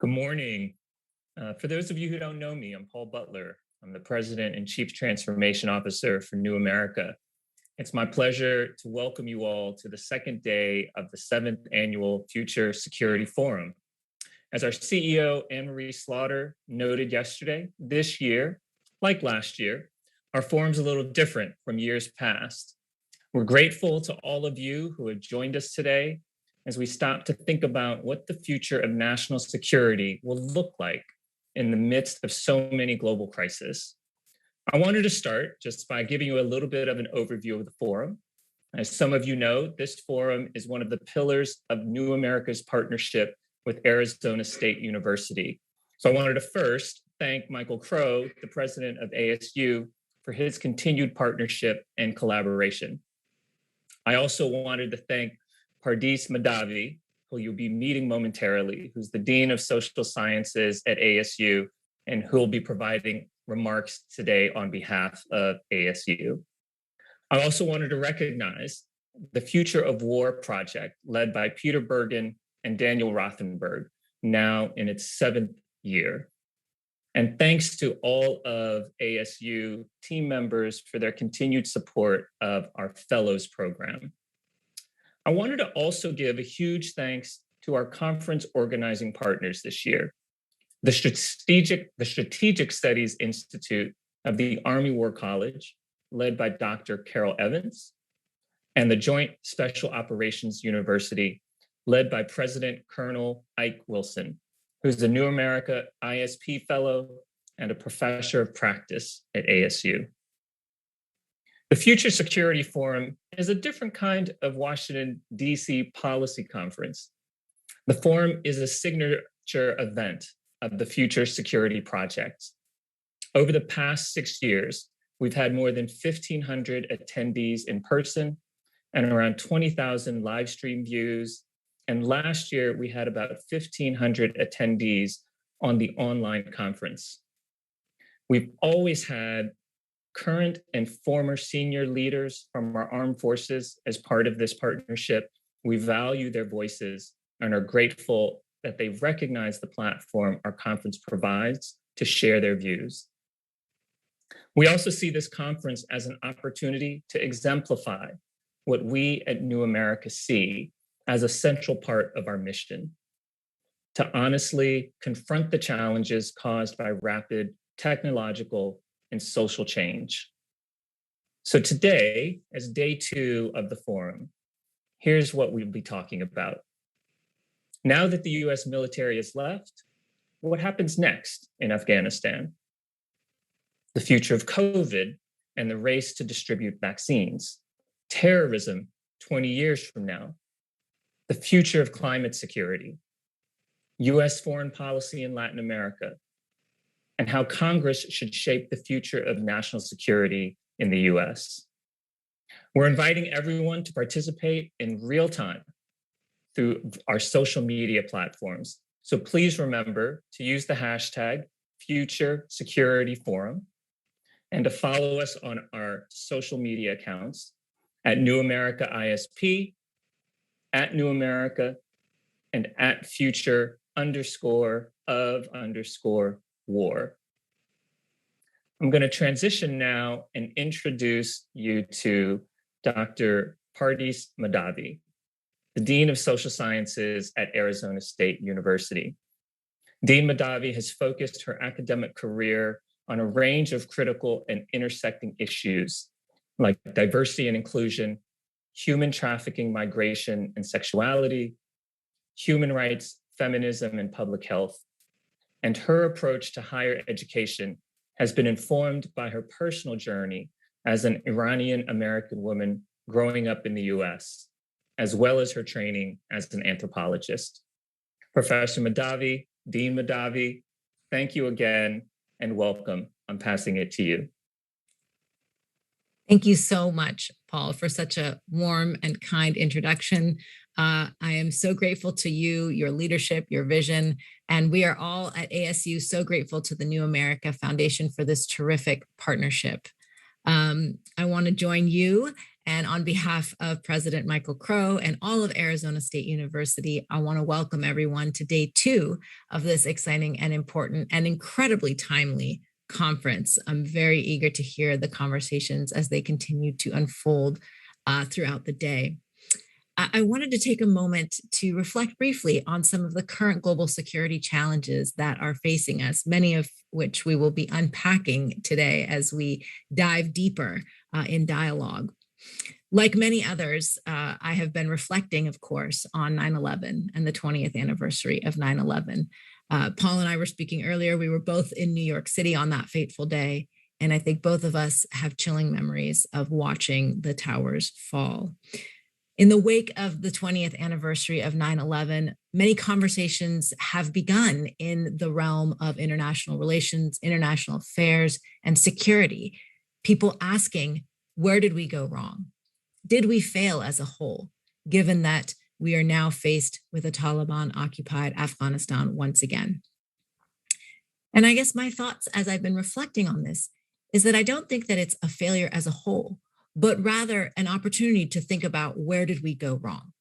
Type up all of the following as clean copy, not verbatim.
Good morning. For those of you who don't know me, I'm Paul Butler. I'm the President and Chief Transformation Officer for New America. It's my pleasure to welcome you all to the second day of the 7th Annual Future Security Forum. As our CEO, Anne-Marie Slaughter, noted yesterday, this year, like last year, our forum's a little different from years past. We're grateful to all of you who have joined us today as we stop to think about what the future of national security will look like in the midst of so many global crises. I wanted to start just by giving you a little bit of an overview of the forum. As some of you know, this forum is one of the pillars of New America's partnership with Arizona State University. So I wanted to first thank Michael Crow, the president of ASU, for his continued partnership and collaboration. I also wanted to thank Pardis Mahdavi, who you'll be meeting momentarily, who's the Dean of Social Sciences at ASU, and who will be providing remarks today on behalf of ASU. I also wanted to recognize the Future of War project led by Peter Bergen and Daniel Rothenberg, now in its 7th year. And thanks to all of ASU team members for their continued support of our Fellows program. I wanted to also give a huge thanks to our conference organizing partners this year, the Strategic Studies Institute of the Army War College, led by Dr. Carol Evans, and the Joint Special Operations University, led by President Colonel Ike Wilson, who's the New America ISP Fellow and a Professor of Practice at ASU. The Future Security Forum is a different kind of Washington, D.C. policy conference. The forum is a signature event of the Future Security Project. Over the past 6 years, we've had more than 1,500 attendees in person and around 20,000 live stream views. And last year, we had about 1,500 attendees on the online conference. We've always had current and former senior leaders from our armed forces as part of this partnership. We value their voices and are grateful that they recognize the platform our conference provides to share their views. We also see this conference as an opportunity to exemplify what we at New America see as a central part of our mission: to honestly confront the challenges caused by rapid technological and social change. So today, as day 2 of the forum, here's what we'll be talking about. Now that the US military has left, what happens next in Afghanistan? The future of COVID and the race to distribute vaccines. Terrorism 20 years from now. The future of climate security. US foreign policy in Latin America, and how Congress should shape the future of national security in the US. We're inviting everyone to participate in real time through our social media platforms. So please remember to use the hashtag Future Security Forum and to follow us on our social media accounts at New America ISP, at New America, and at future_of_war. I'm going to transition now and introduce you to Dr. Pardis Mahdavi, the Dean of Social Sciences at Arizona State University. Dean Mahdavi has focused her academic career on a range of critical and intersecting issues like diversity and inclusion, human trafficking, migration and sexuality, human rights, feminism, and public health. And her approach to higher education has been informed by her personal journey as an Iranian American woman growing up in the US, as well as her training as an anthropologist. Professor Mahdavi, Dean Mahdavi, thank you again and welcome. I'm passing it to you. Thank you so much, Paul, for such a warm and kind introduction. I am so grateful to you, your leadership, your vision, and we are all at ASU so grateful to the New America Foundation for this terrific partnership. I want to join you And on behalf of President Michael Crow and all of Arizona State University, I want to welcome everyone to day 2 of this exciting and important and incredibly timely conference. I'm very eager to hear the conversations as they continue to unfold throughout the day. I wanted to take a moment to reflect briefly on some of the current global security challenges that are facing us, many of which we will be unpacking today as we dive deeper in dialogue. Like many others, I have been reflecting, of course, on 9/11 and the 20th anniversary of 9/11. Paul and I were speaking earlier. We were both in New York City on that fateful day. And I think both of us have chilling memories of watching the towers fall. In the wake of the 20th anniversary of 9/11, many conversations have begun in the realm of international relations, international affairs, and security. People asking, where did we go wrong? Did we fail as a whole, given that we are now faced with a Taliban-occupied Afghanistan once again? And I guess my thoughts as I've been reflecting on this is that I don't think that it's a failure as a whole, but rather an opportunity to think about where did we go wrong?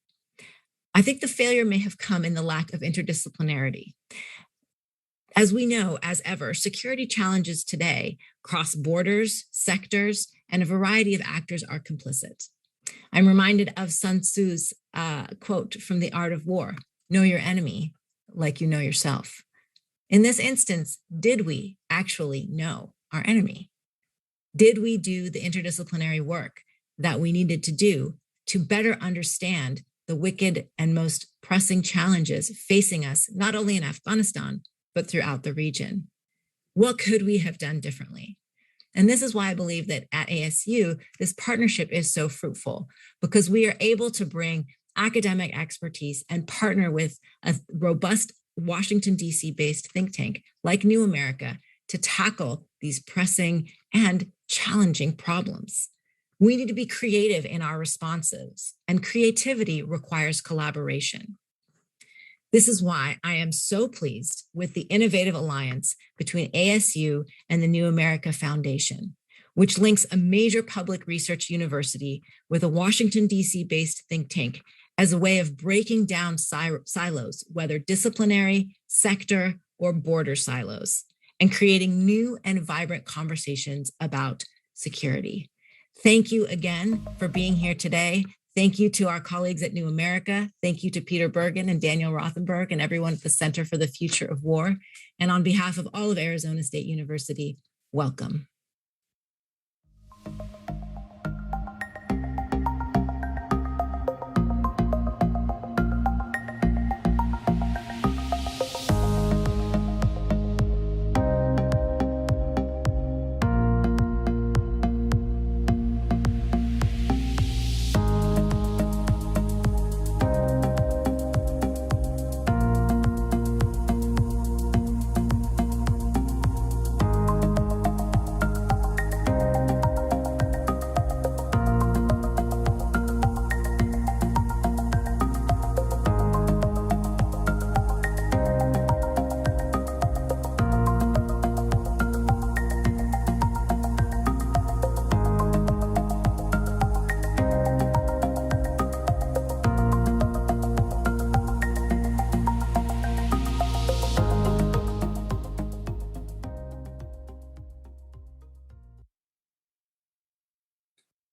I think the failure may have come in the lack of interdisciplinarity. As we know, as ever, security challenges today cross borders, sectors, and a variety of actors are complicit. I'm reminded of Sun Tzu's quote from The Art of War, "Know your enemy like you know yourself." In this instance, did we actually know our enemy? Did we do the interdisciplinary work that we needed to do to better understand the wicked and most pressing challenges facing us, not only in Afghanistan, but throughout the region? What could we have done differently? And this is why I believe that at ASU, this partnership is so fruitful, because we are able to bring academic expertise and partner with a robust Washington, D.C. based think tank like New America to tackle these pressing and challenging problems. We need to be creative in our responses, and creativity requires collaboration. This is why I am so pleased with the innovative alliance between ASU and the New America Foundation, which links a major public research university with a Washington, D.C. based think tank as a way of breaking down silos, whether disciplinary, sector, or border silos, and creating new and vibrant conversations about security. Thank you again for being here today. Thank you to our colleagues at New America. Thank you to Peter Bergen and Daniel Rothenberg and everyone at the Center for the Future of War. And on behalf of all of Arizona State University, welcome.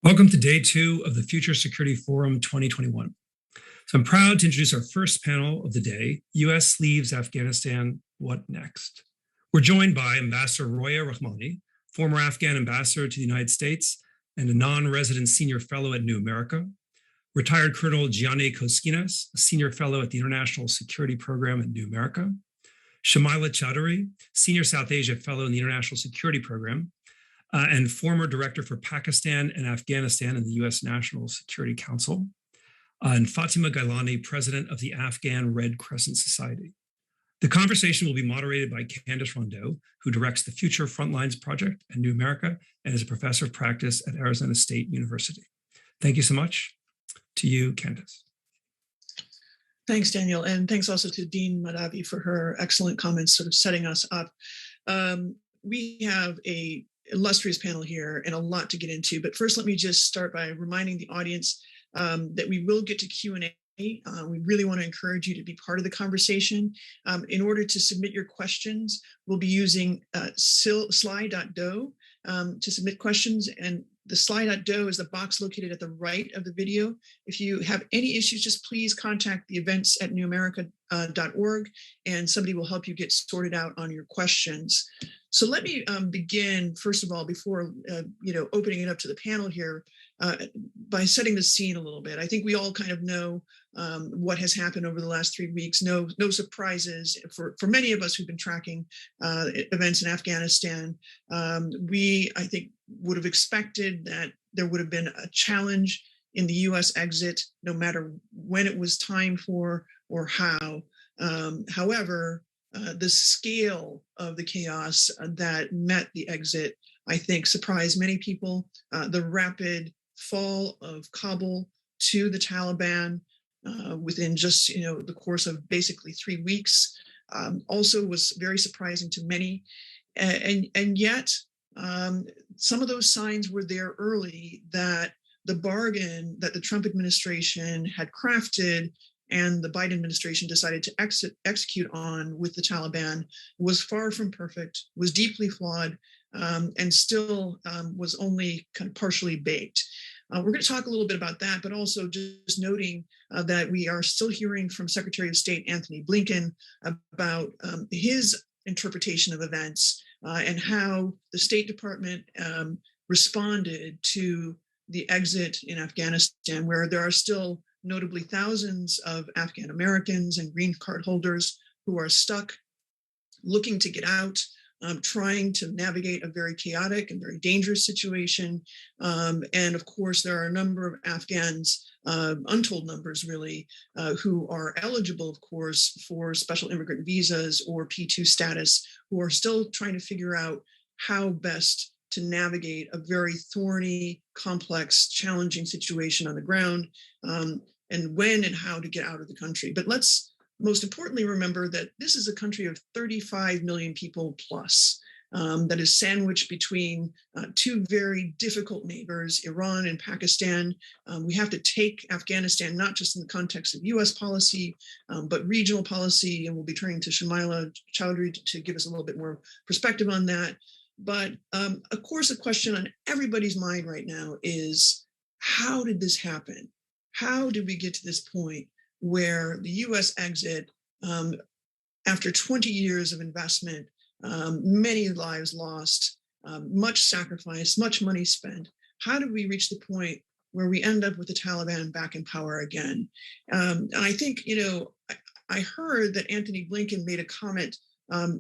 Welcome to day 2 of the Future Security Forum 2021. So I'm proud to introduce our first panel of the day, U.S. leaves Afghanistan, what next? We're joined by Ambassador Roya Rahmani, former Afghan ambassador to the United States and a non-resident senior fellow at New America, retired Colonel Gianni Koskinas, a senior fellow at the International Security Program at New America, Shamila Chowdhury, senior South Asia fellow in the International Security Program, and former director for Pakistan and Afghanistan in the U.S. National Security Council, and Fatima Gailani, president of the Afghan Red Crescent Society. The conversation will be moderated by Candace Rondeau, who directs the Future Frontlines Project at New America and is a professor of practice at Arizona State University. Thank you so much. To you, Candace. Thanks, Daniel. And thanks also to Dean Madavi for her excellent comments sort of setting us up. We have a illustrious panel here and a lot to get into. But first, let me just start by reminding the audience that we will get to Q&A. We really want to encourage you to be part of the conversation. In order to submit your questions, we'll be using slide.do to submit questions. And the slide.do is the box located at the right of the video. If you have any issues, just please contact the events@newamerica.org and somebody will help you get sorted out on your questions. So let me begin, first of all, before opening it up to the panel here, by setting the scene a little bit. I think we all kind of know what has happened over the last 3 weeks. No surprises for many of us who've been tracking events in Afghanistan. We, I think, would have expected that there would have been a challenge in the U.S. exit, no matter when it was time for or how. However, the scale of the chaos that met the exit, I think, surprised many people. The rapid fall of Kabul to the Taliban within just the course of basically 3 weeks also was very surprising to many. And yet, some of those signs were there early that the bargain that the Trump administration had crafted and the Biden administration decided to execute on with the Taliban was far from perfect, was deeply flawed, and still was only kind of partially baked. We're going to talk a little bit about that, but also just noting that we are still hearing from Secretary of State Anthony Blinken about his interpretation of events and how the State Department responded to the exit in Afghanistan, where there are still notably thousands of Afghan Americans and green card holders who are stuck, looking to get out, trying to navigate a very chaotic and very dangerous situation. And of course, there are a number of Afghans, untold numbers really, who are eligible, of course, for special immigrant visas or P2 status, who are still trying to figure out how best to navigate a very thorny, complex, challenging situation on the ground, and when and how to get out of the country. But let's most importantly remember that this is a country of 35 million people plus, that is sandwiched between two very difficult neighbors, Iran and Pakistan. We have to take Afghanistan not just in the context of US policy, but regional policy, and we'll be turning to Shamila Chowdhury to give us a little bit more perspective on that. But of course, a question on everybody's mind right now is, how did this happen? How did we get to this point where the US exit, after 20 years of investment, many lives lost, much sacrifice, much money spent, how did we reach the point where we end up with the Taliban back in power again? And I think, I heard that Anthony Blinken made a comment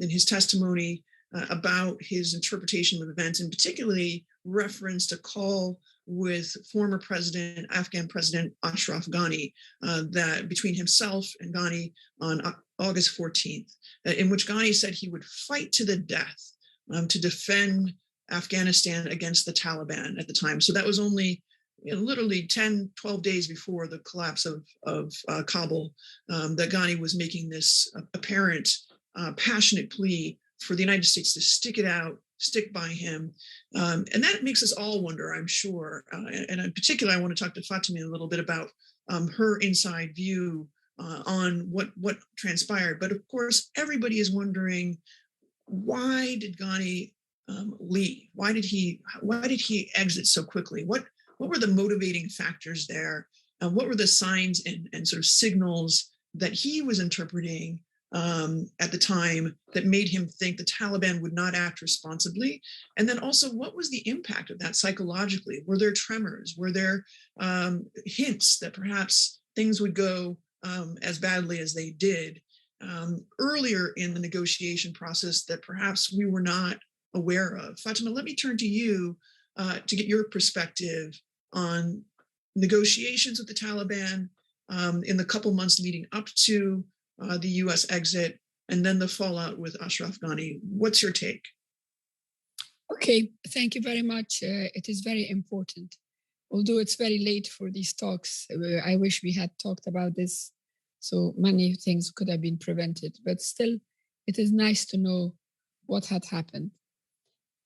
in his testimony about his interpretation of events, and particularly referenced a call with former Afghan President Ashraf Ghani, that between himself and Ghani on August 14th, in which Ghani said he would fight to the death to defend Afghanistan against the Taliban at the time. So that was only literally 10, 12 days before the collapse of Kabul, that Ghani was making this apparent, passionate plea for the United States to stick it out, stick by him. And that makes us all wonder, I'm sure. And in particular, I want to talk to Fatemeh a little bit about her inside view on what transpired. But of course, everybody is wondering, why did Ghani leave? Why did he exit so quickly? What were the motivating factors there? What were the signs and sort of signals that he was interpreting at the time that made him think the Taliban would not act responsibly? And then also, what was the impact of that psychologically? Were there tremors? Were there hints that perhaps things would go as badly as they did earlier in the negotiation process that perhaps we were not aware of? Fatemeh, let me turn to you to get your perspective on negotiations with the Taliban in the couple months leading up to the U.S. exit, and then the fallout with Ashraf Ghani. What's your take? Okay, thank you very much. It is very important. Although it's very late for these talks, I wish we had talked about this, so many things could have been prevented. But still, it is nice to know what had happened.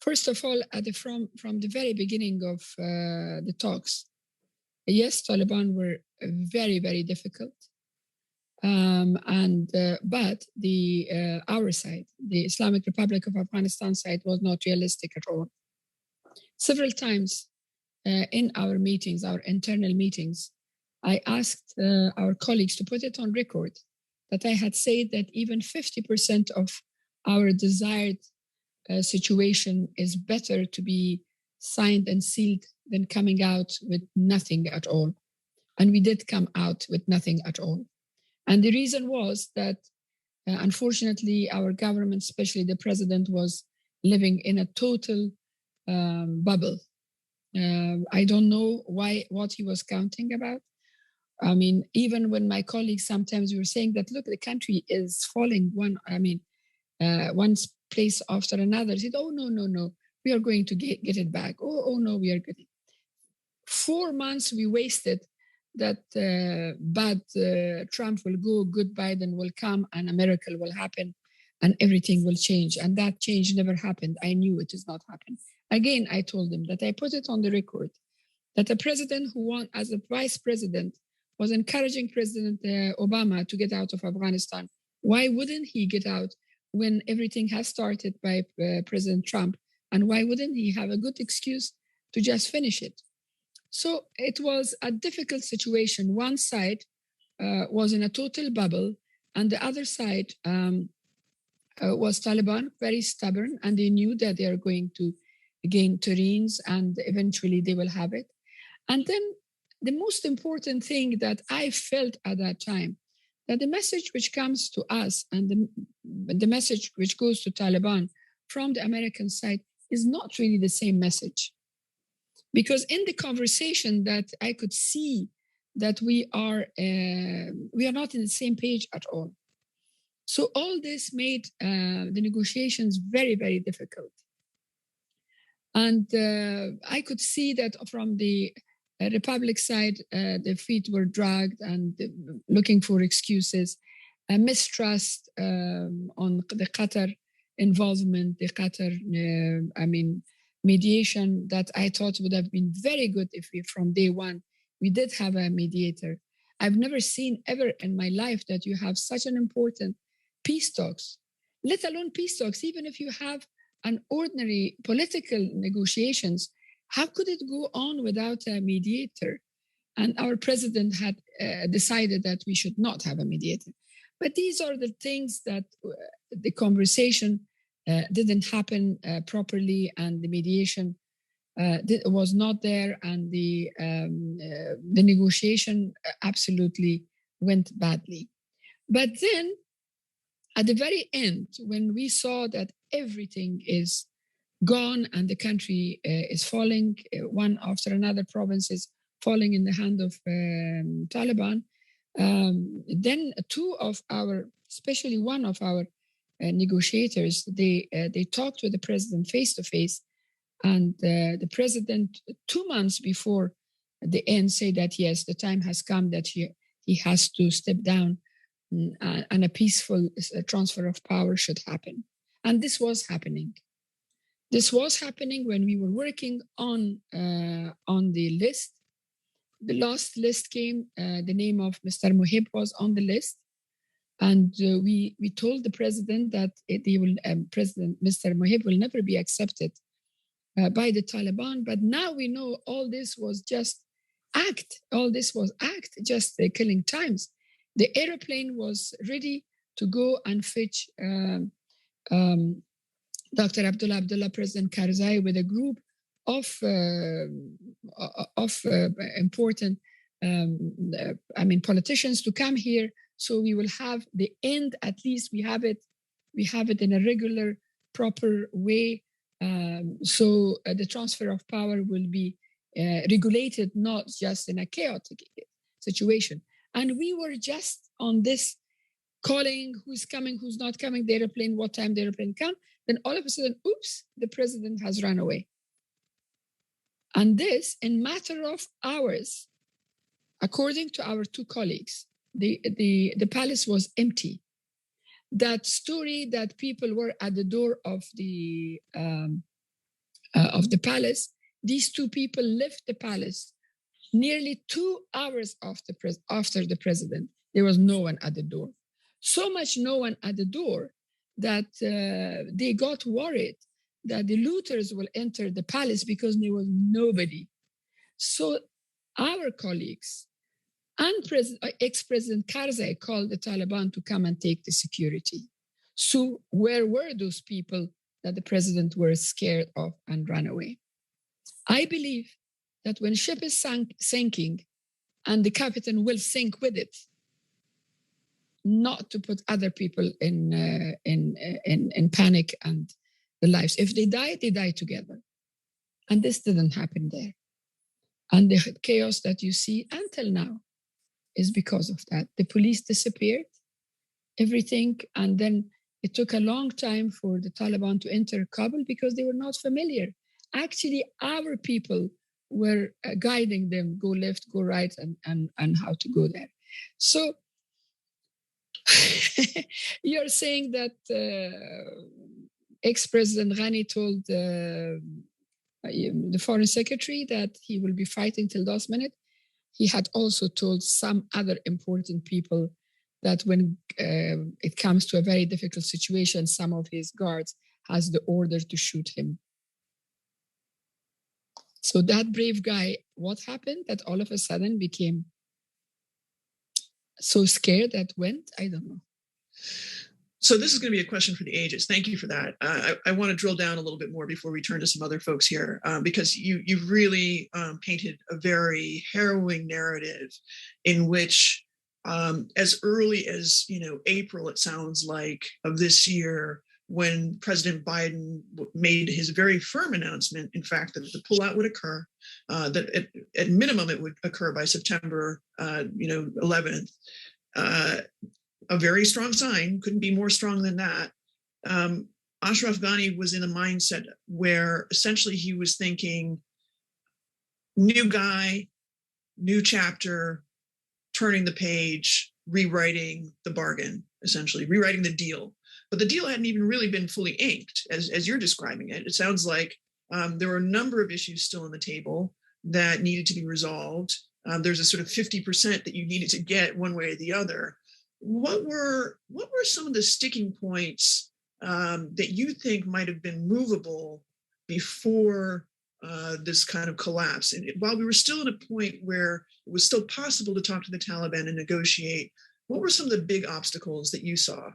First of all, from the very beginning of the talks, yes, Taliban were very, very difficult. But our side, the Islamic Republic of Afghanistan side, was not realistic at all. Several times in our meetings, our internal meetings, I asked our colleagues to put it on record that I had said that even 50% of our desired situation is better to be signed and sealed than coming out with nothing at all. And we did come out with nothing at all. And the reason was that, unfortunately, our government, especially the president, was living in a total bubble. I don't know what he was counting about. I mean, even when my colleagues sometimes were saying that, look, the country is falling one place after another. I said, oh, no, we are going to get it back. Oh, no, we are getting. 4 months we wasted that bad Trump will go, good Biden will come, and a miracle will happen, and everything will change. And that change never happened. I knew it is not happening. Again, I told them that I put it on the record that a president who won as a vice president was encouraging President Obama to get out of Afghanistan. Why wouldn't he get out when everything has started by President Trump? And why wouldn't he have a good excuse to just finish it? So it was a difficult situation. One side was in a total bubble, and the other side was Taliban, very stubborn, and they knew that they are going to gain terrains and eventually they will have it. And then the most important thing that I felt at that time, that the message which comes to us and the message which goes to Taliban from the American side is not really the same message. Because in the conversation that I could see that we are not in the same page at all. So all this made the negotiations very, very difficult. And I could see that from the Republic side, the feet were dragged and looking for excuses, mistrust on the Qatar involvement, the Qatar, mediation that I thought would have been very good if we, from day one, we did have a mediator. I've never seen ever in my life that you have such an important peace talks, let alone peace talks, even if you have an ordinary political negotiations, how could it go on without a mediator? And our president had decided that we should not have a mediator. But these are the things that the conversation didn't happen properly, and the mediation was not there, and the negotiation absolutely went badly. But then, at the very end, when we saw that everything is gone and the country is falling, one after another, provinces falling in the hand of Taliban, then two of our, especially one of our negotiators, they talked with the president face to face, and the president 2 months before the end said that yes, the time has come that he has to step down, and a peaceful transfer of power should happen. And this was happening. This was happening when we were working on the list. The last list came, the name of Mr. Mohib was on the list. And we told the president that President Mr. Mohib will never be accepted by the Taliban. But now we know all this was just act. All this was act, just killing times. The airplane was ready to go and fetch Dr. Abdullah, President Karzai, with a group of important, politicians to come here. So we will have the end. At least we have it in a regular, proper way. So the transfer of power will be regulated, not just in a chaotic situation. And we were just on this calling who's coming, who's not coming, the airplane, what time the airplane come. Then all of a sudden, oops, the president has run away. And this, in matter of hours, according to our two colleagues, the palace was empty. That story that people were at the door of the of the palace. These two people left the palace nearly 2 hours after the president. There was no one at the door. So much no one at the door that they got worried that the looters will enter the palace because there was nobody. So our colleagues and ex-President Karzai called the Taliban to come and take the security. So where were those people that the president were scared of and ran away? I believe that when ship is sinking and the captain will sink with it, not to put other people in panic and the lives. If they die together. And this didn't happen there. And the chaos that you see until now is because of that. The police disappeared, everything, and then it took a long time for the Taliban to enter Kabul because they were not familiar. Actually, our people were guiding them, go left, go right, and how to go there. So you're saying that ex-President Ghani told the foreign secretary that he will be fighting till last minute. He had also told some other important people that when it comes to a very difficult situation, some of his guards has the order to shoot him. So that brave guy, what happened that all of a sudden became so scared that went? I don't know. So this is going to be a question for the ages. Thank you for that. I want to drill down a little bit more before we turn to some other folks here, because you've really painted a very harrowing narrative in which as early as April, it sounds like, of this year, when President Biden made his very firm announcement, in fact, that the pullout would occur, that at minimum it would occur by September 11th. A very strong sign, couldn't be more strong than that. Ashraf Ghani was in a mindset where essentially he was thinking, new guy, new chapter, turning the page, rewriting the bargain, essentially rewriting the deal. But the deal hadn't even really been fully inked, as you're describing it. It sounds like there were a number of issues still on the table that needed to be resolved. There's a sort of 50% that you needed to get one way or the other. What were some of the sticking points that you think might have been movable before this kind of collapse? And while we were still at a point where it was still possible to talk to the Taliban and negotiate, what were some of the big obstacles that you saw?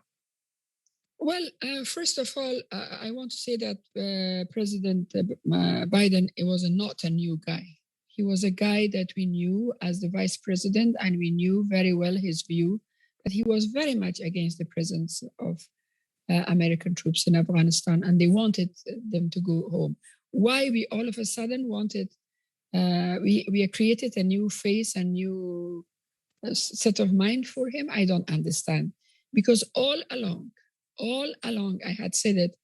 Well, first of all, I want to say that President Biden, it was not a new guy. He was a guy that we knew as the vice president, and we knew very well his view that he was very much against the presence of American troops in Afghanistan, and they wanted them to go home. Why we all of a sudden wanted, we created a new face, a new set of mind for him, I don't understand. Because all along, I had said it,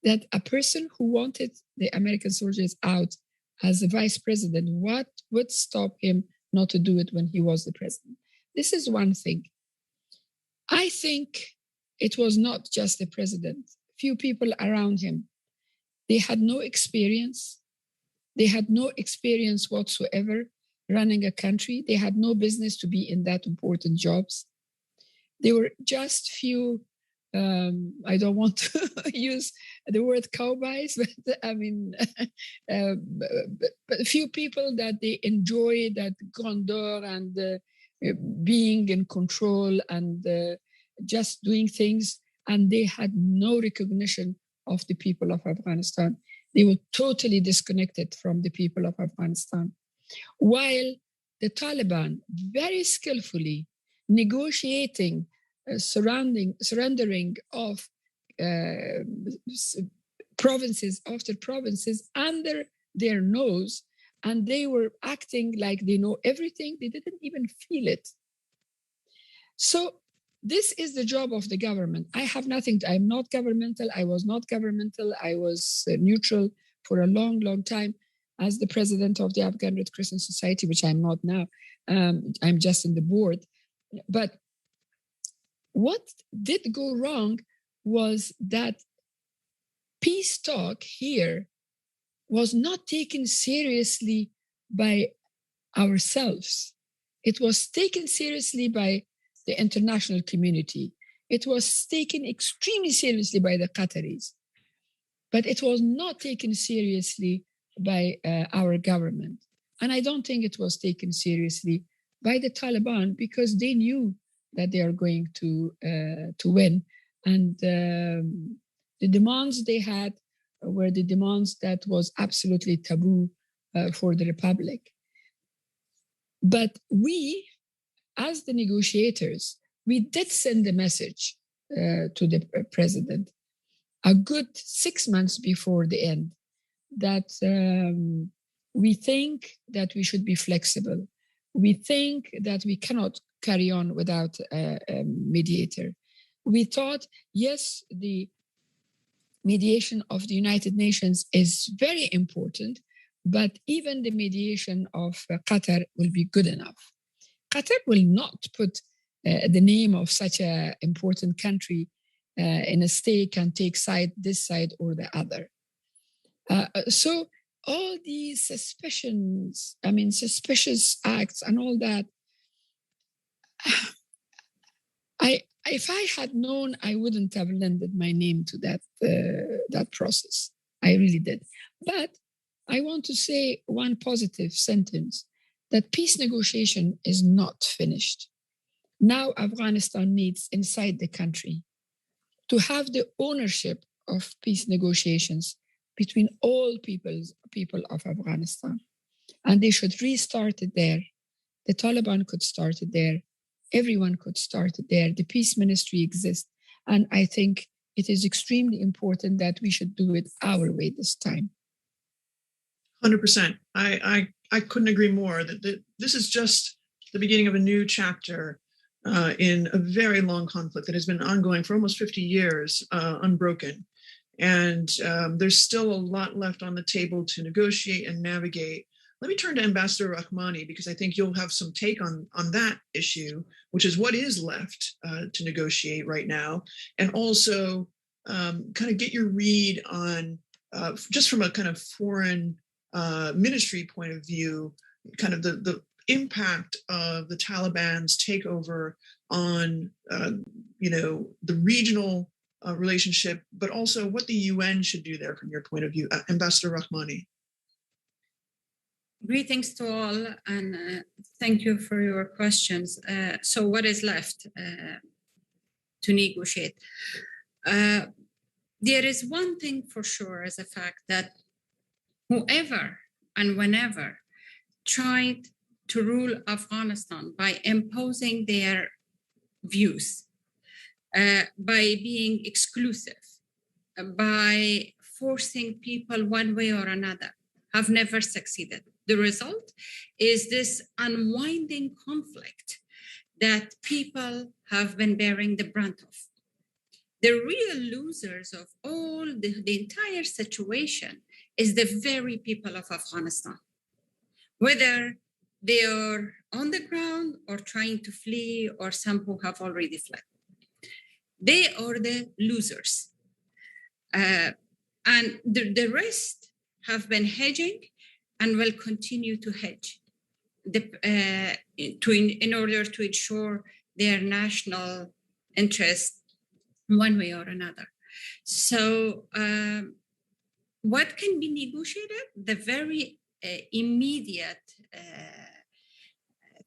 that a person who wanted the American soldiers out as the vice president, what would stop him not to do it when he was the president? This is one thing. I think it was not just the president. Few people around him, they had no experience. They had no experience whatsoever running a country. They had no business to be in that important jobs. They were just few, I don't want to use the word cowboys, but I mean, but a few people that they enjoy that grandeur and being in control and just doing things, and they had no recognition of the people of Afghanistan. They were totally disconnected from the people of Afghanistan. While the Taliban very skillfully negotiating surrendering of provinces after provinces under their nose, and they were acting like they know everything. They didn't even feel it. So this is the job of the government. I have nothing. I'm not governmental. I was not governmental. I was neutral for a long, long time as the president of the Afghan Red Crescent Society, which I'm not now. I'm just in the board. But what did go wrong was that peace talk here was not taken seriously by ourselves. It was taken seriously by the international community. It was taken extremely seriously by the Qataris, but it was not taken seriously by our government. And I don't think it was taken seriously by the Taliban, because they knew that they are going to win. And the demands they had were the demands that was absolutely taboo for the Republic. But we, as the negotiators, we did send a message to the president a good 6 months before the end that we think that we should be flexible. We think that we cannot carry on without a mediator. We thought, yes, the mediation of the United Nations is very important, but even the mediation of Qatar will be good enough. Qatar will not put the name of such an important country in a stake and take this side or the other. So all these suspicions, suspicious acts and all that, if I had known, I wouldn't have lended my name to that process. I really did. But I want to say one positive sentence, that peace negotiation is not finished. Now Afghanistan needs inside the country to have the ownership of peace negotiations between all people of Afghanistan. And they should restart it there. The Taliban could start it there. Everyone could start it there. The peace ministry exists. And I think it is extremely important that we should do it our way this time. 100%. I couldn't agree more that this is just the beginning of a new chapter in a very long conflict that has been ongoing for almost 50 years, unbroken. And there's still a lot left on the table to negotiate and navigate. Let me turn to Ambassador Rahmani, because I think you'll have some take on that issue, which is what is left to negotiate right now. And also kind of get your read on, just from a kind of foreign ministry point of view, kind of the impact of the Taliban's takeover on, the regional relationship, but also what the UN should do there from your point of view. Ambassador Rahmani. Greetings to all, and thank you for your questions. So what is left to negotiate? There is one thing for sure as a fact, that whoever and whenever tried to rule Afghanistan by imposing their views, by being exclusive, by forcing people one way or another, have never succeeded. The result is this unwinding conflict that people have been bearing the brunt of. The real losers of all the entire situation is the very people of Afghanistan, whether they are on the ground or trying to flee, or some who have already fled. They are the losers. And the rest have been hedging and will continue to hedge in order to ensure their national interest one way or another. So what can be negotiated? The very immediate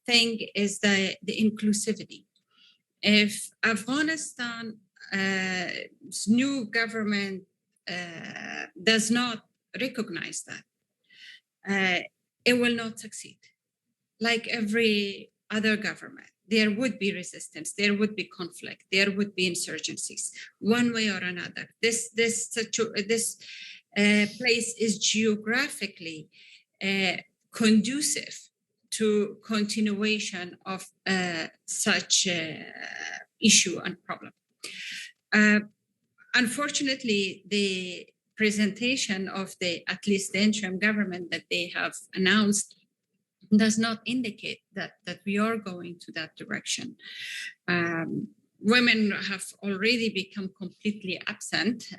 thing is the inclusivity. If Afghanistan's new government does not recognize that, it will not succeed. Like every other government, there would be resistance, there would be conflict, there would be insurgencies, one way or another. This place is geographically conducive to continuation of such issue and problem. Unfortunately, the presentation of at least the interim government that they have announced does not indicate that we are going to that direction. women have already become completely absent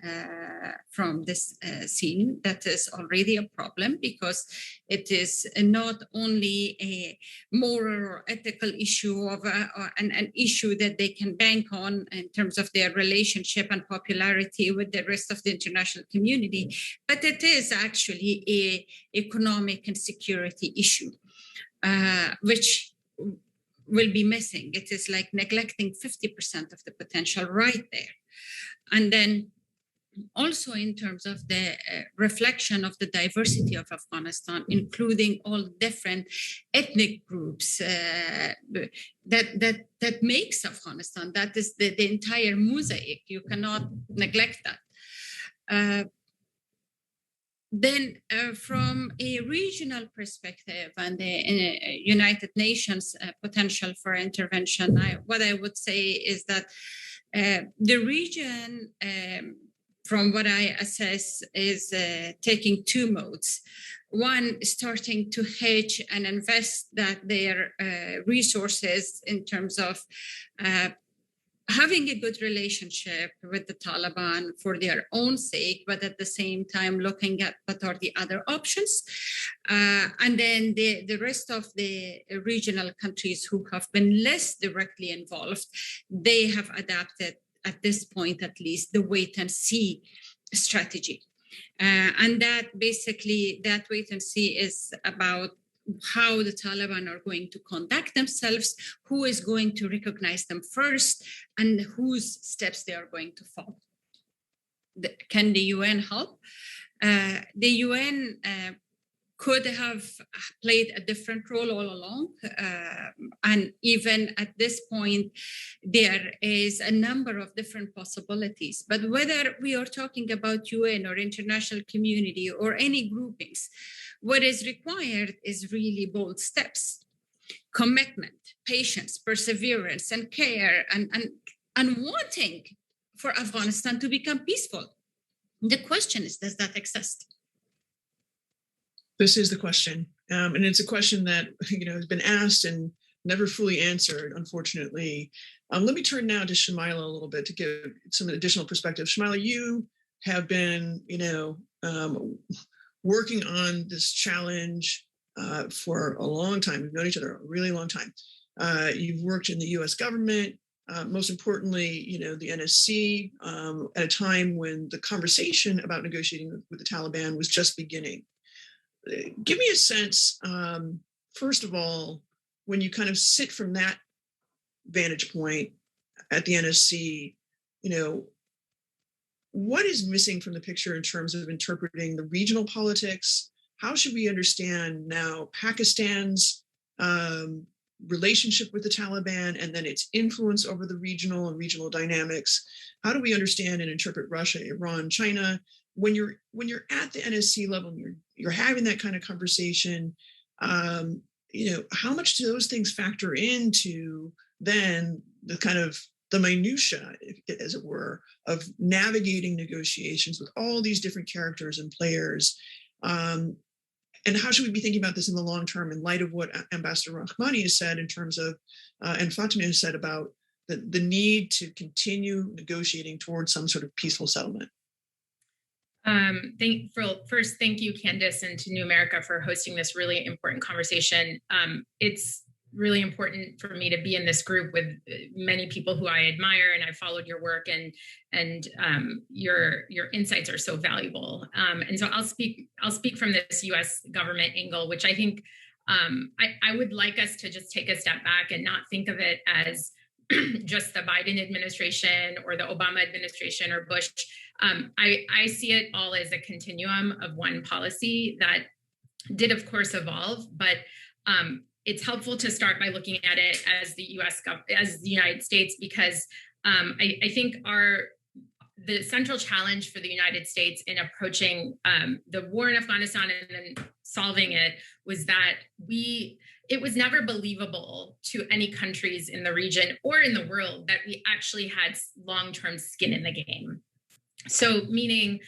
from this scene. That is already a problem, because it is not only a moral or ethical issue of an issue that they can bank on in terms of their relationship and popularity with the rest of the international community, but it is actually a economic and security issue, which will be missing. It is like neglecting 50% of the potential right there. And then also in terms of the reflection of the diversity of Afghanistan, including all different ethnic groups that makes Afghanistan. That is the entire mosaic. You cannot neglect that. Then from a regional perspective and the United Nations potential for intervention, what I would say is that the region, from what I assess, is taking two modes. One, starting to hedge and invest their resources in terms of having a good relationship with the Taliban for their own sake, but at the same time looking at what are the other options. And then the rest of the regional countries who have been less directly involved, they have adapted, at this point at least, the wait and see strategy. And that basically, that wait and see is about how the Taliban are going to conduct themselves, who is going to recognize them first, and whose steps they are going to follow. Can the UN help? The UN could have played a different role all along. And even at this point, there is a number of different possibilities. But whether we are talking about UN or international community or any groupings, what is required is really bold steps, commitment, patience, perseverance, and care, and wanting for Afghanistan to become peaceful. The question is, does that exist? This is the question. And it's a question that, has been asked and never fully answered, unfortunately. Let me turn now to Shamila a little bit to give some additional perspective. Shamila, you have been, working on this challenge for a long time. We've known each other a really long time. You've worked in the US government, most importantly, the NSC, at a time when the conversation about negotiating with the Taliban was just beginning. Give me a sense, first of all, when you kind of sit from that vantage point at the NSC, what is missing from the picture in terms of interpreting the regional politics? How should we understand now Pakistan's relationship with the Taliban and then its influence over the regional dynamics? How do we understand and interpret Russia, Iran, China? When you're at the NSC level and you're having that kind of conversation, how much do those things factor into then the kind of the minutia, as it were, of navigating negotiations with all these different characters and players? And how should we be thinking about this in the long term in light of what Ambassador Rahmani has said in terms of, and Fatima has said about the need to continue negotiating towards some sort of peaceful settlement? First, thank you, Candice, and to New America for hosting this really important conversation. It's really important for me to be in this group with many people who I admire, and I've followed your work, and your insights are so valuable. And so I'll speak from this U.S. government angle, which I think I would like us to just take a step back and not think of it as just the Biden administration or the Obama administration or Bush. I see it all as a continuum of one policy that did, of course, evolve, but it's helpful to start by looking at it as the as the United States, because I think the central challenge for the United States in approaching the war in Afghanistan and then solving it was that it was never believable to any countries in the region or in the world that we actually had long-term skin in the game. So meaning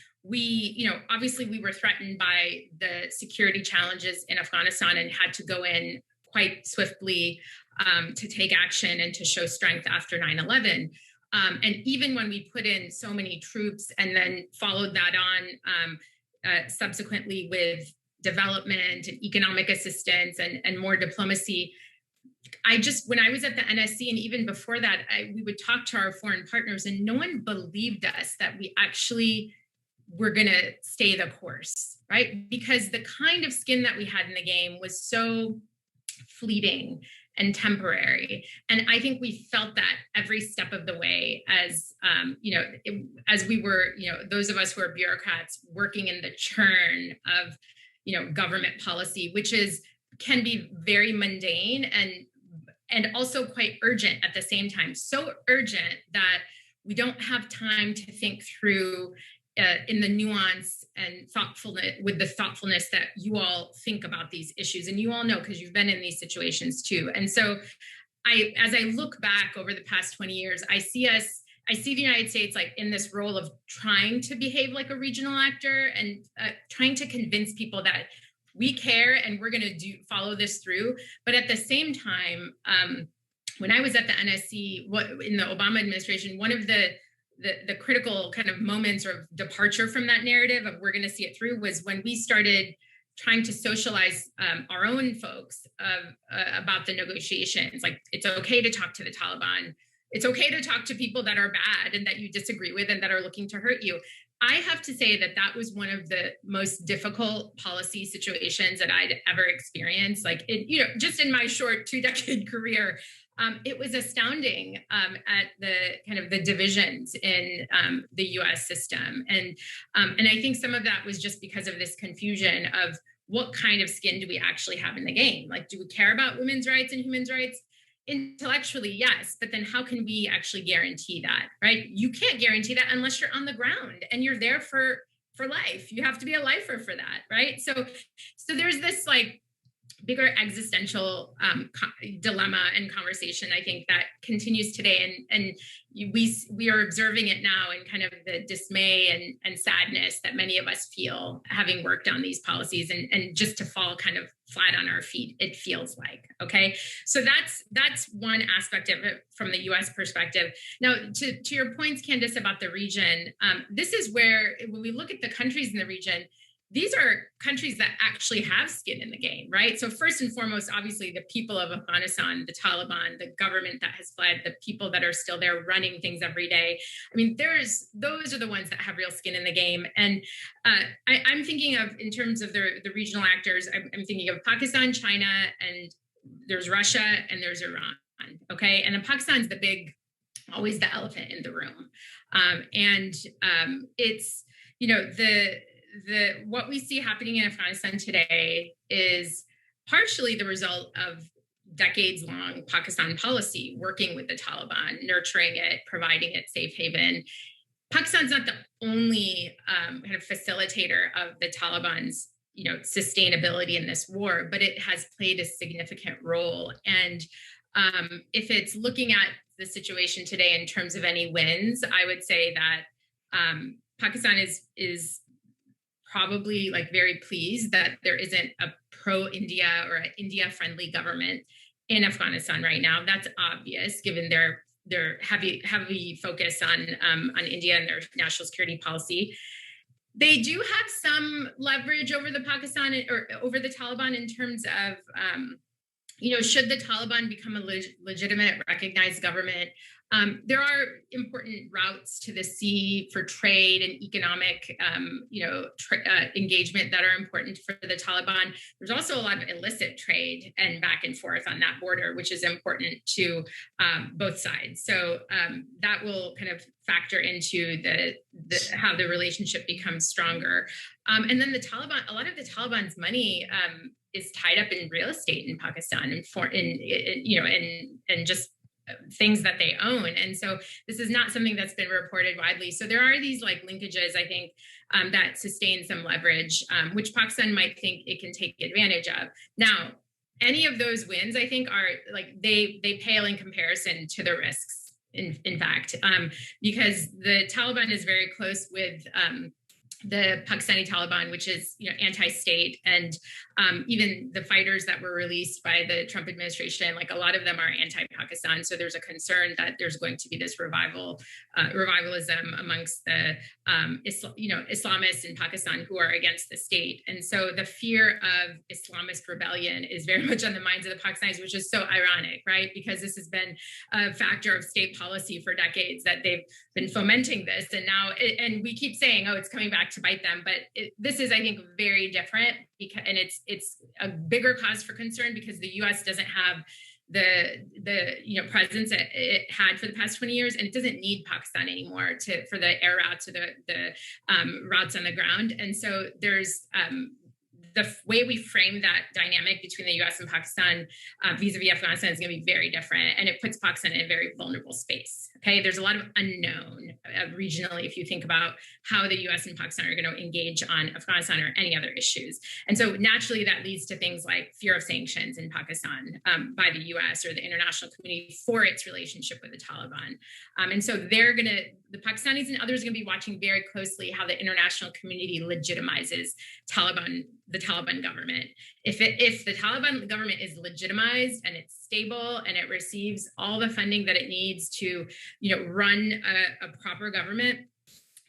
obviously we were threatened by the security challenges in Afghanistan and had to go in quite swiftly to take action and to show strength after 9/11. And even when we put in so many troops and then followed that on subsequently with development and economic assistance and more diplomacy, when I was at the NSC and even before that, we would talk to our foreign partners and no one believed us that we actually were going to stay the course, right? Because the kind of skin that we had in the game was so fleeting and temporary. And I think we felt that every step of the way as, as we were, those of us who are bureaucrats working in the churn of, government policy, which can be very mundane and also quite urgent at the same time. So urgent that we don't have time to think through in the nuance and thoughtfulness that you all think about these issues. And you all know, because you've been in these situations too. And so as I look back over the past 20 years, I see the United States like in this role of trying to behave like a regional actor and trying to convince people that we care and we're going to follow this through. But at the same time, when I was at the NSC in the Obama administration, one of the critical kind of moments or departure from that narrative of we're going to see it through was when we started trying to socialize our own folks about the negotiations. Like, it's okay to talk to the Taliban. It's okay to talk to people that are bad and that you disagree with and that are looking to hurt you. I have to say that was one of the most difficult policy situations that I'd ever experienced. Like, just in my short 2-decade career, it was astounding at the kind of the divisions in the U.S. system, and I think some of that was just because of this confusion of what kind of skin do we actually have in the game? Like, do we care about women's rights and human rights? Intellectually, yes, but then how can we actually guarantee that, right? You can't guarantee that unless you're on the ground and you're there for life. You have to be a lifer for that, right? So there's this like bigger existential dilemma and conversation, I think, that continues today. And we are observing it now in kind of the dismay and sadness that many of us feel having worked on these policies and just to fall kind of flat on our feet, it feels like, okay? So that's one aspect of it from the US perspective. Now, to your points, Candace, about the region, this is where, when we look at the countries in the region, these are countries that actually have skin in the game, right? So first and foremost, obviously, the people of Afghanistan, the Taliban, the government that has fled, the people that are still there running things every day. I mean, those are the ones that have real skin in the game. And I'm thinking of, in terms of the regional actors, I'm thinking of Pakistan, China, and there's Russia, and there's Iran, okay? And then Pakistan's always the elephant in the room. It's, what we see happening in Afghanistan today is partially the result of decades-long Pakistan policy, working with the Taliban, nurturing it, providing it safe haven. Pakistan's not the only kind of facilitator of the Taliban's, sustainability in this war, but it has played a significant role. And if it's looking at the situation today in terms of any wins, I would say that Pakistan is probably like very pleased that there isn't a pro-India or an India-friendly government in Afghanistan right now. That's obvious given their heavy focus on India and their national security policy. They do have some leverage over the Taliban in terms of, should the Taliban become a legitimate, recognized government, there are important routes to the sea for trade and economic, engagement that are important for the Taliban. There's also a lot of illicit trade and back and forth on that border, which is important to both sides. So that will kind of factor into how the relationship becomes stronger. And then the Taliban, a lot of the Taliban's money is tied up in real estate in Pakistan and just things that they own. And so this is not something that's been reported widely. So there are these like linkages, I think, that sustain some leverage, which Pakistan might think it can take advantage of. Now, any of those wins, I think, are like they pale in comparison to the risks, in fact, because the Taliban is very close with the Pakistani Taliban, which is anti-state, and even the fighters that were released by the Trump administration, like a lot of them are anti-Pakistan. So there's a concern that there's going to be this revivalism amongst the Islamists in Pakistan who are against the state. And so the fear of Islamist rebellion is very much on the minds of the Pakistanis, which is so ironic, right? Because this has been a factor of state policy for decades that they've been fomenting this, and now and we keep saying, oh, it's coming back to bite them, but this is, I think, very different, and it's a bigger cause for concern because the U.S. doesn't have the presence it had for the past 20 years, and it doesn't need Pakistan anymore for the air routes or the routes on the ground. And so there's the way we frame that dynamic between the U.S. and Pakistan vis-a-vis Afghanistan is going to be very different, and it puts Pakistan in a very vulnerable space. Okay, there's a lot of unknown regionally if you think about how the U.S. and Pakistan are going to engage on Afghanistan or any other issues, and so naturally that leads to things like fear of sanctions in Pakistan by the U.S. or the international community for its relationship with the Taliban, and so the Pakistanis and others are going to be watching very closely how the international community legitimizes the Taliban government. If the Taliban government is legitimized and it's stable and it receives all the funding that it needs to, run a proper government,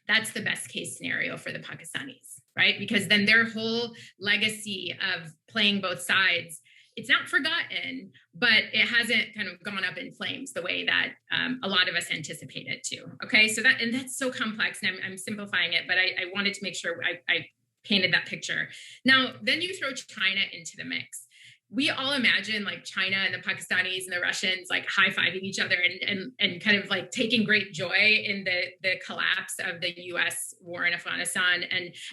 that's the best case scenario for the Pakistanis, right? Because then their whole legacy of playing both sides, it's not forgotten, but it hasn't kind of gone up in flames the way that a lot of us anticipate it to. Okay, so that's so complex, and I'm simplifying it, but I wanted to make sure I painted that picture. Now, then you throw China into the mix. We all imagine like China and the Pakistanis and the Russians like high-fiving each other and kind of like taking great joy in the collapse of the U.S. war in Afghanistan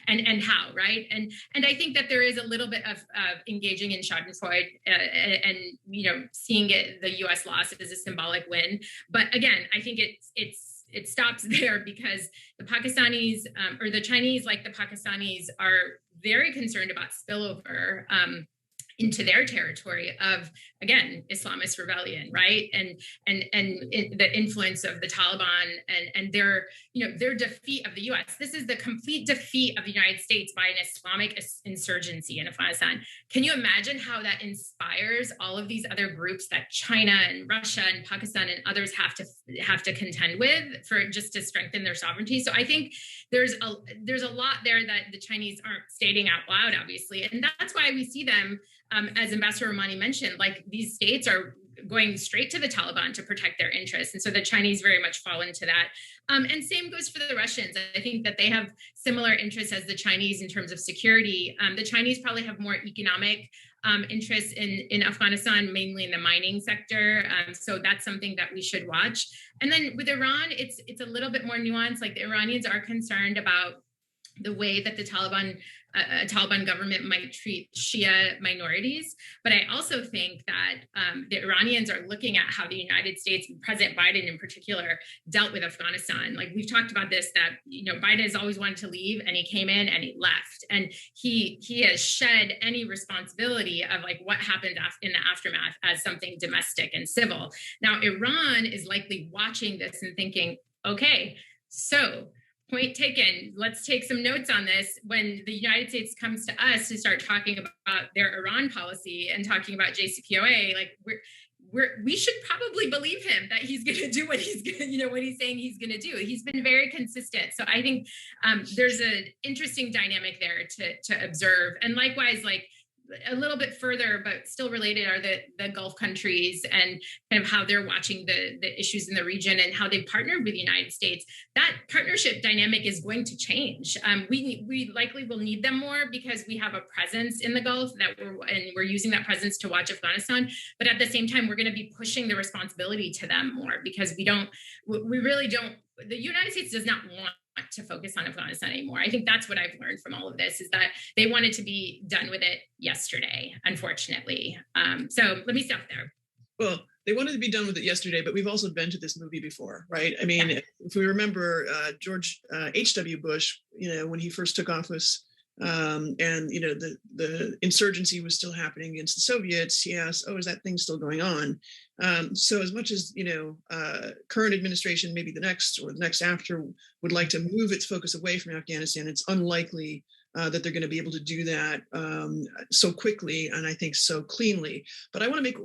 and how, right? And I think that there is a little bit of engaging in Schadenfreude and seeing the U.S. loss as a symbolic win. But again, I think it stops there because the Pakistanis or the Chinese, like the Pakistanis, are very concerned about spillover into their territory of, again, Islamist rebellion, right? And the influence of the Taliban and their defeat of the US. This is the complete defeat of the United States by an Islamic insurgency in Afghanistan. Can you imagine how that inspires all of these other groups that China and Russia and Pakistan and others have to contend with for just to strengthen their sovereignty? So I think there's a lot there that the Chinese aren't stating out loud, obviously. And that's why we see them, as Ambassador Romani mentioned, like these states are going straight to the Taliban to protect their interests. And so the Chinese very much fall into that. And same goes for the Russians. I think that they have similar interests as the Chinese in terms of security. The Chinese probably have more economic interests in Afghanistan, mainly in the mining sector. So that's something that we should watch. And then with Iran, it's a little bit more nuanced. Like the Iranians are concerned about the way that the Taliban government might treat Shia minorities. But I also think that the Iranians are looking at how the United States, President Biden in particular, dealt with Afghanistan. Like we've talked about this, that Biden has always wanted to leave, and he came in and he left. And he has shed any responsibility of like what happened in the aftermath as something domestic and civil. Now, Iran is likely watching this and thinking, okay, so point taken. Let's take some notes on this. When the United States comes to us to start talking about their Iran policy and talking about JCPOA, like we should probably believe him that he's going to do what he's going, what he's saying he's going to do. He's been very consistent. So I think there's an interesting dynamic there to observe. And likewise, like a little bit further, but still related, are the Gulf countries and kind of how they're watching the issues in the region and how they've partnered with the United States. That partnership dynamic is going to change. We likely will need them more because we have a presence in the Gulf and we're using that presence to watch Afghanistan. But at the same time, we're going to be pushing the responsibility to them more because we really don't. The United States does not want to focus on Afghanistan anymore. I think that's what I've learned from all of this, is that they wanted to be done with it yesterday, unfortunately. So let me stop there. Well, they wanted to be done with it yesterday, but we've also been to this movie before, right? I mean, if we remember George H.W. Bush, when he first took office, And the insurgency was still happening against the Soviets. He asked, "Oh, is that thing still going on?" So as much as current administration, maybe the next or the next after, would like to move its focus away from Afghanistan, it's unlikely that they're going to be able to do that so quickly, and I think so cleanly. But I want to make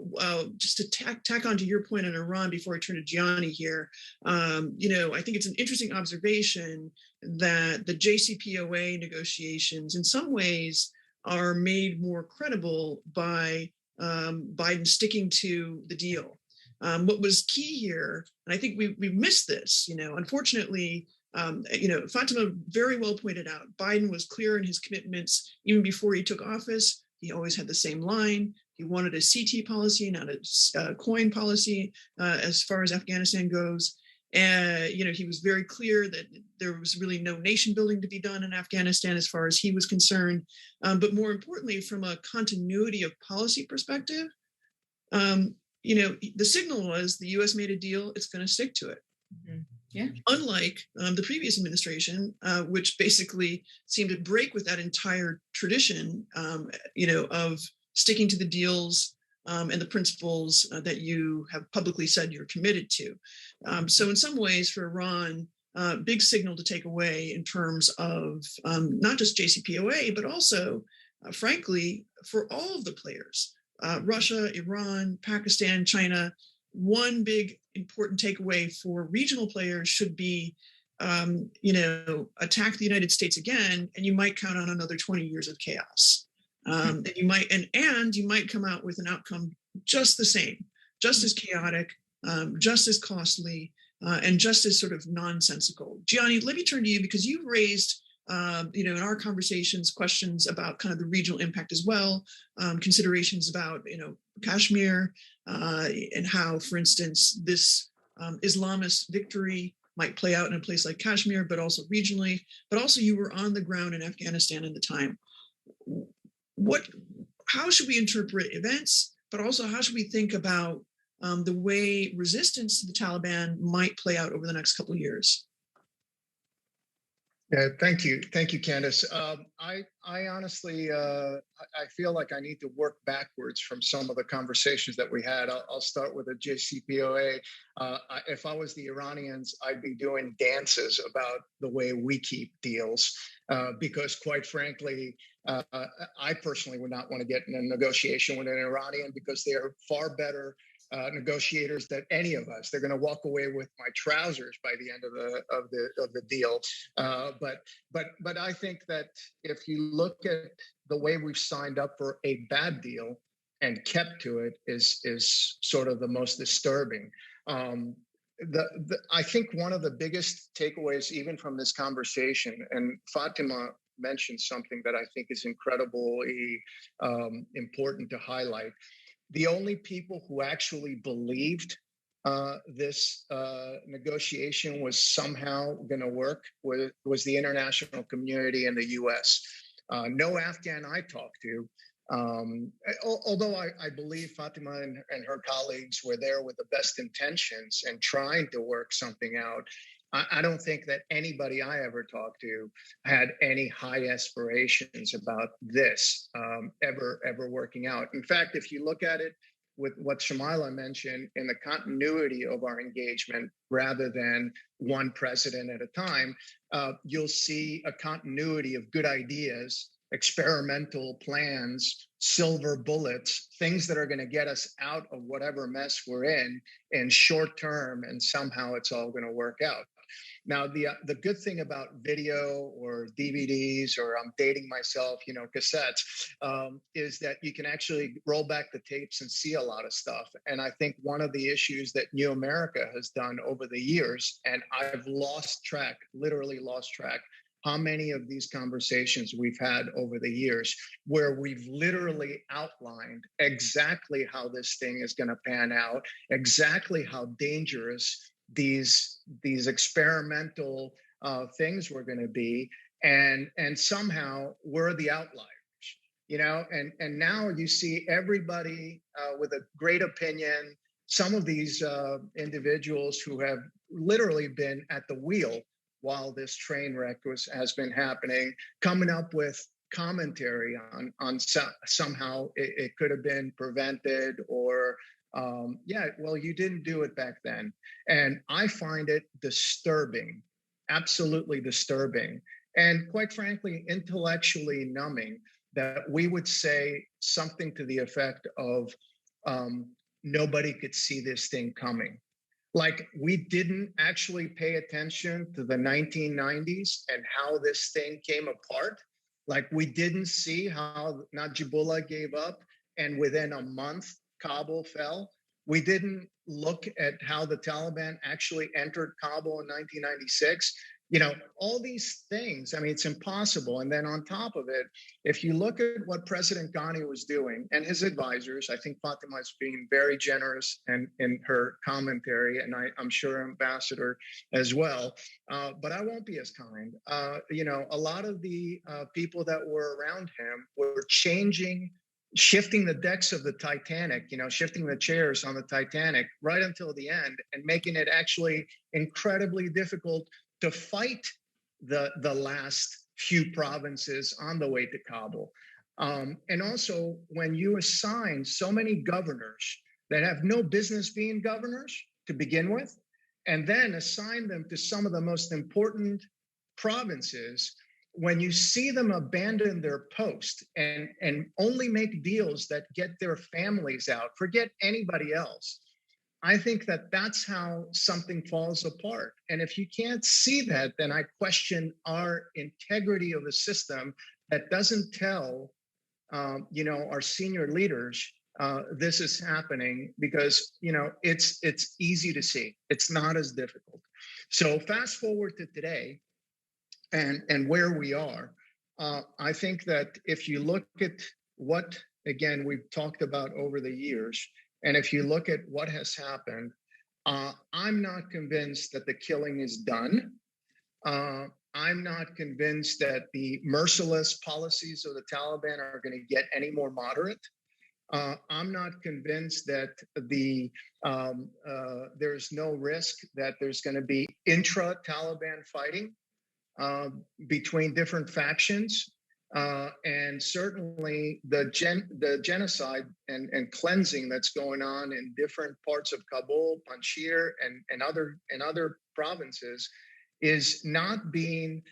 just to tack on to your point on Iran before I turn to Gianni here. I think it's an interesting observation that the JCPOA negotiations, in some ways, are made more credible by Biden sticking to the deal. What was key here, and I think we missed this. Unfortunately. Fatima very well pointed out, Biden was clear in his commitments even before he took office. He always had the same line. He wanted a CT policy, not a coin policy, as far as Afghanistan goes. And, he was very clear that there was really no nation building to be done in Afghanistan as far as he was concerned. But more importantly, from a continuity of policy perspective, the signal was the U.S. made a deal, it's going to stick to it. Mm-hmm. Yeah. Unlike the previous administration, which basically seemed to break with that entire tradition, of sticking to the deals and the principles that you have publicly said you're committed to. So in some ways for Iran, big signal to take away in terms of not just JCPOA, but also, frankly, for all of the players, Russia, Iran, Pakistan, China. One big important takeaway for regional players should be, attack the United States again, and you might count on another 20 years of chaos. And you might come out with an outcome just the same, just as chaotic, just as costly, and just as sort of nonsensical. Gianni, let me turn to you because you've raised, in our conversations, questions about kind of the regional impact as well, considerations about, Kashmir, and how, for instance, this Islamist victory might play out in a place like Kashmir, but also regionally. But also, you were on the ground in Afghanistan at the time. How should we interpret events? But also, how should we think about the way resistance to the Taliban might play out over the next couple of years? Yeah, thank you, Candace. I honestly, I feel like I need to work backwards from some of the conversations that we had. I'll start with the JCPOA. If I was the Iranians, I'd be doing dances about the way we keep deals, because quite frankly, I personally would not want to get in a negotiation with an Iranian because they are far better negotiators than any of us. They're going to walk away with my trousers by the end of the deal. But I think that if you look at the way we've signed up for a bad deal and kept to it is sort of the most disturbing. I think one of the biggest takeaways, even from this conversation, and Fatima mentioned something that I think is incredibly important to highlight. The only people who actually believed this negotiation was somehow going to work was the international community and the U.S. No Afghan I talked to, although I believe Fatima and her colleagues were there with the best intentions and trying to work something out, I don't think that anybody I ever talked to had any high aspirations about this ever working out. In fact, if you look at it with what Shamila mentioned in the continuity of our engagement, rather than one president at a time, you'll see a continuity of good ideas, experimental plans, silver bullets, things that are going to get us out of whatever mess we're in short term, and somehow it's all going to work out. Now, the good thing about video or DVDs, or I'm dating myself, cassettes, is that you can actually roll back the tapes and see a lot of stuff. And I think one of the issues that New America has done over the years, and I've literally lost track, how many of these conversations we've had over the years where we've literally outlined exactly how this thing is going to pan out, exactly how dangerous these experimental things were going to be, and somehow we're the outliers, and now you see everybody with a great opinion, some of these individuals who have literally been at the wheel while this train wreck has been happening, coming up with commentary on somehow it could have been prevented, or well, you didn't do it back then. And I find it disturbing, absolutely disturbing, and quite frankly, intellectually numbing, that we would say something to the effect of nobody could see this thing coming. Like we didn't actually pay attention to the 1990s and how this thing came apart. Like we didn't see how Najibullah gave up and within a month, Kabul fell. We didn't look at how the Taliban actually entered Kabul in 1996. You know, all these things, I mean, it's impossible. And then on top of it, if you look at what President Ghani was doing and his advisors, I think Fatima is being very generous and in her commentary, and I'm sure Ambassador as well, but I won't be as kind. You know, a lot of the people that were around him were shifting the decks of the Titanic, you know, shifting the chairs on the Titanic right until the end and making it actually incredibly difficult to fight the last few provinces on the way to Kabul. And also, when you assign so many governors that have no business being governors to begin with, and then assign them to some of the most important provinces, when you see them abandon their post and only make deals that get their families out, forget anybody else, I think that that's how something falls apart. And if you can't see that, then I question our integrity of the system that doesn't tell, you know, our senior leaders this is happening, because, you know, it's easy to see. It's not as difficult. So fast forward to today and where we are, I think that if you look at what, again, we've talked about over the years, and if you look at what has happened, I'm not convinced that the killing is done. I'm not convinced that the merciless policies of the Taliban are going to get any more moderate. I'm not convinced that there's no risk that there's going to be intra-Taliban fighting between different factions. And certainly the genocide and cleansing that's going on in different parts of Kabul, Panjshir, and other provinces is not being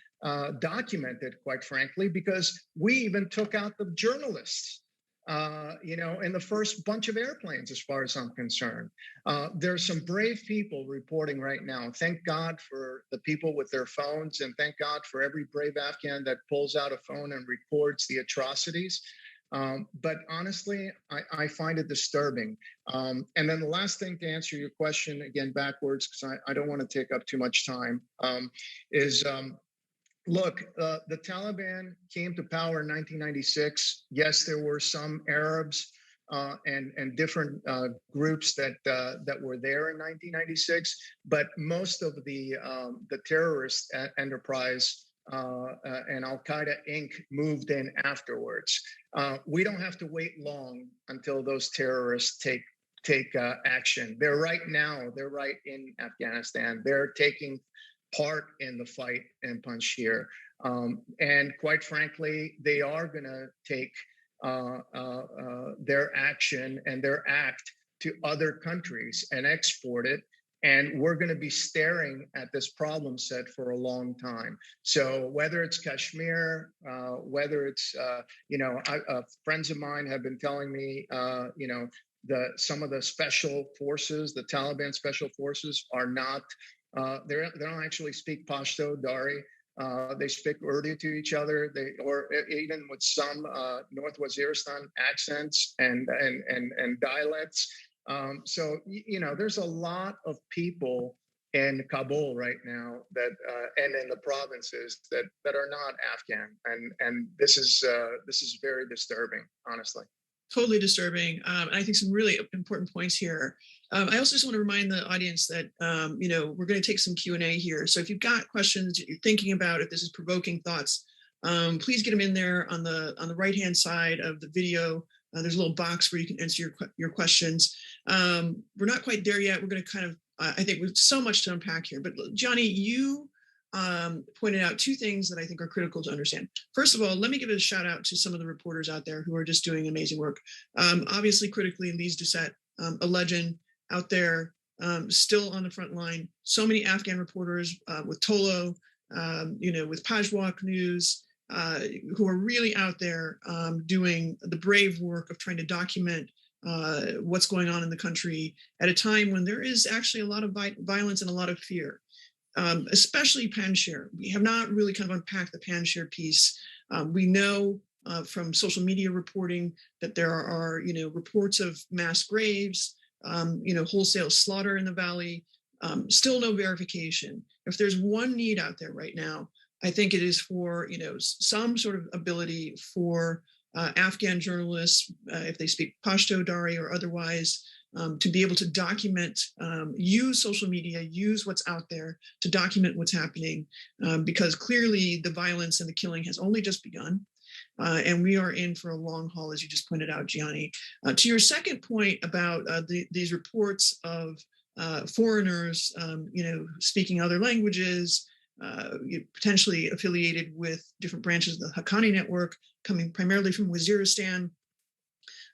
documented, quite frankly, because we even took out the journalists, you know, in the first bunch of airplanes, as far as I'm concerned. There's some brave people reporting right now. Thank God for the people with their phones, and thank God for every brave Afghan that pulls out a phone and records the atrocities. But honestly, I find it disturbing. And then the last thing, to answer your question, again, backwards, because I don't want to take up too much time, is look, the Taliban came to power in 1996. Yes, there were some Arabs and different groups that were there in 1996, but most of the terrorist enterprise and Al Qaeda Inc. moved in afterwards. We don't have to wait long until those terrorists take action. They're right in Afghanistan. They're taking part in the fight in Panjshir. And quite frankly, they are going to take their action and their act to other countries and export it. And we're going to be staring at this problem set for a long time. So whether it's Kashmir, whether it's, you know, friends of mine have been telling me, you know, some of the special forces, the Taliban special forces, are not, they don't actually speak Pashto, Dari. They speak Urdu to each other. Or even with some North Waziristan accents and dialects. So, you know, there's a lot of people in Kabul right now that and in the provinces that are not Afghan, and this is very disturbing, honestly. Totally disturbing. And I think some really important points here. I also just want to remind the audience that, you know, we're going to take some Q&A here. So if you've got questions that you're thinking about, if this is provoking thoughts, please get them in there on the right-hand side of the video. There's a little box where you can answer your questions. We're not quite there yet. We're going to kind of, I think, with so much to unpack here. But Johnny, you pointed out two things that I think are critical to understand. First of all, let me give a shout out to some of the reporters out there who are just doing amazing work. Obviously, critically, Lise Doucette, a legend out there, still on the front line. So many Afghan reporters with Tolo, with Pajwak News, who are really out there doing the brave work of trying to document what's going on in the country at a time when there is actually a lot of violence and a lot of fear. Especially Panjshir. We have not really kind of unpacked the Panjshir piece. We know from social media reporting that there are, reports of mass graves, wholesale slaughter in the valley. Still no verification. If there's one need out there right now, I think it is for, some sort of ability for Afghan journalists, if they speak Pashto, Dari, or otherwise, to be able to document, use social media, use what's out there to document what's happening, because clearly the violence and the killing has only just begun. And we are in for a long haul, as you just pointed out, Gianni. To your second point about these reports of foreigners, speaking other languages, potentially affiliated with different branches of the Haqqani network, coming primarily from Waziristan.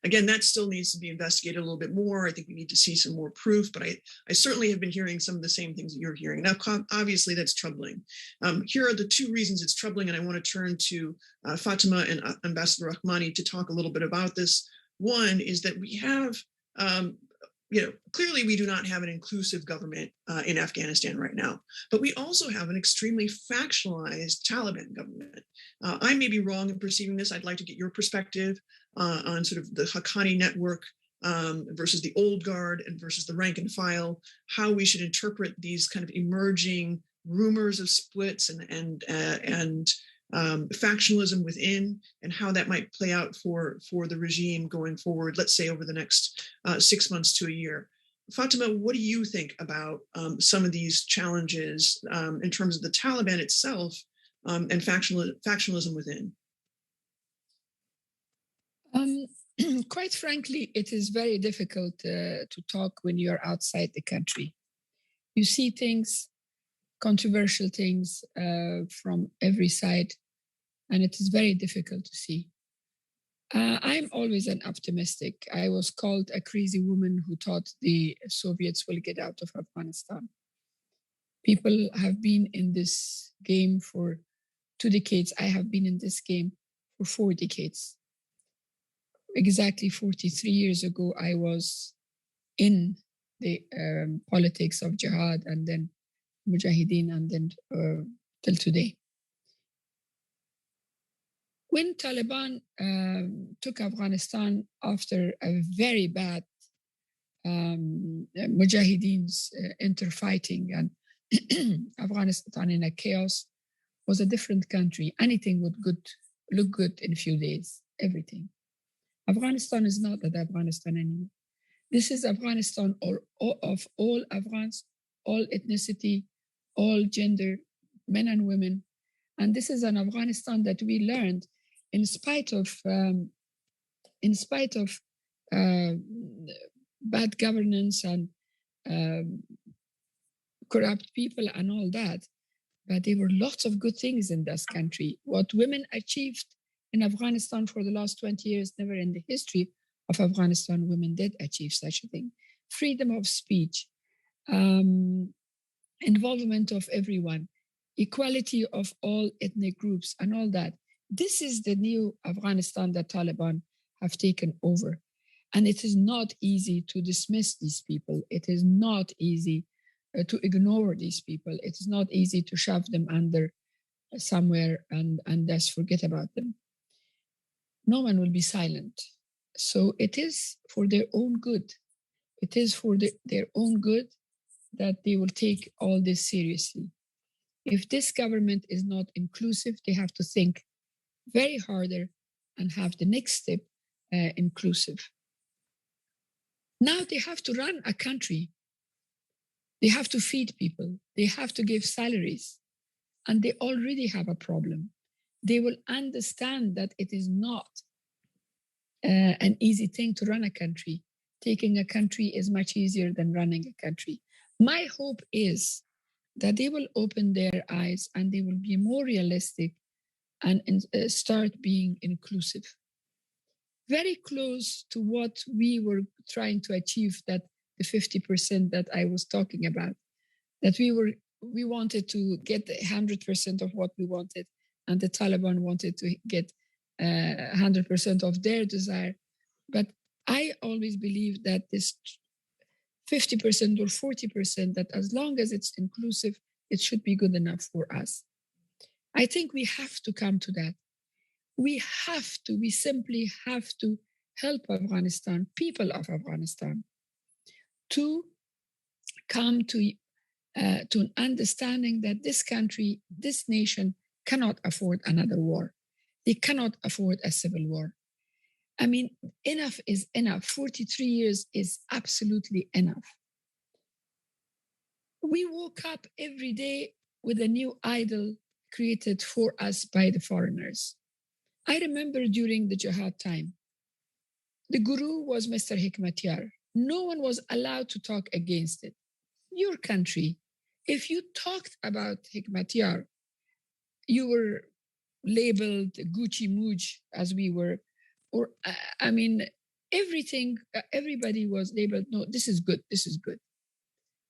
Again, that still needs to be investigated a little bit more. I think we need to see some more proof, but I certainly have been hearing some of the same things that you're hearing. Now, obviously, that's troubling. Here are the two reasons it's troubling, and I want to turn to Fatima and Ambassador Rahmani to talk a little bit about this. One is that we have, clearly we do not have an inclusive government in Afghanistan right now, but we also have an extremely factionalized Taliban government. I may be wrong in perceiving this. I'd like to get your perspective on sort of the Haqqani network versus the old guard and versus the rank and file, how we should interpret these kind of emerging rumors of splits and factionalism within, and how that might play out for the regime going forward, let's say over the next 6 months to a year. Fatima, what do you think about some of these challenges in terms of the Taliban itself and factionalism within? Quite frankly, it is very difficult to talk when you're outside the country. You see things, controversial things from every side, and it is very difficult to see. I'm always an optimistic. I was called a crazy woman who thought the Soviets will get out of Afghanistan. People have been in this game for 2 decades. I have been in this game for 4 decades. Exactly 43 years ago, I was in the politics of jihad and then mujahideen and then till today. When Taliban took Afghanistan after a very bad mujahideens interfighting and Afghanistan in a chaos, was a different country. Anything would look good in a few days, everything. Afghanistan is not that Afghanistan anymore. This is Afghanistan of all Afghans, all ethnicity, all gender, men and women. And this is an Afghanistan that we learned in spite of bad governance and corrupt people and all that. But there were lots of good things in this country. What women achieved in Afghanistan for the last 20 years, never in the history of Afghanistan, women did achieve such a thing. Freedom of speech, involvement of everyone, equality of all ethnic groups and all that. This is the new Afghanistan that Taliban have taken over. And it is not easy to dismiss these people. It is not easy to ignore these people. It is not easy to shove them under somewhere and just forget about them. No one will be silent. So it is for their own good. It is for their own good that they will take all this seriously. If this government is not inclusive, they have to think very harder and have the next step inclusive. Now they have to run a country. They have to feed people. They have to give salaries. And they already have a problem. They will understand that it is not an easy thing to run a country. Taking a country is much easier than running a country. My hope is that they will open their eyes and they will be more realistic and start being inclusive. Very close to what we were trying to achieve, that the 50% that I was talking about, that we wanted to get 100% of what we wanted, and the Taliban wanted to get 100% of their desire. But I always believe that this 50% or 40%, that as long as it's inclusive, it should be good enough for us. I think we have to come to that. We simply have to help Afghanistan, people of Afghanistan, to come to an understanding that this country, this nation cannot afford another war. They cannot afford a civil war. I mean, enough is enough. 43 years is absolutely enough. We woke up every day with a new idol created for us by the foreigners. I remember during the jihad time, the guru was Mr. Hikmatyar. No one was allowed to talk against it. Your country, if you talked about Hikmatyar, you were labeled Gucci Mooj, as we were, or I mean, everything, everybody was labeled, no, this is good, this is good.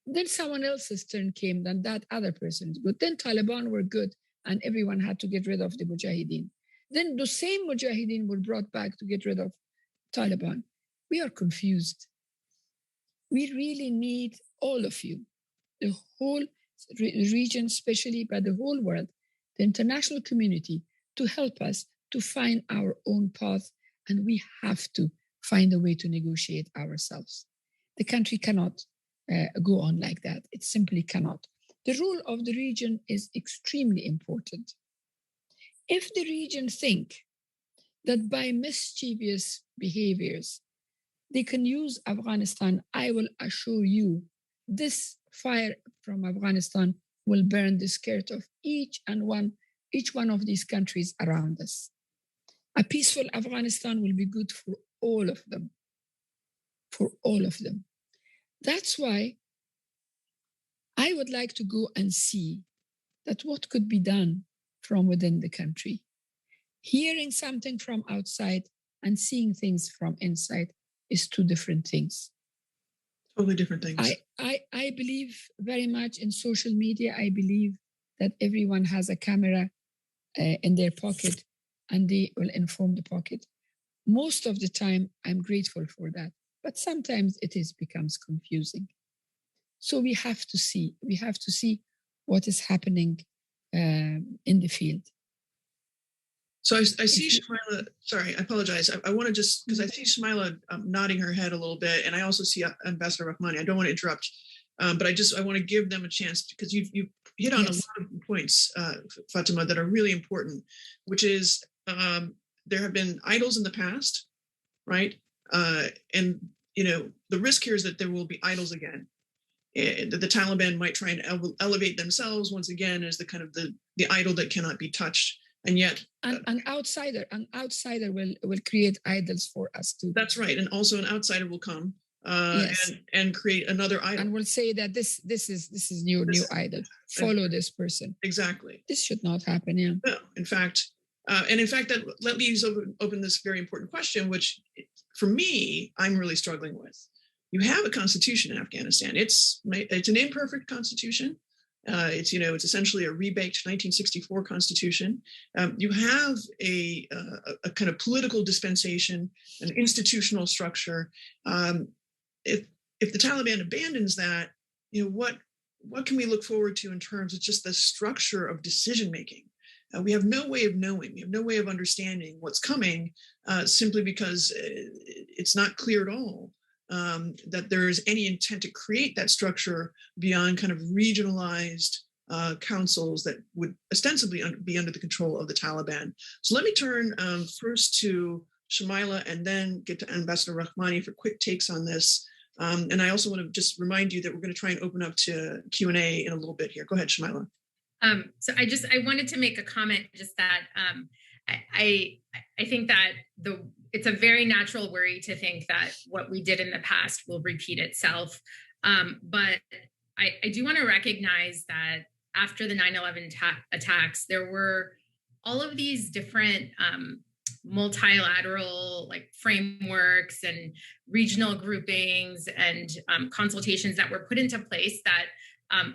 Then someone else's turn came, then that other person is good. Then Taliban were good, and everyone had to get rid of the Mujahideen. Then the same Mujahideen were brought back to get rid of Taliban. We are confused. We really need all of you, the whole region especially, but the whole world, the international community, to help us to find our own path, and we have to find a way to negotiate ourselves. The country cannot go on like that. It simply cannot. The role of the region is extremely important. If the region think that by mischievous behaviors, they can use Afghanistan, I will assure you, this fire from Afghanistan will burn the skirt of each one of these countries around us. A peaceful Afghanistan will be good for all of them, for all of them. That's why I would like to go and see that what could be done from within the country. Hearing something from outside and seeing things from inside is two different things. Totally different things. I believe very much in social media. I believe that everyone has a camera in their pocket and they will inform the pocket. Most of the time, I'm grateful for that. But sometimes it becomes confusing. So we have to see what is happening in the field. So I see Shmaila, sorry, I apologize. I want to just, because I see Shmaila nodding her head a little bit, and I also see Ambassador Rahmani. I don't want to interrupt, but I want to give them a chance, because you hit on a lot of points, Fatima, that are really important, which is there have been idols in the past, right? And, the risk here is that there will be idols again. The Taliban might try and elevate themselves once again as the kind of the idol that cannot be touched. And yet an outsider will create idols for us too. That's right. And also an outsider will come and create another idol. And will say that this is new idol. Follow this person. Exactly. This should not happen. Yeah. No, in fact, that leaves open this very important question, which for me, I'm really struggling with. You have a constitution in Afghanistan. It's an imperfect constitution. It's essentially a rebaked 1964 constitution. You have a kind of political dispensation, an institutional structure. If the Taliban abandons that, what can we look forward to in terms of just the structure of decision making? We have no way of knowing. We have no way of understanding what's coming, simply because it's not clear at all that there is any intent to create that structure beyond kind of regionalized councils that would ostensibly be under the control of the Taliban. So let me turn first to Shmaila and then get to Ambassador Rahmani for quick takes on this. And I also want to just remind you that we're going to try and open up to Q&A in a little bit here. Go ahead, Shmaila. So I wanted to make a comment, just that I think that it's a very natural worry to think that what we did in the past will repeat itself. But I do want to recognize that after the 9/11 attacks, there were all of these different multilateral like frameworks and regional groupings and consultations that were put into place that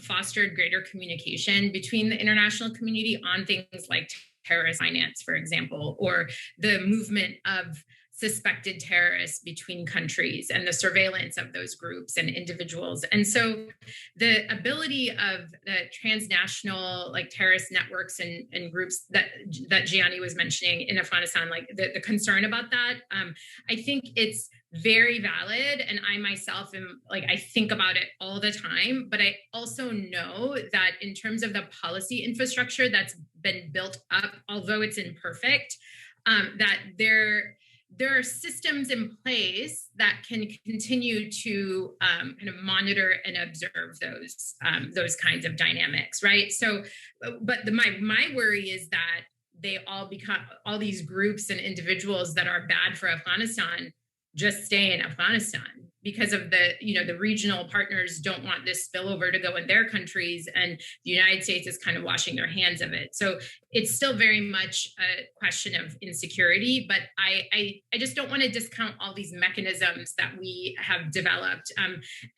fostered greater communication between the international community on things like terrorist finance, for example, or the movement of suspected terrorists between countries and the surveillance of those groups and individuals. And so the ability of the transnational like terrorist networks and groups that Gianni was mentioning in Afghanistan, like the concern about that, I think it's very valid. And I myself am like, I think about it all the time, but I also know that in terms of the policy infrastructure that's been built up, although it's imperfect, that there are systems in place that can continue to kind of monitor and observe those kinds of dynamics, right? So, but my worry is that they all become, all these groups and individuals that are bad for Afghanistan just stay in Afghanistan because of the regional partners don't want this spillover to go in their countries, and the United States is kind of washing their hands of it. So it's still very much a question of insecurity, but I just don't want to discount all these mechanisms that we have developed.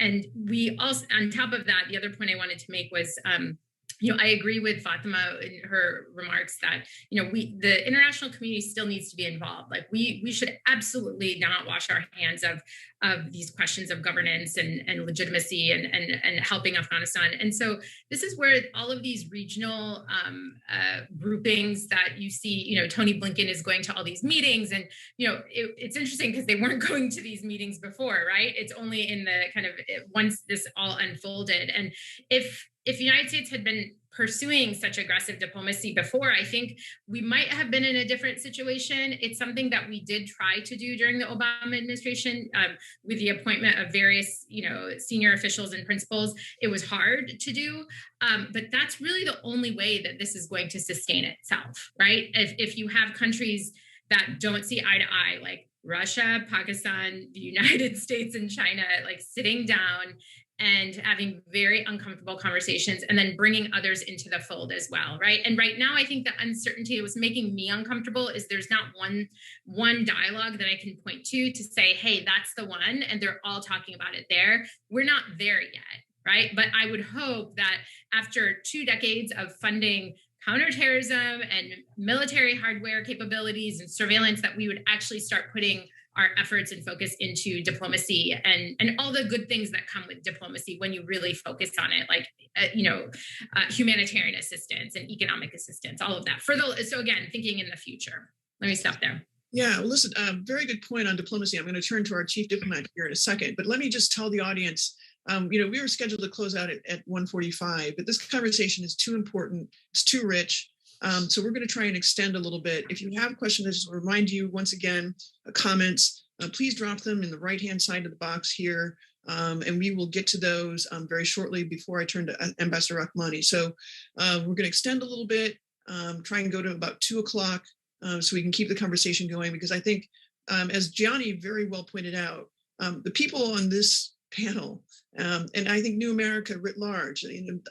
And we also, on top of that, the other point I wanted to make was, I agree with Fatima in her remarks that, the international community still needs to be involved. Like we should absolutely not wash our hands of these questions of governance and legitimacy and helping Afghanistan. And so this is where all of these regional groupings that you see, Tony Blinken is going to all these meetings, and, it's interesting because they weren't going to these meetings before, right? It's only in the kind of once this all unfolded. And if the United States had been pursuing such aggressive diplomacy before, I think we might have been in a different situation. It's something that we did try to do during the Obama administration with the appointment of various, senior officials and principals. It was hard to do, but that's really the only way that this is going to sustain itself, right? If you have countries that don't see eye to eye, like Russia, Pakistan, the United States, and China, like sitting down and having very uncomfortable conversations and then bringing others into the fold as well, right? And right now, I think the uncertainty that was making me uncomfortable is there's not one dialogue that I can point to say, hey, that's the one, and they're all talking about it there. We're not there yet, right? But I would hope that after 2 decades of funding counterterrorism and military hardware capabilities and surveillance, that we would actually start putting our efforts and focus into diplomacy and all the good things that come with diplomacy when you really focus on it, like, humanitarian assistance and economic assistance, all of that. So again, thinking in the future. Let me stop there. Yeah, well, listen, very good point on diplomacy. I'm going to turn to our chief diplomat here in a second, but let me just tell the audience, we were scheduled to close out at 1:45, but this conversation is too important. It's too rich. So we're going to try and extend a little bit. If you have questions, I just remind you once again, comments, please drop them in the right-hand side of the box here. And we will get to those very shortly before I turn to Ambassador Rahmani. So we're going to extend a little bit, try and go to about 2:00 so we can keep the conversation going, because I think, as Gianni very well pointed out, the people on this panel, and I think New America writ large,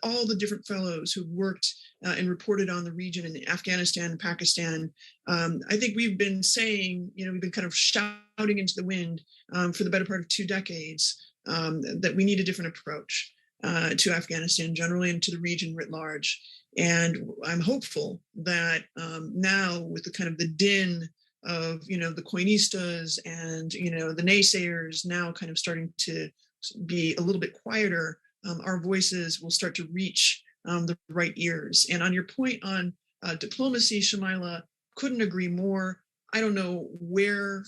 all the different fellows who worked and reported on the region in Afghanistan and Pakistan, I think we've been saying, we've been kind of shouting into the wind for the better part of 2 decades that we need a different approach to Afghanistan generally and to the region writ large. And I'm hopeful that now with the kind of the din of, the Coinistas and, the naysayers now kind of starting to be a little bit quieter, our voices will start to reach the right ears. And on your point on diplomacy, Shamila, couldn't agree more. I don't know where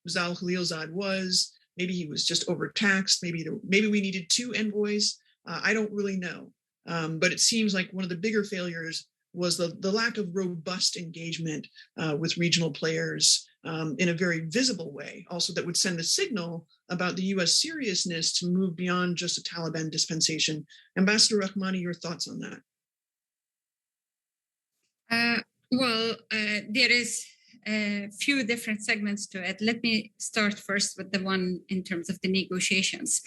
Zal Khalilzad was. Maybe he was just overtaxed. Maybe we needed 2 envoys. I don't really know. But it seems like one of the bigger failures was the lack of robust engagement with regional players in a very visible way, also that would send a signal about the U.S. seriousness to move beyond just a Taliban dispensation. Ambassador Rahmani, your thoughts on that? There is a few different segments to it. Let me start first with the one in terms of the negotiations.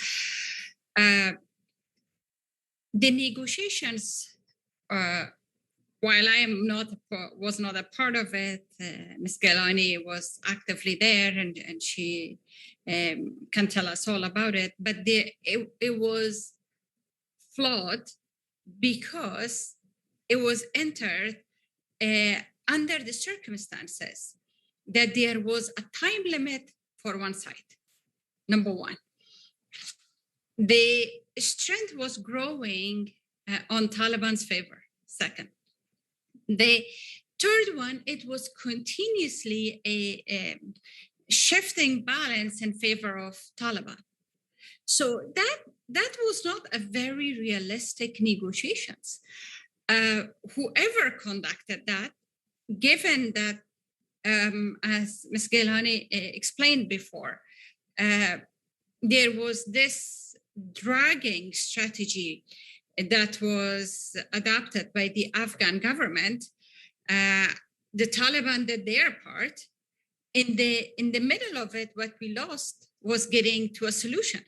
The negotiations, while I was not a part of it, Ms. Galani was actively there, and she can tell us all about it. But it was flawed because it was entered under the circumstances that there was a time limit for one side, number one. The strength was growing on Taliban's favor, second. The third one, it was continuously a shifting balance in favor of Taliban. So that was not a very realistic negotiations. Whoever conducted that, given that, as Ms. Gilani explained before, there was this dragging strategy that was adopted by the Afghan government. The Taliban did their part. In the middle of it, what we lost was getting to a solution.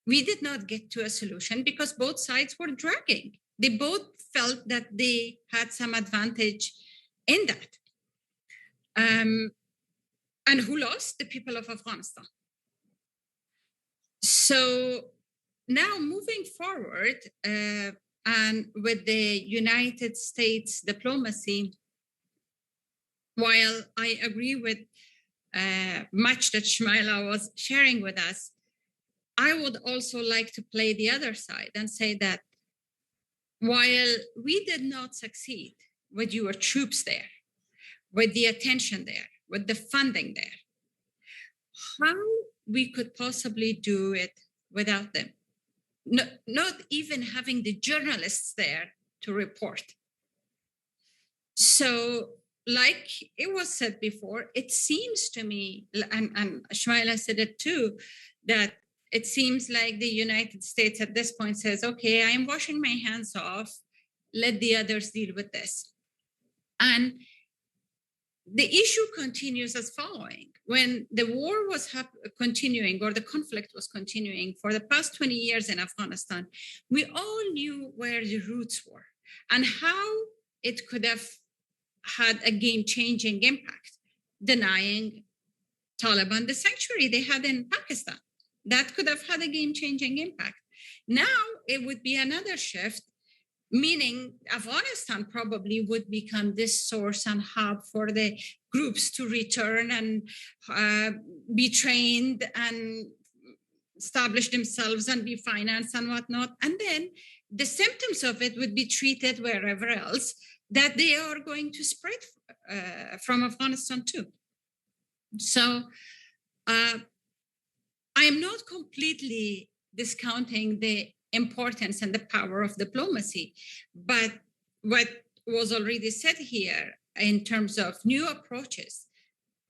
We did not get to a solution because both sides were dragging. They both felt that they had some advantage in that. And who lost? The people of Afghanistan. So now moving forward, and with the United States diplomacy, while I agree with much that Shmaila was sharing with us, I would also like to play the other side and say that while we did not succeed with your troops there, with the attention there, with the funding there, how we could possibly do it without them? Not even having the journalists there to report. So, like it was said before, it seems to me, and Shmaila said it too, that it seems like the United States at this point says, okay, I'm washing my hands off, let the others deal with this. And the issue continues as following. When the war was continuing, or the conflict was continuing for the past 20 years in Afghanistan, we all knew where the roots were and how it could have had a game-changing impact, denying Taliban the sanctuary they had in Pakistan. That could have had a game-changing impact. Now it would be another shift, meaning Afghanistan probably would become this source and hub for the groups to return and be trained and establish themselves and be financed and whatnot. And then the symptoms of it would be treated wherever else that they are going to spread from Afghanistan too. So I am not completely discounting the importance and the power of diplomacy, but what was already said here in terms of new approaches,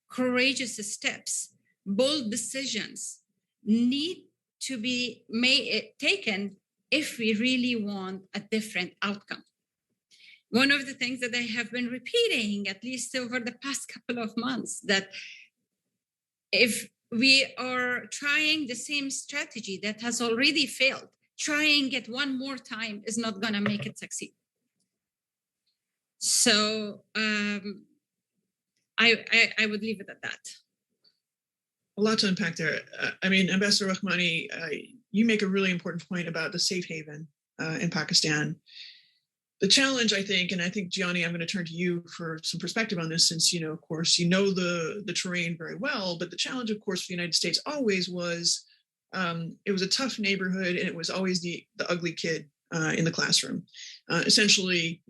courageous steps, bold decisions need to be taken if we really want a different outcome. One of the things that I have been repeating, at least over the past couple of months, that if we are trying the same strategy that has already failed, trying it one more time is not going to make it succeed. So I would leave it at that. A lot to unpack there. I mean, Ambassador Rahmani, you make a really important point about the safe haven in Pakistan. The challenge, I think, and I think, Gianni, I'm going to turn to you for some perspective on this, since, of course, the terrain very well. But the challenge, of course, for the United States always was, it was a tough neighborhood, and it was always the ugly kid in the classroom. Essentially,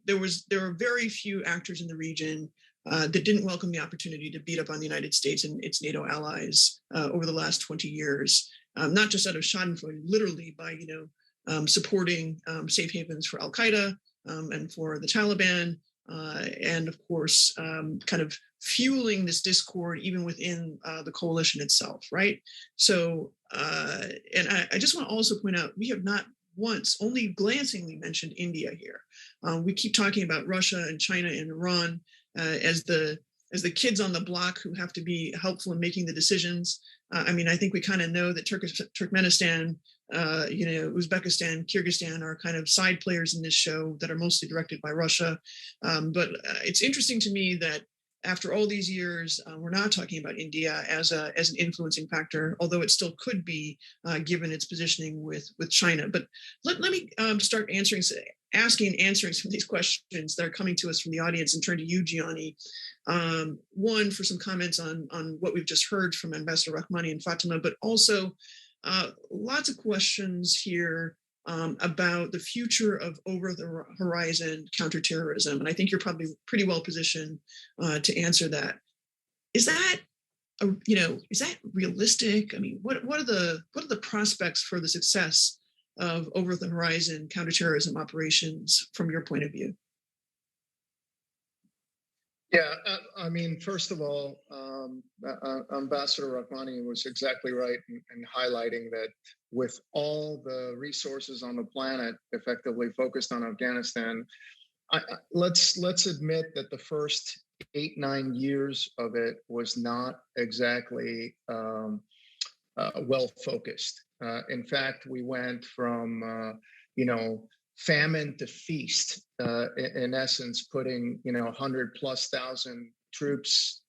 there were very few actors in the region that didn't welcome the opportunity to beat up on the United States and its NATO allies over the last 20 years, not just out of schadenfreude, literally by, supporting safe havens for Al-Qaeda and for the Taliban, and of course, kind of fueling this discord even within the coalition itself, right? So, and I just want to also point out, we have not once, only glancingly mentioned India here. We keep talking about Russia and China and Iran as the as the kids on the block who have to be helpful in making the decisions. I mean, I think we kind of know that Turkmenistan, Uzbekistan, Kyrgyzstan are kind of side players in this show that are mostly directed by Russia. But it's interesting to me that after all these years, we're not talking about India as an influencing factor, although it still could be given its positioning with China. But let me start asking some of these questions that are coming to us from the audience and turn to you, Gianni. One, for some comments on what we've just heard from Ambassador Rahmani and Fatima, but also lots of questions here about the future of over-the-horizon counterterrorism. And I think you're probably pretty well positioned to answer that. Is that realistic? I mean, what are the prospects for the success of over-the-horizon counterterrorism operations from your point of view? Yeah, I mean, first of all, Ambassador Rahmani was exactly right in highlighting that with all the resources on the planet effectively focused on Afghanistan, let's admit that the first 8-9 years of it was not exactly well focused. In fact, we went from famine to feast, in essence, putting 100,000+ troops,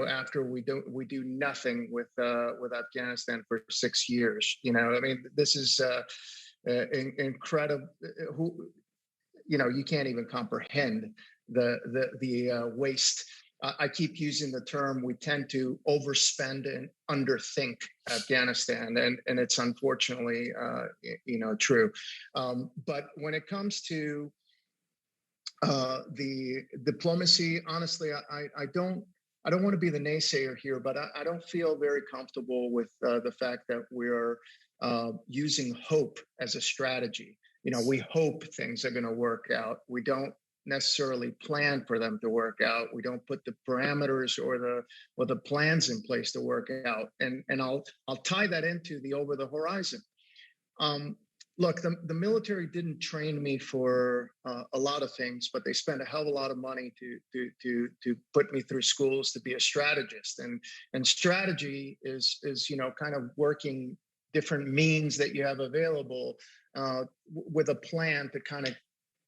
after we do nothing with Afghanistan for 6 years. I mean, this is incredible. You can't even comprehend the waste. I keep using the term, we tend to overspend and underthink Afghanistan, and it's unfortunately, true. But when it comes to the diplomacy, honestly, I don't want to be the naysayer here, but I don't feel very comfortable with the fact that we're using hope as a strategy. We hope things are going to work out. We don't necessarily plan for them to work out. We don't put the parameters or the plans in place to work out. And I'll tie that into the over the horizon. Look, the military didn't train me for a lot of things, but they spent a hell of a lot of money to put me through schools to be a strategist. And strategy is kind of working different means that you have available with a plan to kind of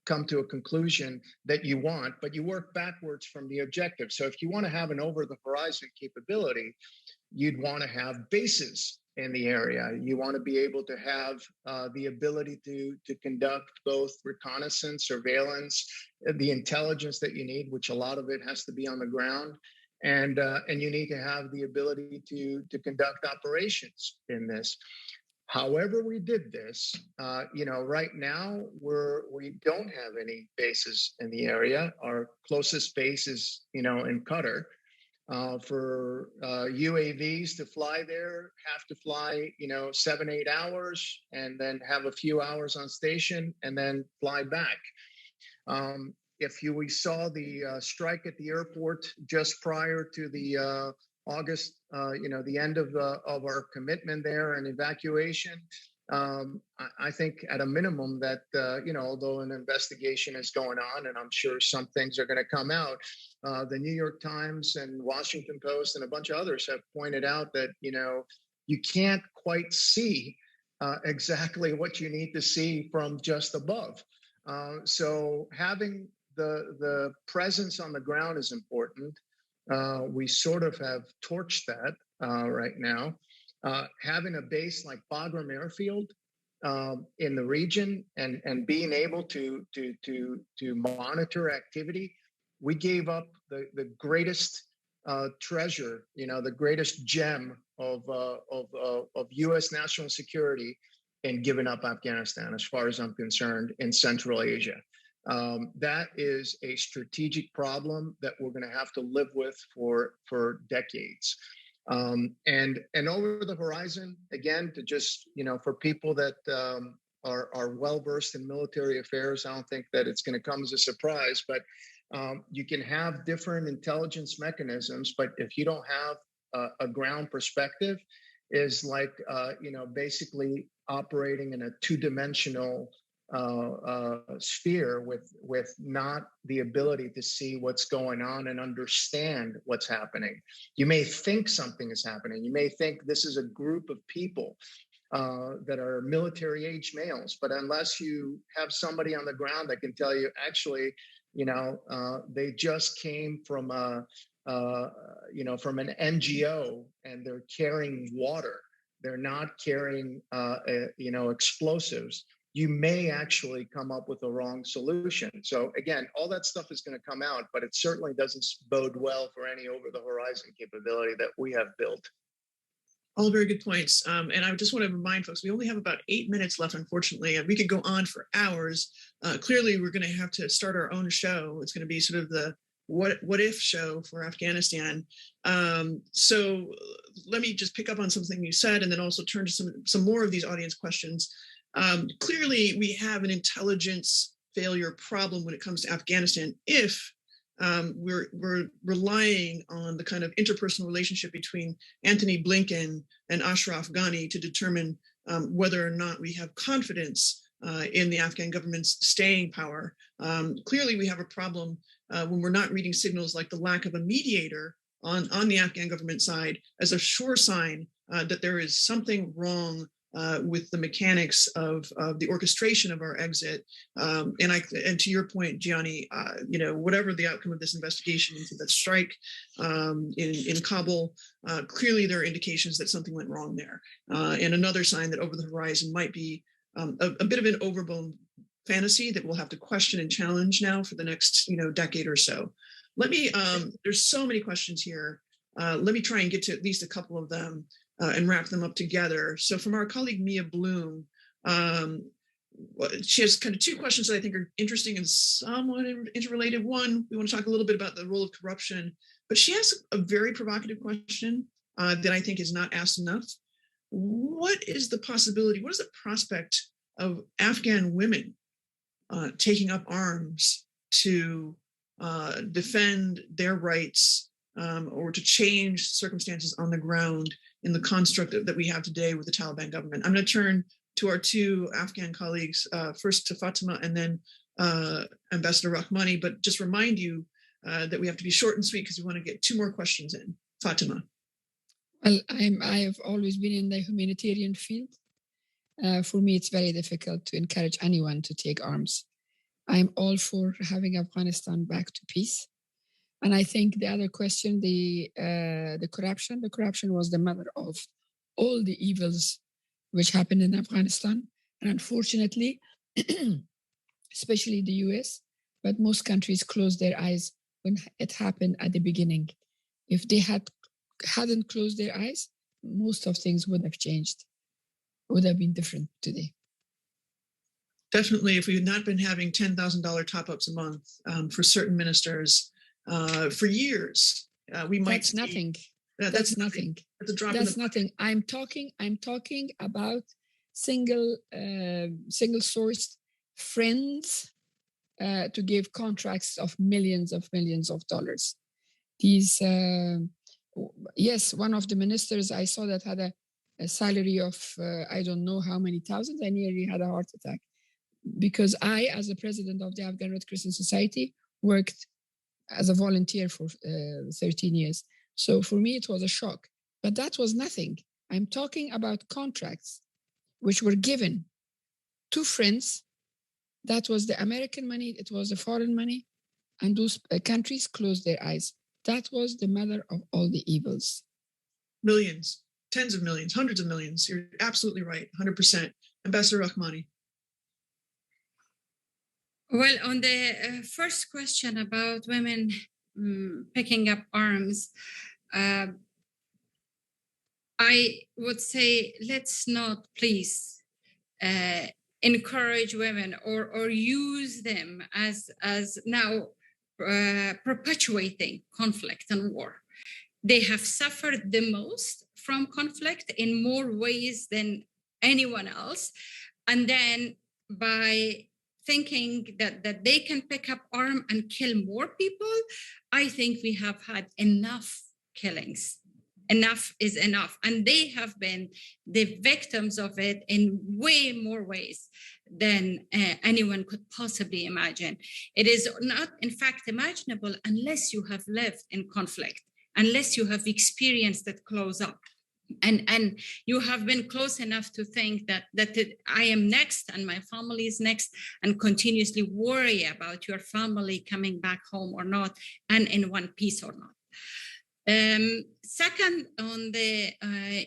come to a conclusion that you want, but you work backwards from the objective. So if you want to have an over-the-horizon capability, you'd want to have bases in the area. You want to be able to have the ability to conduct both reconnaissance, surveillance, the intelligence that you need, which a lot of it has to be on the ground. And you need to have the ability to conduct operations in this. However we did this, right now we don't have any bases in the area. Our closest base is, in Qatar. For UAVs to fly there, have to fly, 7-8 hours, and then have a few hours on station, and then fly back. If we saw the strike at the airport just prior to the August, the end of our commitment there and evacuation, I think at a minimum that, although an investigation is going on, and I'm sure some things are going to come out, the New York Times and Washington Post and a bunch of others have pointed out that, you can't quite see exactly what you need to see from just above. So having the presence on the ground is important. We sort of have torched that right now. Having a base like Bagram Airfield in the region and being able to monitor activity, we gave up the greatest treasure, the greatest gem of U.S. national security, and giving up Afghanistan, as far as I'm concerned, in Central Asia. That is a strategic problem that we're going to have to live with for decades. And over the horizon, again, to just, for people that are well-versed in military affairs, I don't think that it's going to come as a surprise, but you can have different intelligence mechanisms, but if you don't have a ground perspective, is like, basically operating in a two-dimensional sphere with not the ability to see what's going on and understand what's happening. You may think something is happening. You may think this is a group of people that are military-age males, but unless you have somebody on the ground that can tell you, actually, they just came from from an NGO and they're carrying water. They're not carrying, explosives. You may actually come up with a wrong solution. So again, all that stuff is going to come out, but it certainly doesn't bode well for any over-the-horizon capability that we have built. All very good points. And I just want to remind folks, we only have about 8 minutes left, unfortunately, and we could go on for hours. Clearly, we're going to have to start our own show. It's going to be sort of the what if show for Afghanistan. So let me just pick up on something you said and then also turn to some more of these audience questions. Clearly, we have an intelligence failure problem when it comes to Afghanistan if we're relying on the kind of interpersonal relationship between Anthony Blinken and Ashraf Ghani to determine whether or not we have confidence in the Afghan government's staying power. Clearly, we have a problem when we're not reading signals like the lack of a mediator on the Afghan government side as a sure sign that there is something wrong with the mechanics of the orchestration of our exit. And to your point, Gianni, whatever the outcome of this investigation into that strike in Kabul, clearly there are indications that something went wrong there. And another sign that over the horizon might be a bit of an overblown fantasy that we'll have to question and challenge now for the next decade or so. Let me, there's so many questions here. Let me try and get to at least a couple of them and wrap them up together. So from our colleague Mia Bloom, she has kind of two questions that I think are interesting and somewhat interrelated. One, we want to talk a little bit about the role of corruption, but she asks a very provocative question that I think is not asked enough. What is the possibility, what is the prospect of Afghan women taking up arms to defend their rights or to change circumstances on the ground in the construct that we have today with the Taliban government? I'm going to turn to our two Afghan colleagues, first to Fatima and then Ambassador Rahmani, but just remind you that we have to be short and sweet because we want to get two more questions in. Fatima. Well, I have always been in the humanitarian field. For me, it's very difficult to encourage anyone to take arms. I'm all for having Afghanistan back to peace. And I think the other question, the corruption was the mother of all the evils which happened in Afghanistan. And unfortunately, especially the US, but most countries closed their eyes when it happened at the beginning. If they hadn't closed their eyes, most of things would have changed, would have been different today. Definitely, if we had not been having $10,000 top-ups a month for certain ministers for years, we might. That's nothing. That's nothing. That's a drop. That's nothing. I'm talking about single sourced friends to give contracts of millions of dollars. These, yes, one of the ministers I saw that had a salary of I don't know how many thousands. I nearly had a heart attack because I, as the president of the Afghan Red Crescent Society, worked as a volunteer for 13 years. So for me, it was a shock. But that was nothing. I'm talking about contracts which were given to friends. That was the American money. It was the foreign money. And those countries closed their eyes. That was the mother of all the evils. Millions, tens of millions, hundreds of millions. You're absolutely right, 100%. Ambassador Rahmani. Well, on the first question about women picking up arms, I would say let's not please encourage women or use them as now perpetuating conflict and war. They have suffered the most from conflict in more ways than anyone else. And then by thinking that they can pick up arms and kill more people, I think we have had enough killings. Enough is enough. And they have been the victims of it in way more ways than anyone could possibly imagine. It is not, in fact, imaginable unless you have lived in conflict, unless you have experienced it close up. And you have been close enough to think that I am next and my family is next, and continuously worry about your family coming back home or not, and in one piece or not. Second, on the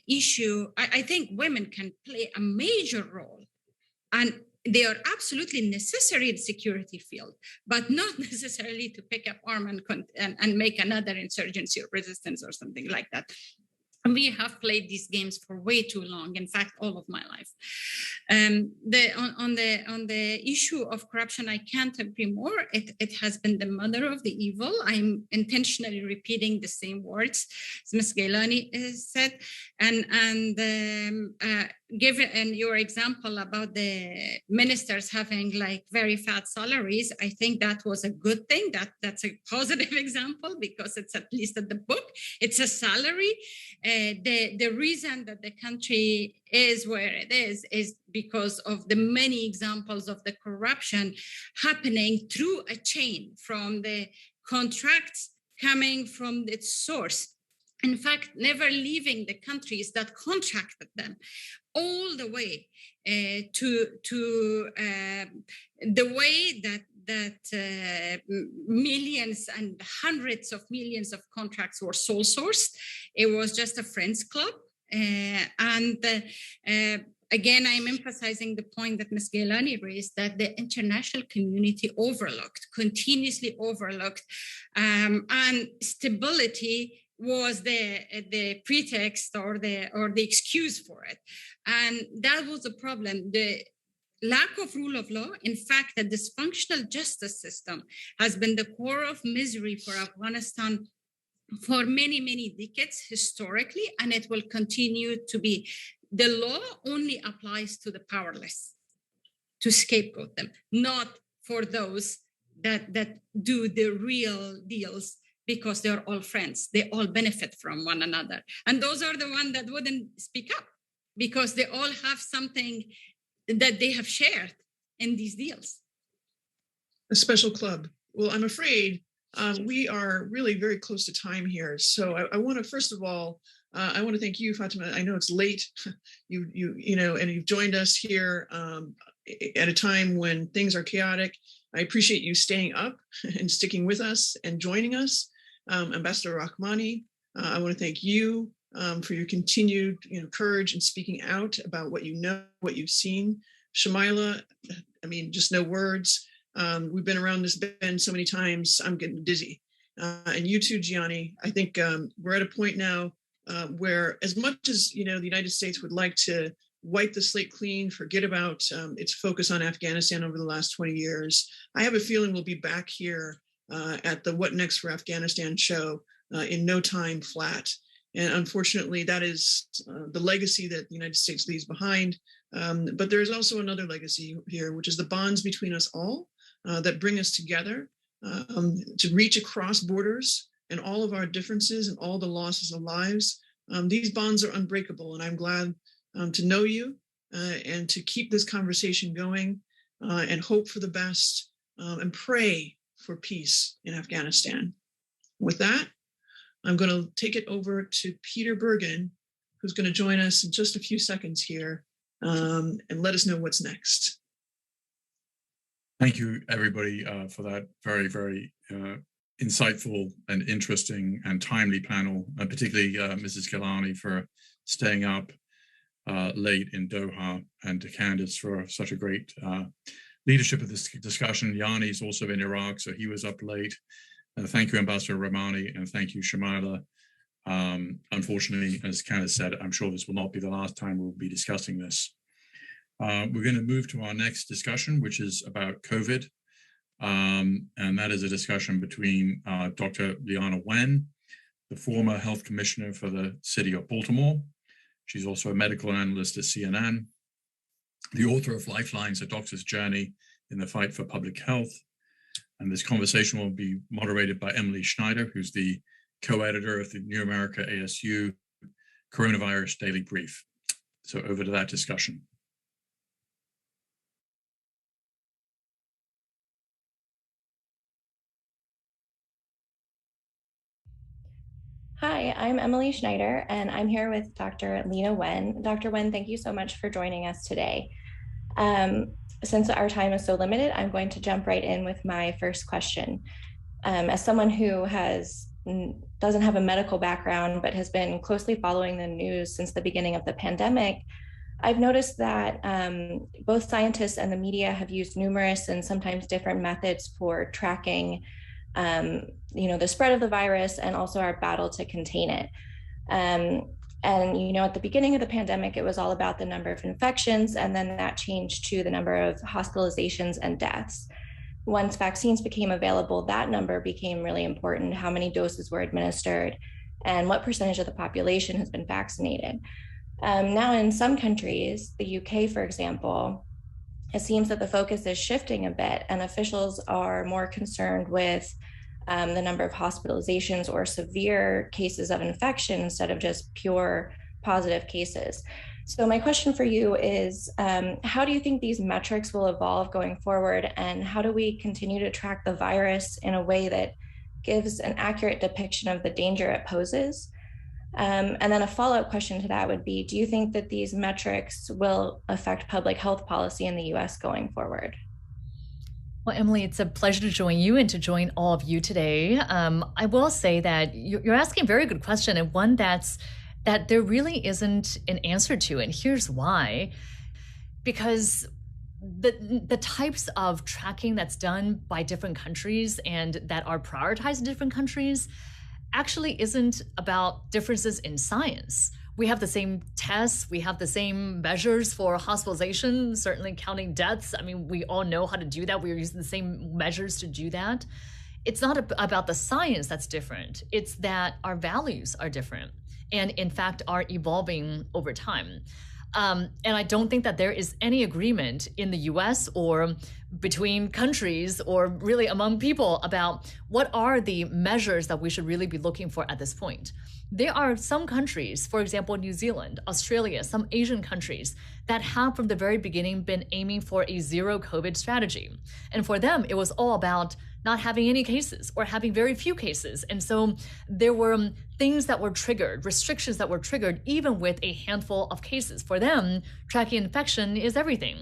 issue, I think women can play a major role, and they are absolutely necessary in the security field, but not necessarily to pick up arm and make another insurgency or resistance or something like that. We have played these games for way too long. In fact, all of my life. On the issue of corruption, I can't agree more. It has been the mother of the evil. I'm intentionally repeating the same words as Ms. Gailani said, and given your example about the ministers having like very fat salaries, I think that was a good thing. That's a positive example, because it's at least at the book. It's a salary. The reason that the country is where it is because of the many examples of the corruption happening through a chain from the contracts coming from its source. In fact, never leaving the countries that contracted them, all the way to the way that millions and hundreds of millions of contracts were sole sourced. It was just a friends club. Again, I'm emphasizing the point that Ms. Gailani raised, that the international community continuously overlooked, and stability was the pretext or the excuse for it. And that was a problem. The lack of rule of law, in fact, a dysfunctional justice system has been the core of misery for Afghanistan for many, many decades historically, and it will continue to be. The law only applies to the powerless, to scapegoat them, not for those that do the real deals, because they're all friends. They all benefit from one another. And those are the ones that wouldn't speak up, because they all have something that they have shared in these deals. A special club. Well, I'm afraid we are really very close to time here. So I want to, first of all, I want to thank you, Fatima. I know it's late, you know, and you've joined us here at a time when things are chaotic. I appreciate you staying up and sticking with us and joining us. Ambassador Rahmani, I want to thank you for your continued, courage in speaking out about what you know, what you've seen. Shamaila, I mean, just no words. We've been around this bend so many times, I'm getting dizzy. And you too, Gianni. I think we're at a point now where, as much as the United States would like to wipe the slate clean, forget about its focus on Afghanistan over the last 20 years, I have a feeling we'll be back here at the What Next for Afghanistan show in no time flat. And unfortunately, that is the legacy that the United States leaves behind. But there's also another legacy here, which is the bonds between us all that bring us together to reach across borders and all of our differences and all the losses of lives. These bonds are unbreakable, and I'm glad to know you and to keep this conversation going and hope for the best and pray for peace in Afghanistan. With that, I'm going to take it over to Peter Bergen, who's going to join us in just a few seconds here and let us know what's next. Thank you, everybody, for that very, very insightful and interesting and timely panel, and particularly Mrs. Gailani for staying up late in Doha, and to Candace for such a great leadership of this discussion. Yanni's also in Iraq, so he was up late. Thank you, Ambassador Rahmani, and thank you, Shamaila. Unfortunately, as Candace said, I'm sure this will not be the last time we'll be discussing this. We're going to move to our next discussion, which is about COVID. And that is a discussion between Dr. Liana Wen, the former health commissioner for the city of Baltimore. She's also a medical analyst at CNN, the author of Lifelines, A Doctor's Journey in the Fight for Public Health. And this conversation will be moderated by Emily Schneider, who's the co-editor of the New America ASU Coronavirus Daily Brief. So over to that discussion. Hi, I'm Emily Schneider, and I'm here with Dr. Lena Wen. Dr. Wen, thank you so much for joining us today. Since our time is so limited, I'm going to jump right in with my first question. As someone who doesn't have a medical background, but has been closely following the news since the beginning of the pandemic, I've noticed that both scientists and the media have used numerous and sometimes different methods for tracking the spread of the virus and also our battle to contain it. And at the beginning of the pandemic, it was all about the number of infections, and then that changed to the number of hospitalizations and deaths. Once vaccines became available, that number became really important, how many doses were administered and what percentage of the population has been vaccinated. Now in some countries, the UK, for example, it seems that the focus is shifting a bit, and officials are more concerned with the number of hospitalizations or severe cases of infection instead of just pure positive cases. So my question for you is, how do you think these metrics will evolve going forward, and how do we continue to track the virus in a way that gives an accurate depiction of the danger it poses? And then a follow-up question to that would be, do you think that these metrics will affect public health policy in the US going forward? Well, Emily, it's a pleasure to join you and to join all of you today. I will say that you're asking a very good question, and one that there really isn't an answer to, and here's why. Because the types of tracking that's done by different countries and that are prioritized in different countries actually isn't about differences in science. We have the same tests, we have the same measures for hospitalization, certainly counting deaths. I mean, we all know how to do that. We're using the same measures to do that. It's not about the science that's different. It's that our values are different and in fact are evolving over time. And I don't think that there is any agreement in the US or between countries or really among people about what are the measures that we should really be looking for at this point. There are some countries, for example, New Zealand, Australia, some Asian countries that have from the very beginning been aiming for a zero COVID strategy. And for them, it was all about not having any cases or having very few cases. And so there were things that were triggered, restrictions that were triggered, even with a handful of cases. For them, tracking infection is everything.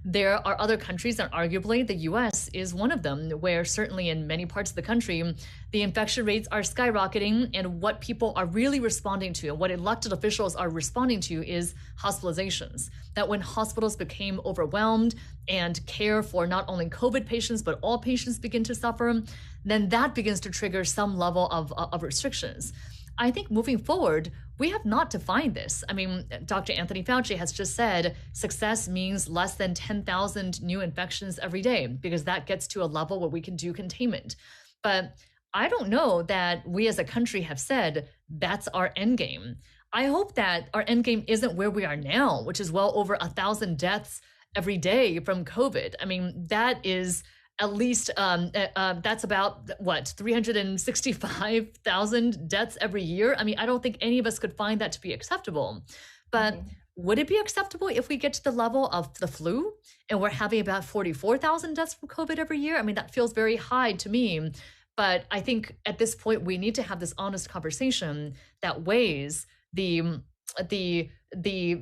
There are other countries, and arguably the US is one of them, where certainly in many parts of the country, the infection rates are skyrocketing, and what people are really responding to and what elected officials are responding to is hospitalizations. That when hospitals became overwhelmed and care for not only COVID patients, but all patients begin to suffer, then that begins to trigger some level of restrictions. I think moving forward, we have not defined this. I mean, Dr. Anthony Fauci has just said success means less than 10,000 new infections every day, because that gets to a level where we can do containment. But I don't know that we as a country have said that's our end game. I hope that our end game isn't where we are now, which is well over 1,000 deaths every day from COVID. I mean, that is at least, that's about, 365,000 deaths every year? I mean, I don't think any of us could find that to be acceptable. But would it be acceptable if we get to the level of the flu and we're having about 44,000 deaths from COVID every year? I mean, that feels very high to me. But I think at this point, we need to have this honest conversation that weighs the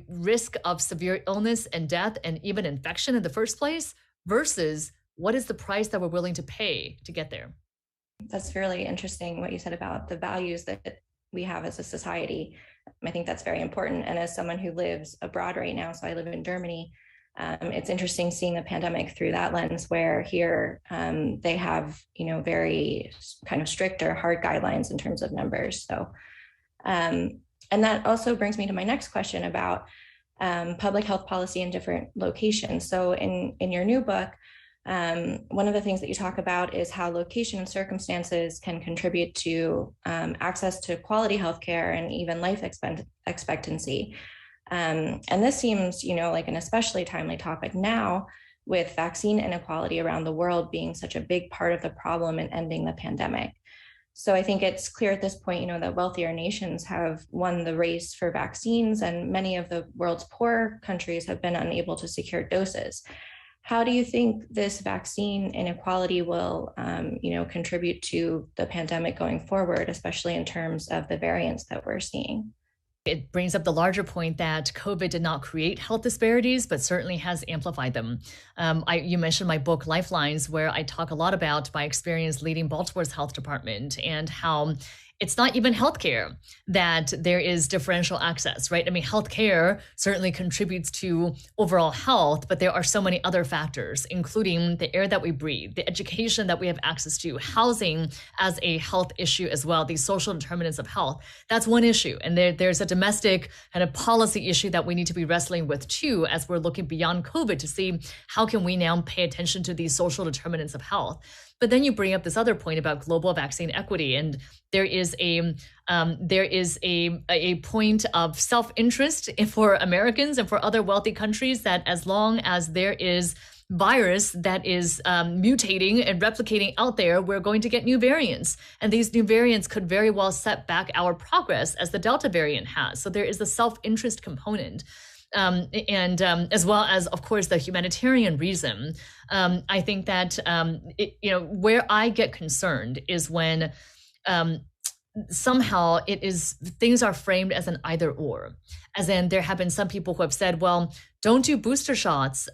risk of severe illness and death and even infection in the first place versus what is the price that we're willing to pay to get there? That's really interesting what you said about the values that we have as a society. I think that's very important. And as someone who lives abroad right now, so I live in Germany, it's interesting seeing the pandemic through that lens, where here they have, very kind of strict or hard guidelines in terms of numbers. So, and that also brings me to my next question about public health policy in different locations. So in your new book, one of the things that you talk about is how location and circumstances can contribute to access to quality healthcare and even life expectancy. And this seems, like an especially timely topic now, with vaccine inequality around the world being such a big part of the problem in ending the pandemic. So I think it's clear at this point, that wealthier nations have won the race for vaccines, and many of the world's poor countries have been unable to secure doses. How do you think this vaccine inequality will, contribute to the pandemic going forward, especially in terms of the variants that we're seeing? It brings up the larger point that COVID did not create health disparities, but certainly has amplified them. You mentioned my book, Lifelines, where I talk a lot about my experience leading Baltimore's health department and how it's not even healthcare that there is differential access, right? I mean, healthcare certainly contributes to overall health, but there are so many other factors, including the air that we breathe, the education that we have access to, housing as a health issue as well, these social determinants of health. That's one issue. And there's a domestic kind of policy issue that we need to be wrestling with too, as we're looking beyond COVID to see how can we now pay attention to these social determinants of health. But then you bring up this other point about global vaccine equity, and there is a point of self-interest for Americans and for other wealthy countries that as long as there is virus that is mutating and replicating out there, we're going to get new variants. And these new variants could very well set back our progress as the Delta variant has. So there is the self-interest component. And as well as, of course, the humanitarian reason. I think that, where I get concerned is when somehow things are framed as an either or, as in there have been some people who have said, well, don't do booster shots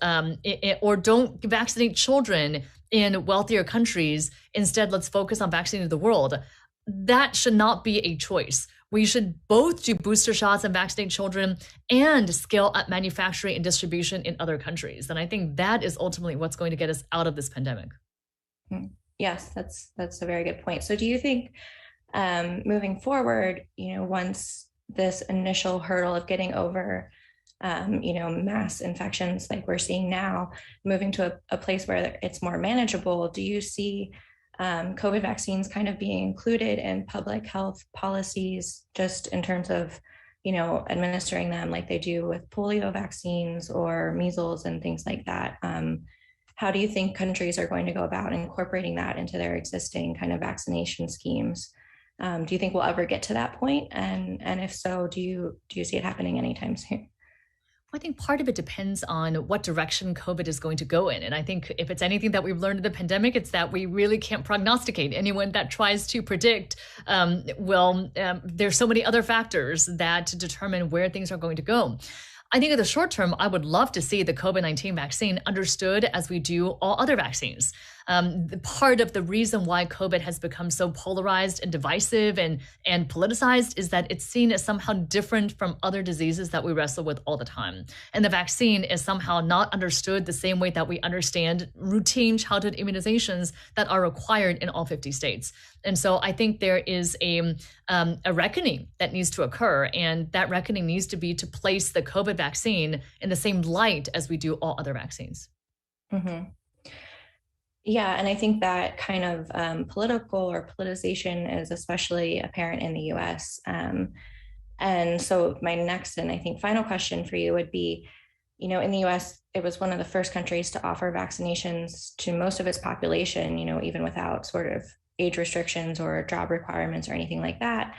or don't vaccinate children in wealthier countries. Instead, let's focus on vaccinating the world. That should not be a choice. We should both do booster shots and vaccinate children and scale up manufacturing and distribution in other countries. And I think that is ultimately what's going to get us out of this pandemic. Yes, that's a very good point. So do you think moving forward, once this initial hurdle of getting over, mass infections like we're seeing now, moving to a place where it's more manageable, do you see COVID vaccines kind of being included in public health policies, just in terms of, administering them like they do with polio vaccines or measles and things like that? How do you think countries are going to go about incorporating that into their existing kind of vaccination schemes? Do you think we'll ever get to that point? And if so, do you see it happening anytime soon? I think part of it depends on what direction COVID is going to go in. And I think if it's anything that we've learned in the pandemic, it's that we really can't prognosticate. Anyone that tries to predict there's so many other factors that determine where things are going to go. I think in the short term, I would love to see the COVID-19 vaccine understood as we do all other vaccines. Part of the reason why COVID has become so polarized and divisive and politicized is that it's seen as somehow different from other diseases that we wrestle with all the time. And the vaccine is somehow not understood the same way that we understand routine childhood immunizations that are required in all 50 states. And so I think there is a reckoning that needs to occur, and that reckoning needs to be to place the COVID vaccine in the same light as we do all other vaccines. Mm-hmm. Yeah, and I think that kind of political or politicization is especially apparent in the US. And so my next and I think final question for you would be, in the US, it was one of the first countries to offer vaccinations to most of its population, even without sort of age restrictions or job requirements or anything like that.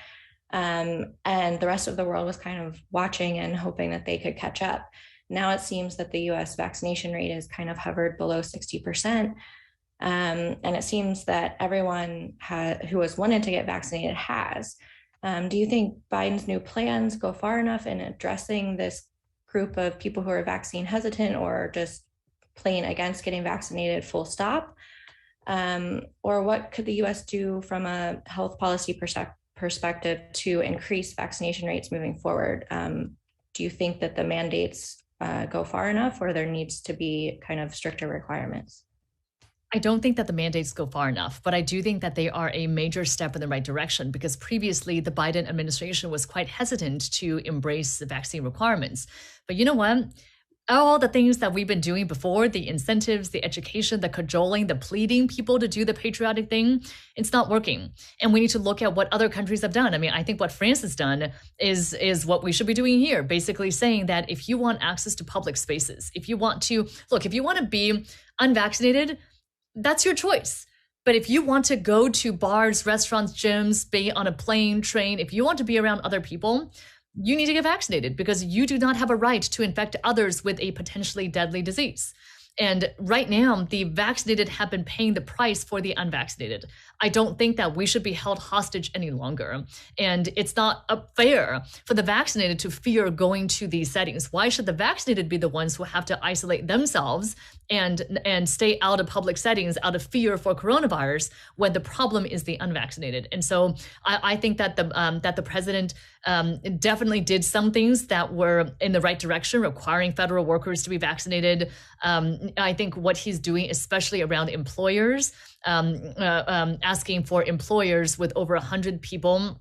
And the rest of the world was kind of watching and hoping that they could catch up. Now it seems that the US vaccination rate is kind of hovered below 60%. And it seems that everyone who has wanted to get vaccinated has. Do you think Biden's new plans go far enough in addressing this group of people who are vaccine hesitant or just plain against getting vaccinated full stop? Or what could the US do from a health policy perspective to increase vaccination rates moving forward? Do you think that the mandates go far enough, or there needs to be kind of stricter requirements? I don't think that the mandates go far enough, but I do think that they are a major step in the right direction, because previously the Biden administration was quite hesitant to embrace the vaccine requirements. But you know what? All the things that we've been doing before, the incentives, the education, the cajoling, the pleading people to do the patriotic thing, it's not working. And we need to look at what other countries have done. I mean, I think what France has done is what we should be doing here, basically saying that if you want access to public spaces, if you want to be unvaccinated, that's your choice. But if you want to go to bars, restaurants, gyms, be on a plane, train, if you want to be around other people, you need to get vaccinated, because you do not have a right to infect others with a potentially deadly disease. And right now, the vaccinated have been paying the price for the unvaccinated. I don't think that we should be held hostage any longer. And it's not fair for the vaccinated to fear going to these settings. Why should the vaccinated be the ones who have to isolate themselves and stay out of public settings out of fear for coronavirus when the problem is the unvaccinated? And so I think that the president definitely did some things that were in the right direction, requiring federal workers to be vaccinated. I think what he's doing, especially around employers, asking for employers with over 100 people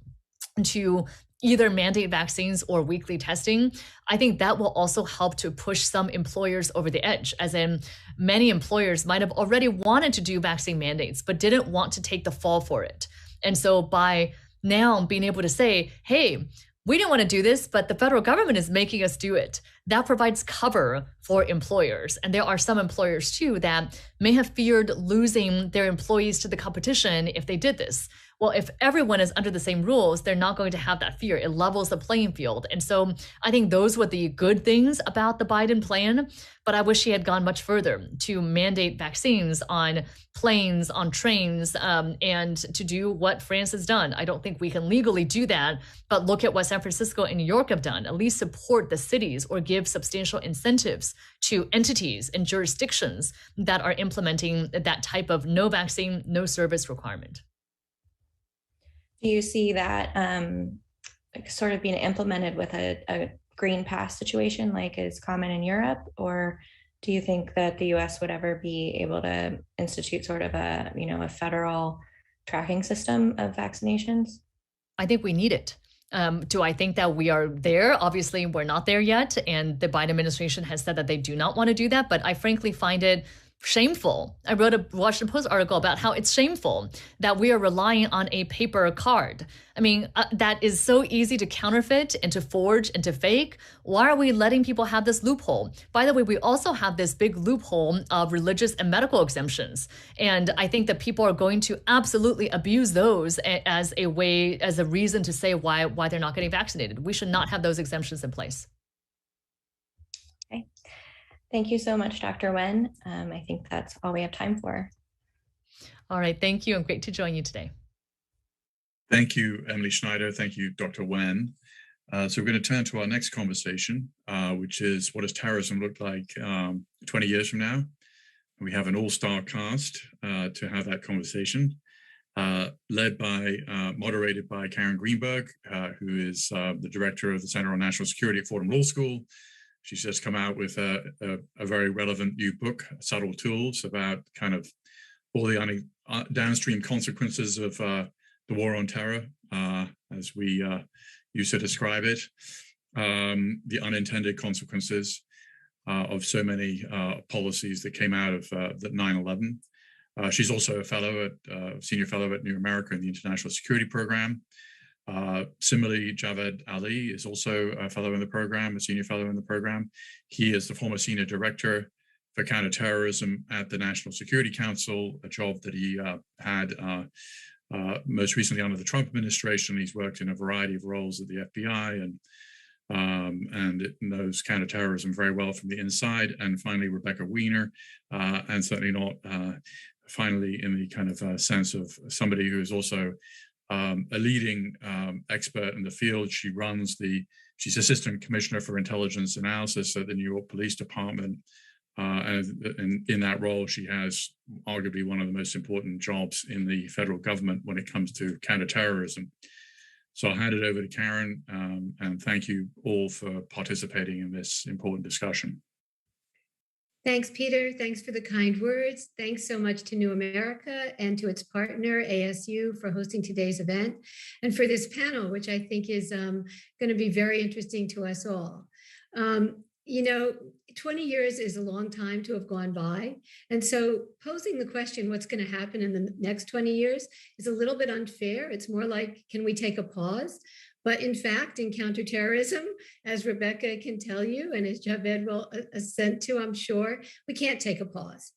to either mandate vaccines or weekly testing, I think that will also help to push some employers over the edge, as in many employers might have already wanted to do vaccine mandates, but didn't want to take the fall for it. And so by now being able to say, hey, we didn't want to do this, but the federal government is making us do it, that provides cover for employers. And there are some employers too that may have feared losing their employees to the competition if they did this. Well, if everyone is under the same rules, they're not going to have that fear. It levels the playing field. And so I think those were the good things about the Biden plan, but I wish he had gone much further to mandate vaccines on planes, on trains, and to do what France has done. I don't think we can legally do that, but look at what San Francisco and New York have done. At least support the cities or give substantial incentives to entities and jurisdictions that are implementing that type of no vaccine, no service requirement. Do you see that sort of being implemented with a green pass situation like is common in Europe? Or do you think that the US would ever be able to institute sort of a federal tracking system of vaccinations? I think we need it. Do I think that we are there? Obviously, we're not there yet. And the Biden administration has said that they do not want to do that. But I frankly find it shameful. I wrote a Washington Post article about how it's shameful that we are relying on a paper card. I mean, that is so easy to counterfeit and to forge and to fake. Why are we letting people have this loophole? By the way, we also have this big loophole of religious and medical exemptions. And I think that people are going to absolutely abuse those as a reason to say why they're not getting vaccinated. We should not have those exemptions in place. Okay. Thank you so much, Dr. Wen. I think that's all we have time for. All right. Thank you. And great to join you today. Thank you, Emily Schneider. Thank you, Dr. Wen. So we're going to turn to our next conversation, which is what does terrorism look like 20 years from now? We have an all-star cast to have that conversation, moderated by Karen Greenberg, who is the director of the Center on National Security at Fordham Law School. She's just come out with a very relevant new book, Subtle Tools, about kind of all the downstream consequences of the war on terror, as we used to describe it, the unintended consequences of so many policies that came out of the 9/11. She's also a fellow senior fellow at New America in the International Security Program. Similarly, Javed Ali is also a fellow in the program, a senior fellow in the program. He is the former senior director for counterterrorism at the National Security Council, a job that he had most recently under the Trump administration. He's worked in a variety of roles at the FBI and knows counterterrorism very well from the inside. And finally, Rebecca Weiner, and certainly not finally in the kind of sense of somebody who is also a leading expert in the field. She's Assistant Commissioner for Intelligence Analysis at the New York Police Department. And in that role, she has arguably one of the most important jobs in the federal government when it comes to counterterrorism. So I'll hand it over to Karen, and thank you all for participating in this important discussion. Thanks, Peter. Thanks for the kind words. Thanks so much to New America and to its partner, ASU, for hosting today's event and for this panel, which I think is going to be very interesting to us all. 20 years is a long time to have gone by. And so posing the question, what's going to happen in the next 20 years is a little bit unfair. It's more like, can we take a pause? But in fact, in counterterrorism, as Rebecca can tell you, and as Javed will assent to, I'm sure, we can't take a pause.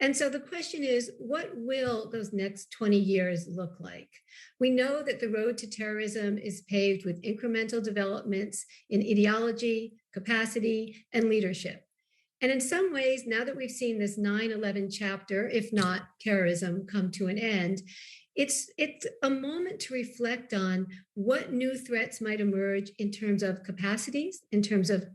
And so the question is, what will those next 20 years look like? We know that the road to terrorism is paved with incremental developments in ideology, capacity, and leadership. And in some ways, now that we've seen this 9/11 chapter, if not terrorism, come to an end, it's a moment to reflect on what new threats might emerge in terms of capacities, in terms of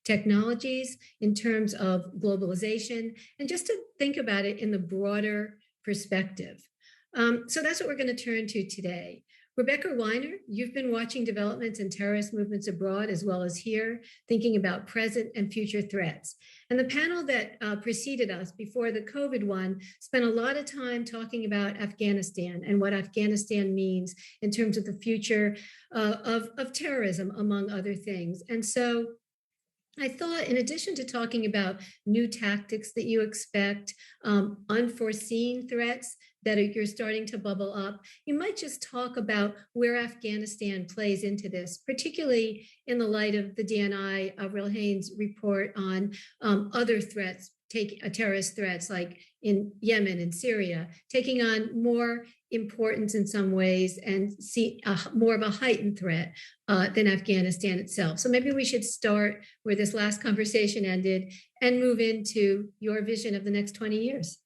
technologies, in terms of globalization, and just to think about it in the broader perspective. So that's what we're going to turn to today. Rebecca Weiner, you've been watching developments in terrorist movements abroad as well as here, thinking about present and future threats. And the panel that preceded us before the COVID one spent a lot of time talking about Afghanistan and what Afghanistan means in terms of the future of terrorism, among other things. And so I thought, in addition to talking about new tactics that you expect, unforeseen threats that you're starting to bubble up, you might just talk about where Afghanistan plays into this, particularly in the light of the DNI Avril Haines report on other threats, terrorist threats like in Yemen and Syria, taking on more importance in some ways and see more of a heightened threat than Afghanistan itself. So maybe we should start where this last conversation ended and move into your vision of the next 20 years.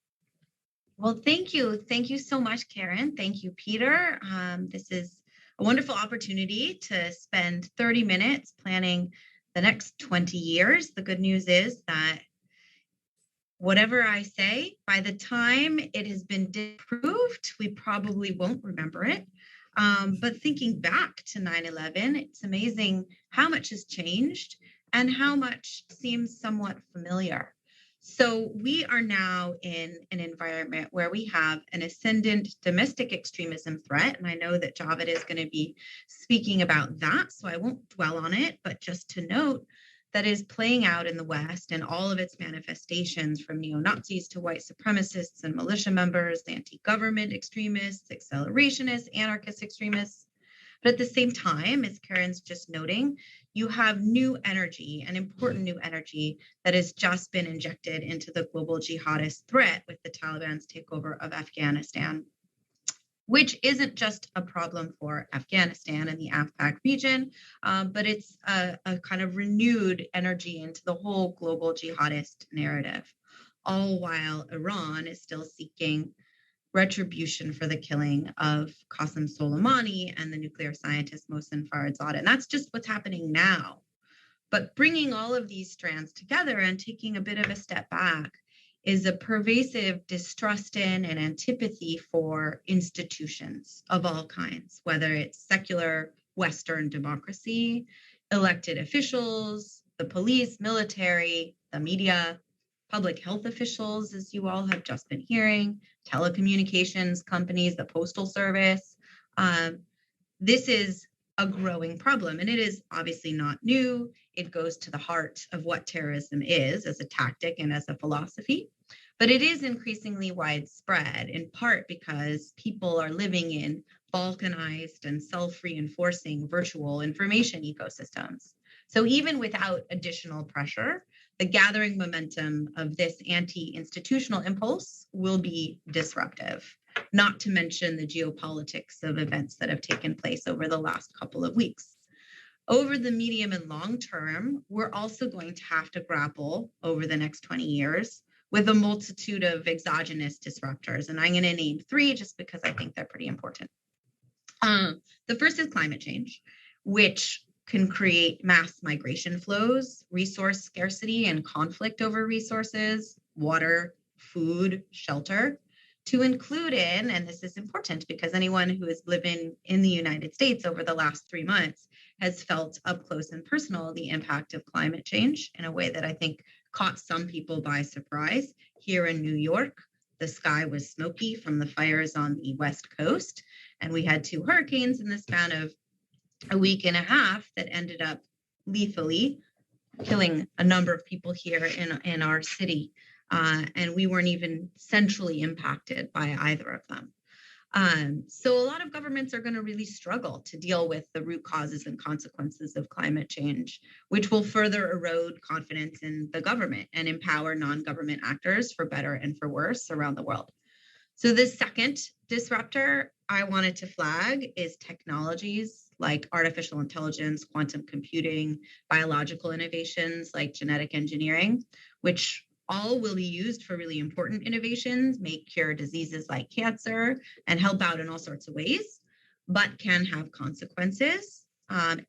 Well, thank you. Thank you so much, Karen. Thank you, Peter. This is a wonderful opportunity to spend 30 minutes planning the next 20 years. The good news is that whatever I say, by the time it has been disproved, we probably won't remember it. But thinking back to 9/11, it's amazing how much has changed and how much seems somewhat familiar. So we are now in an environment where we have an ascendant domestic extremism threat. And I know that Javed is going to be speaking about that, so I won't dwell on it, but just to note that is playing out in the West and all of its manifestations, from neo-Nazis to white supremacists and militia members, anti-government extremists, accelerationists, anarchist extremists. But at the same time, as Karen's just noting, you have new energy, an important new energy that has just been injected into the global jihadist threat with the Taliban's takeover of Afghanistan, which isn't just a problem for Afghanistan and the AFPAC region, but it's a kind of renewed energy into the whole global jihadist narrative, all while Iran is still seeking retribution for the killing of Qasem Soleimani and the nuclear scientist Mohsen Farzadeh. And that's just what's happening now. But bringing all of these strands together and taking a bit of a step back is a pervasive distrust in and antipathy for institutions of all kinds, whether it's secular Western democracy, elected officials, the police, military, the media, public health officials, as you all have just been hearing, telecommunications companies, the postal service. This is a growing problem, and it is obviously not new. It goes to the heart of what terrorism is as a tactic and as a philosophy, but it is increasingly widespread, in part because people are living in balkanized and self-reinforcing virtual information ecosystems. So even without additional pressure, the gathering momentum of this anti-institutional impulse will be disruptive, not to mention the geopolitics of events that have taken place over the last couple of weeks. Over the medium and long term, we're also going to have to grapple over the next 20 years with a multitude of exogenous disruptors. And I'm going to name three just because I think they're pretty important. The first is climate change, which can create mass migration flows, resource scarcity and conflict over resources, water, food, shelter, to include in, and this is important because anyone who is living in the United States over the last 3 months has felt up close and personal the impact of climate change in a way that I think caught some people by surprise. Here in New York, the sky was smoky from the fires on the West Coast, and we had 2 hurricanes in the span of a week and a half that ended up lethally killing a number of people here in our city. And we weren't even centrally impacted by either of them. So a lot of governments are going to really struggle to deal with the root causes and consequences of climate change, which will further erode confidence in the government and empower non-government actors for better and for worse around the world. So the second disruptor I wanted to flag is technologies like artificial intelligence, quantum computing, biological innovations like genetic engineering, which all will be used for really important innovations, may cure diseases like cancer and help out in all sorts of ways, but can have consequences.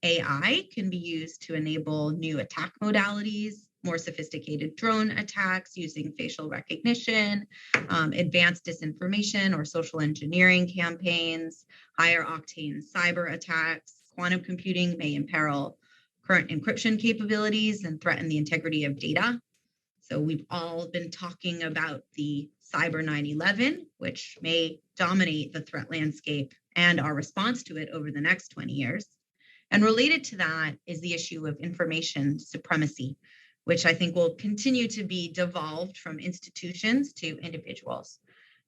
AI can be used to enable new attack modalities, more sophisticated drone attacks using facial recognition, advanced disinformation or social engineering campaigns, higher octane cyber attacks. Quantum computing may imperil current encryption capabilities and threaten the integrity of data. So we've all been talking about the cyber 9/11, which may dominate the threat landscape and our response to it over the next 20 years. And related to that is the issue of information supremacy, which I think will continue to be devolved from institutions to individuals.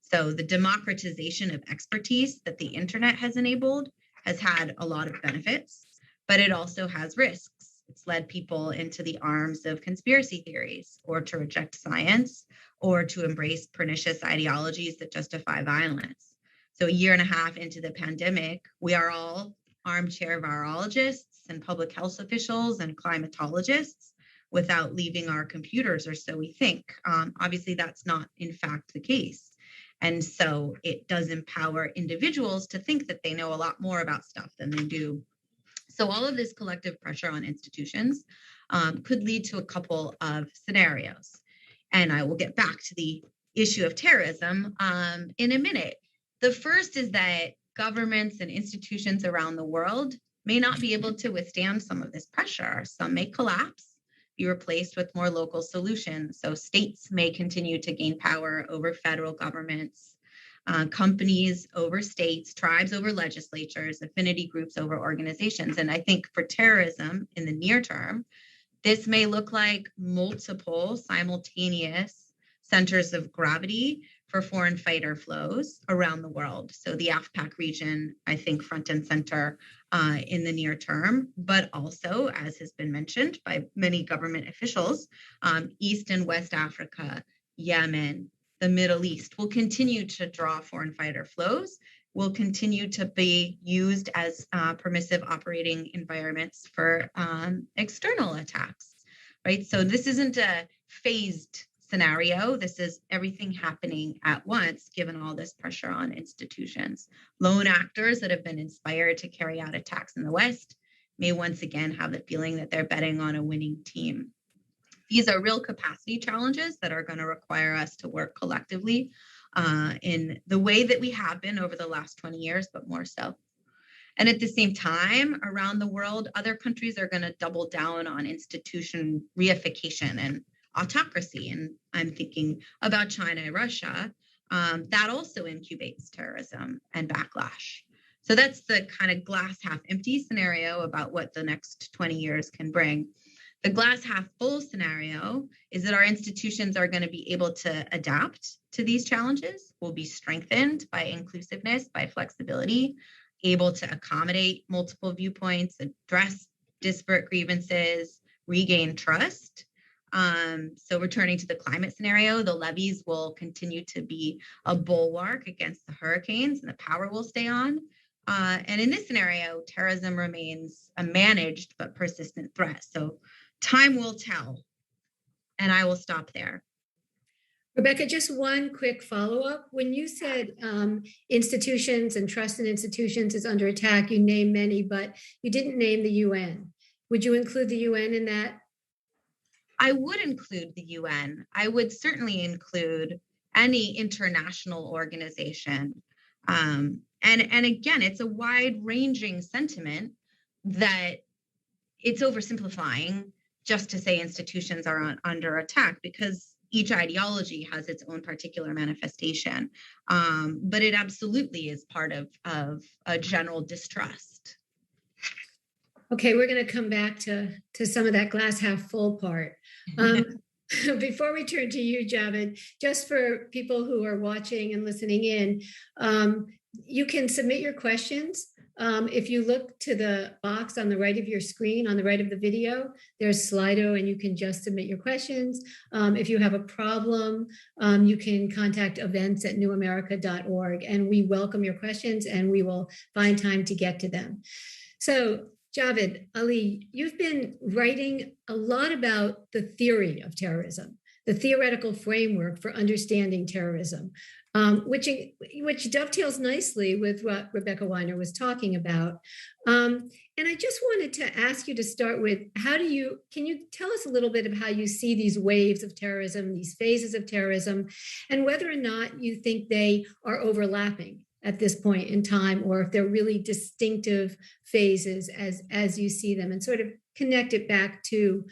So the democratization of expertise that the internet has enabled has had a lot of benefits, but it also has risks. It's led people into the arms of conspiracy theories, or to reject science, or to embrace pernicious ideologies that justify violence. So a year and a half into the pandemic, we are all armchair virologists and public health officials and climatologists without leaving our computers, or so we think. Obviously, that's not in fact the case. And so it does empower individuals to think that they know a lot more about stuff than they do. So all of this collective pressure on institutions could lead to a couple of scenarios. And I will get back to the issue of terrorism in a minute. The first is that governments and institutions around the world may not be able to withstand some of this pressure. Some may collapse, be replaced with more local solutions. So states may continue to gain power over federal governments, companies over states, tribes over legislatures, affinity groups over organizations. And I think for terrorism in the near term, this may look like multiple simultaneous centers of gravity for foreign fighter flows around the world. So the AFPAC region, I think, front and center in the near term, but also, as has been mentioned by many government officials, East and West Africa, Yemen, the Middle East will continue to draw foreign fighter flows, will continue to be used as permissive operating environments for external attacks, right? So this isn't a phased scenario. This is everything happening at once, given all this pressure on institutions. Lone actors that have been inspired to carry out attacks in the West may once again have the feeling that they're betting on a winning team. These are real capacity challenges that are going to require us to work collectively in the way that we have been over the last 20 years, but more so. And at the same time, around the world, other countries are going to double down on institution reification and autocracy. And I'm thinking about China and Russia. That also incubates terrorism and backlash. So that's the kind of glass half empty scenario about what the next 20 years can bring. The glass half full scenario is that our institutions are going to be able to adapt to these challenges, will be strengthened by inclusiveness, by flexibility, able to accommodate multiple viewpoints, address disparate grievances, regain trust. So returning to the climate scenario, the levees will continue to be a bulwark against the hurricanes and the power will stay on. And in this scenario, terrorism remains a managed but persistent threat. So time will tell, and I will stop there. Rebecca, just one quick follow-up. When you said institutions and trust in institutions is under attack, you named many, but you didn't name the UN. Would you include the UN in that? I would include the UN. I would certainly include any international organization. And again, it's a wide-ranging sentiment that it's oversimplifying just to say institutions are under attack, because each ideology has its own particular manifestation. But it absolutely is part of a general distrust. Okay, we're going to come back to some of that glass half full part. Before we turn to you, Javed, just for people who are watching and listening in, you can submit your questions. If you look to the box on the right of your screen, on the right of the video, there's Slido, and you can just submit your questions. If you have a problem, you can contact events@newamerica.org, and we welcome your questions and we will find time to get to them. So, Javed Ali, you've been writing a lot about the theory of terrorism, the theoretical framework for understanding terrorism, which dovetails nicely with what Rebecca Weiner was talking about. And I just wanted to ask you to start with, can you tell us a little bit of how you see these waves of terrorism, these phases of terrorism, and whether or not you think they are overlapping at this point in time, or if they're really distinctive phases as you see them, and sort of connect it back to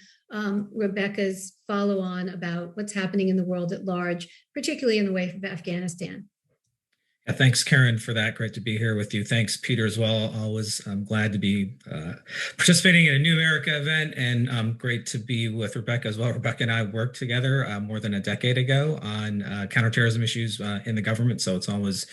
Rebecca's follow-on about what's happening in the world at large, particularly in the wake of Afghanistan. Yeah, thanks, Karen, for that. Great to be here with you. Thanks, Peter, as well. I'm glad to be participating in a New America event, and great to be with Rebecca as well. Rebecca and I worked together more than a decade ago on counterterrorism issues in the government, so it's always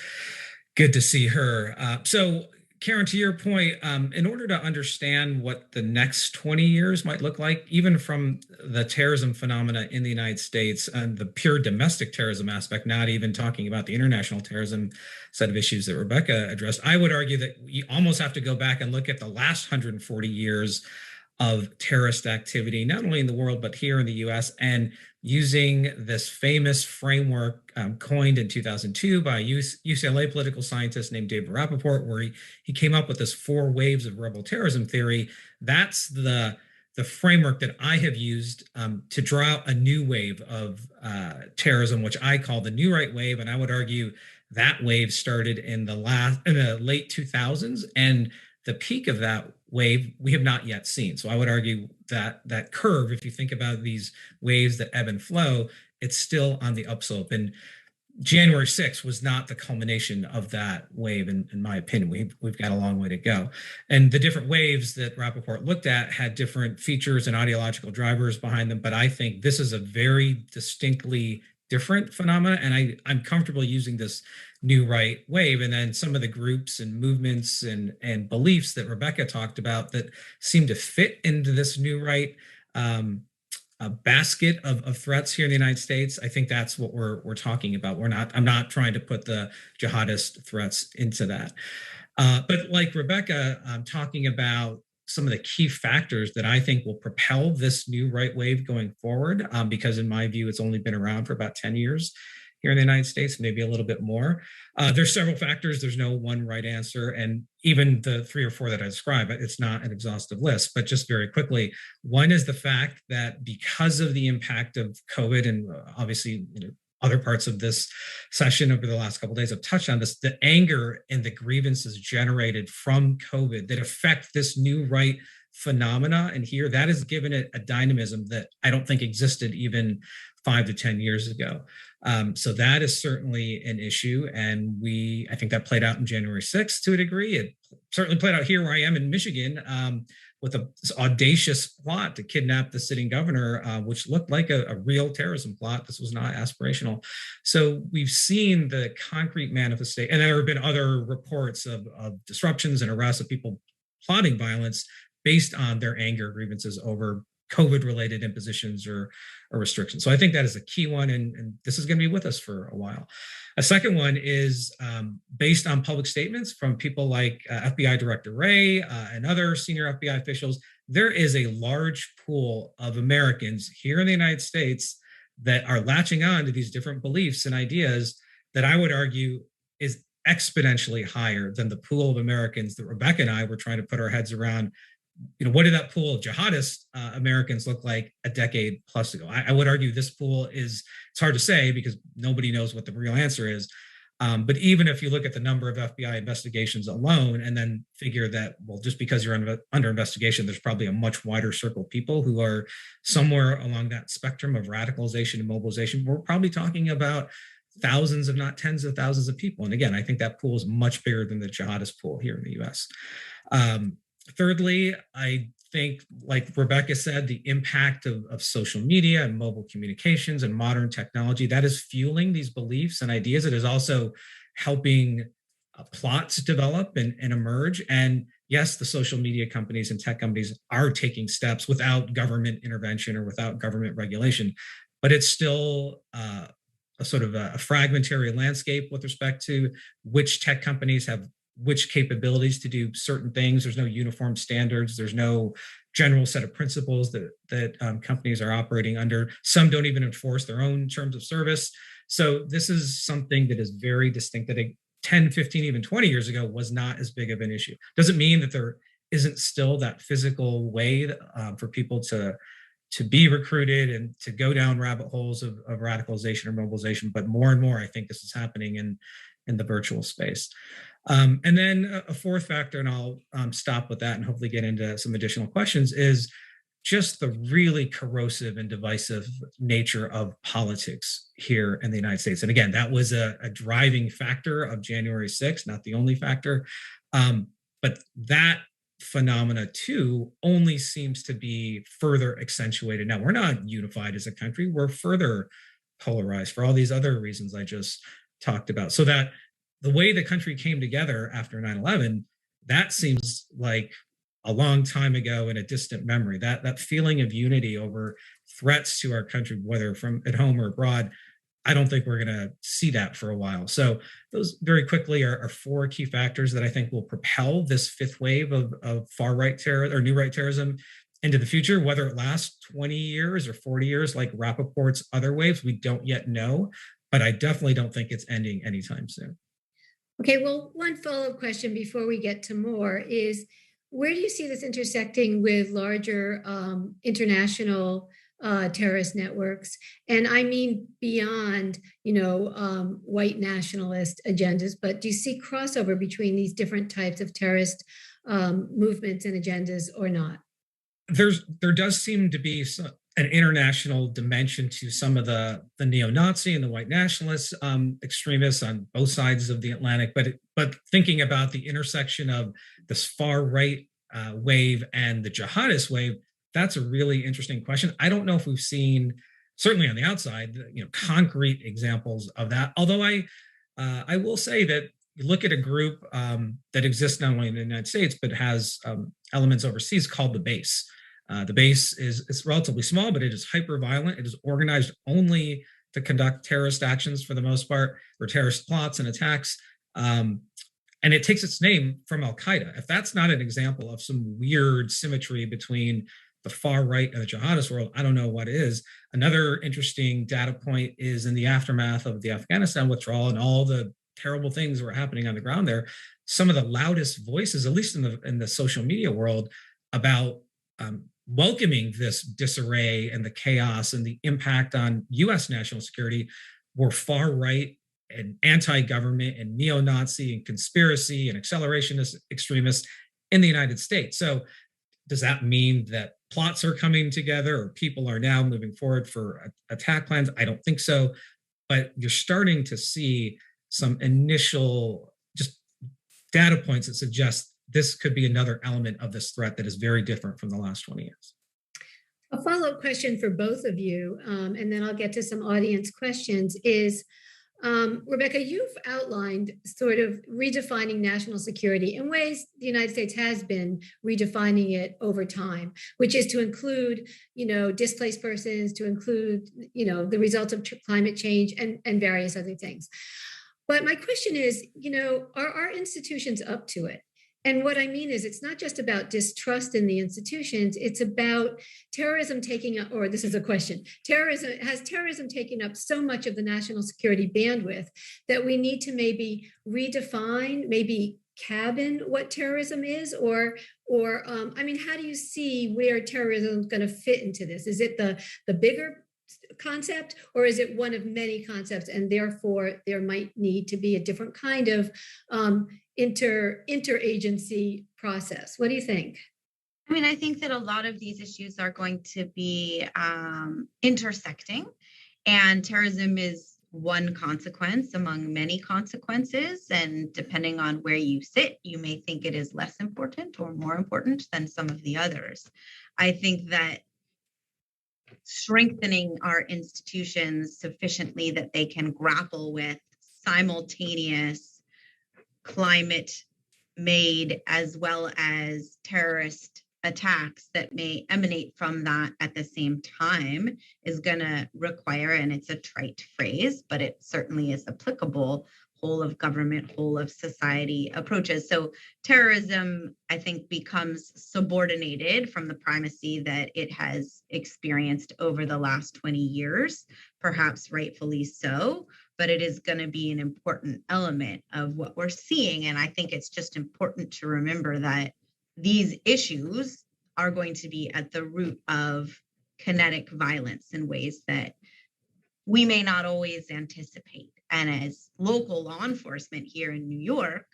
good to see her. So, Karen, to your point, in order to understand what the next 20 years might look like, even from the terrorism phenomena in the United States and the pure domestic terrorism aspect, not even talking about the international terrorism set of issues that Rebecca addressed, I would argue that you almost have to go back and look at the last 140 years of terrorist activity, not only in the world, but here in the US, and using this famous framework coined in 2002 by a UCLA political scientist named David Rappaport, where he came up with this 4 waves of rebel terrorism theory. That's the framework that I have used to draw out a new wave of terrorism, which I call the New Right Wave. And I would argue that wave started in the late 2000s, and the peak of that wave we have not yet seen. So I would argue that that curve, if you think about these waves that ebb and flow, it's still on the upslope. And January 6th was not the culmination of that wave, in my opinion. We've got a long way to go. And the different waves that Rappaport looked at had different features and ideological drivers behind them. But I think this is a very distinctly different phenomena, and I'm comfortable using this New Right wave, and then some of the groups and movements and beliefs that Rebecca talked about that seem to fit into this New Right basket of threats here in the United States. I think that's what we're talking about. I'm not trying to put the jihadist threats into that. But like Rebecca, I'm talking about some of the key factors that I think will propel this New Right wave going forward, because in my view, it's only been around for about 10 years here in the United States, maybe a little bit more. There's several factors. There's no one right answer. And even the 3 or 4 that I described, it's not an exhaustive list, but just very quickly, one is the fact that because of the impact of COVID, and obviously, other parts of this session over the last couple of days have touched on this, the anger and the grievances generated from COVID that affect this New Right phenomena. And here, that has given it a dynamism that I don't think existed even 5 to 10 years ago. So that is certainly an issue. And I think that played out in January 6th to a degree. It certainly played out here where I am in Michigan, with this audacious plot to kidnap the sitting governor, which looked like a real terrorism plot. This was not aspirational. So we've seen the concrete manifestation, and there have been other reports of disruptions and arrests of people plotting violence based on their anger grievances over COVID-related impositions or restrictions. So I think that is a key one, and this is going to be with us for a while. A second one is based on public statements from people like FBI Director Wray and other senior FBI officials. There is a large pool of Americans here in the United States that are latching on to these different beliefs and ideas that I would argue is exponentially higher than the pool of Americans that Rebecca and I were trying to put our heads around. What did that pool of jihadist Americans look like a decade plus ago? I would argue this pool it's hard to say because nobody knows what the real answer is. But even if you look at the number of FBI investigations alone and then figure that, well, just because you're under investigation, there's probably a much wider circle of people who are somewhere along that spectrum of radicalization and mobilization, we're probably talking about thousands, if not tens of thousands of people. And again, I think that pool is much bigger than the jihadist pool here in the US. Thirdly, I think, like Rebecca said, the impact of social media and mobile communications and modern technology, that is fueling these beliefs and ideas. It is also helping plots develop and emerge. And yes, the social media companies and tech companies are taking steps without government intervention or without government regulation, but it's still a sort of a fragmentary landscape with respect to which tech companies have which capabilities to do certain things. There's no uniform standards. There's no general set of principles that companies are operating under. Some don't even enforce their own terms of service. So this is something that is very distinct that 10, 15, even 20 years ago was not as big of an issue. Doesn't mean that there isn't still that physical way for people to be recruited and to go down rabbit holes of radicalization or mobilization. But more and more, I think this is happening in the virtual space. And then a fourth factor, and I'll stop with that and hopefully get into some additional questions, is just the really corrosive and divisive nature of politics here in the United States. And again, that was a driving factor of January 6th, not the only factor. But that phenomena too only seems to be further accentuated. Now, we're not unified as a country. We're further polarized for all these other reasons I just talked about. So that the way the country came together after 9/11, that seems like a long time ago in a distant memory. That feeling of unity over threats to our country, whether from at home or abroad, I don't think we're going to see that for a while. So those very quickly are four key factors that I think will propel this fifth wave of far-right terror or new right terrorism into the future. Whether it lasts 20 years or 40 years, like Rappaport's other waves, we don't yet know. But I definitely don't think it's ending anytime soon. Okay, well, one follow-up question before we get to more is, where do you see this intersecting with larger international terrorist networks? And I mean beyond, white nationalist agendas, but do you see crossover between these different types of terrorist movements and agendas or not? There does seem to be an international dimension to some of the neo-Nazi and the white nationalist extremists on both sides of the Atlantic. But thinking about the intersection of this far right wave and the jihadist wave, that's a really interesting question. I don't know if we've seen, certainly on the outside, concrete examples of that. Although I will say that you look at a group that exists not only in the United States, but has elements overseas called the Base. The Base is relatively small, but it is hyper violent. It is organized only to conduct terrorist actions for the most part, or terrorist plots and attacks. And it takes its name from Al-Qaeda. If that's not an example of some weird symmetry between the far right and the jihadist world, I don't know what is. Another interesting data point is in the aftermath of the Afghanistan withdrawal and all the terrible things that were happening on the ground there, some of the loudest voices, at least in the social media world, about welcoming this disarray and the chaos and the impact on U.S. national security were far right and anti-government and neo-Nazi and conspiracy and accelerationist extremists in the United States. So does that mean that plots are coming together or people are now moving forward for attack plans? I don't think so. But you're starting to see some initial just data points that suggest this could be another element of this threat that is very different from the last 20 years. A follow-up question for both of you, and then I'll get to some audience questions, is, Rebecca, you've outlined sort of redefining national security in ways the United States has been redefining it over time, which is to include, displaced persons, to include, the results of climate change and various other things. But my question is, are our institutions up to it? And what I mean is, it's not just about distrust in the institutions, it's about terrorism taking up, or this is a question, has terrorism taken up so much of the national security bandwidth that we need to maybe redefine, maybe cabin what terrorism is, or how do you see where terrorism is going to fit into this? Is it the bigger concept, or is it one of many concepts, and therefore there might need to be a different kind of interagency process? What do you think? I think that a lot of these issues are going to be intersecting, and terrorism is one consequence among many consequences. And depending on where you sit, you may think it is less important or more important than some of the others. I think that strengthening our institutions sufficiently that they can grapple with simultaneous climate-made as well as terrorist attacks that may emanate from that at the same time is going to require, and it's a trite phrase, but it certainly is applicable, whole of government, whole of society approaches. So terrorism, I think, becomes subordinated from the primacy that it has experienced over the last 20 years, perhaps rightfully so, but it is going to be an important element of what we're seeing. And I think it's just important to remember that these issues are going to be at the root of kinetic violence in ways that we may not always anticipate. And as local law enforcement here in New York,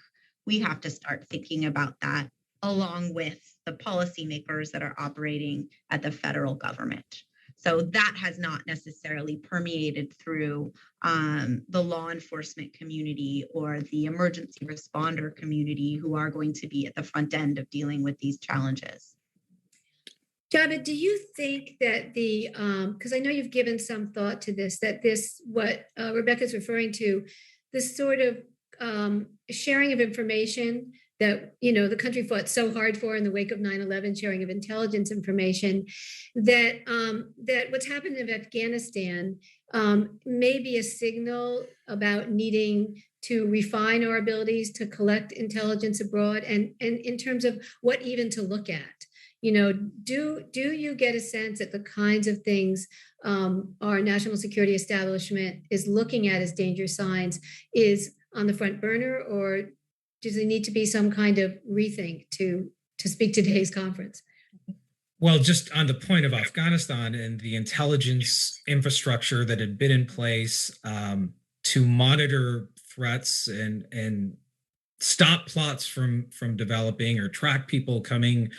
we have to start thinking about that along with the policymakers that are operating at the federal government. So that has not necessarily permeated through the law enforcement community or the emergency responder community, who are going to be at the front end of dealing with these challenges. Javed, do you think that because I know you've given some thought to this, that this, what Rebecca's referring to, this sort of sharing of information that, the country fought so hard for in the wake of 9/11, sharing of intelligence information, that what's happened in Afghanistan may be a signal about needing to refine our abilities to collect intelligence abroad, and in terms of what even to look at? Do you get a sense that the kinds of things our national security establishment is looking at as danger signs is on the front burner, or does there need to be some kind of rethink to speak to today's conference? Well, just on the point of Afghanistan and the intelligence infrastructure that had been in place to monitor threats and stop plots from developing or track people coming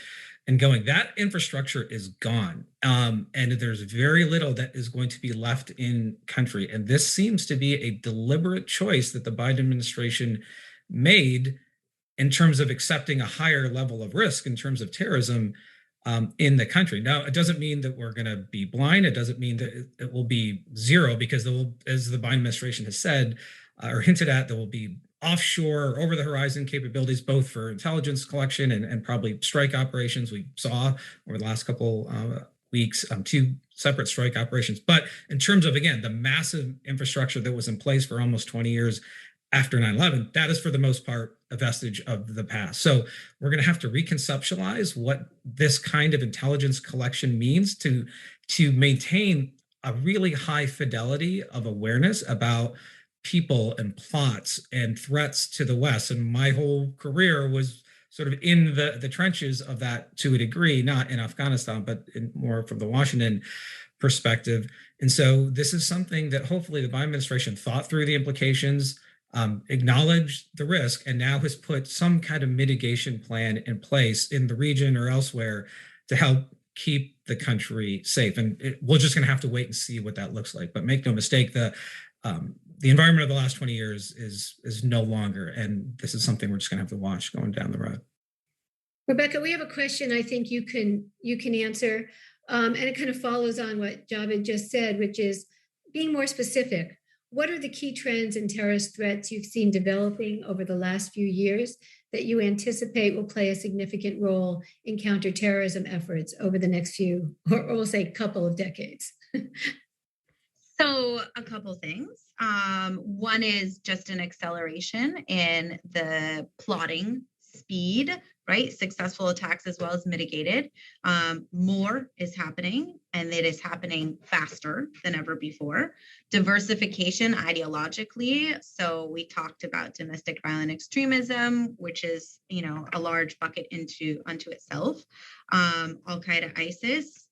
and going, that infrastructure is gone. And there's very little that is going to be left in country. And this seems to be a deliberate choice that the Biden administration made in terms of accepting a higher level of risk in terms of terrorism in the country. Now, it doesn't mean that we're going to be blind. It doesn't mean that it will be zero, because there will, as the Biden administration has said or hinted at, there will be offshore or over the horizon capabilities, both for intelligence collection and probably strike operations. We saw over the last couple weeks, 2 separate strike operations. But in terms of, again, the massive infrastructure that was in place for almost 20 years after 9/11, that is for the most part a vestige of the past. So we're going to have to reconceptualize what this kind of intelligence collection means to maintain a really high fidelity of awareness about people and plots and threats to the West. And my whole career was sort of in the trenches of that to a degree, not in Afghanistan, but more from the Washington perspective. And so this is something that hopefully the Biden administration thought through the implications, acknowledged the risk, and now has put some kind of mitigation plan in place in the region or elsewhere to help keep the country safe. And we're just going to have to wait and see what that looks like. But make no mistake, the environment of the last 20 years is no longer, and this is something we're just going to have to watch going down the road. Rebecca, we have a question I think you can answer, and it kind of follows on what Javed just said, which is being more specific. What are the key trends and terrorist threats you've seen developing over the last few years that you anticipate will play a significant role in counterterrorism efforts over the next few, or we'll say couple of decades? So a couple things. One is just an acceleration in the plotting speed, right? Successful attacks as well as mitigated. More is happening, and it is happening faster than ever before. Diversification ideologically. So we talked about domestic violent extremism, which is, a large bucket unto itself. Al-Qaeda, ISIS,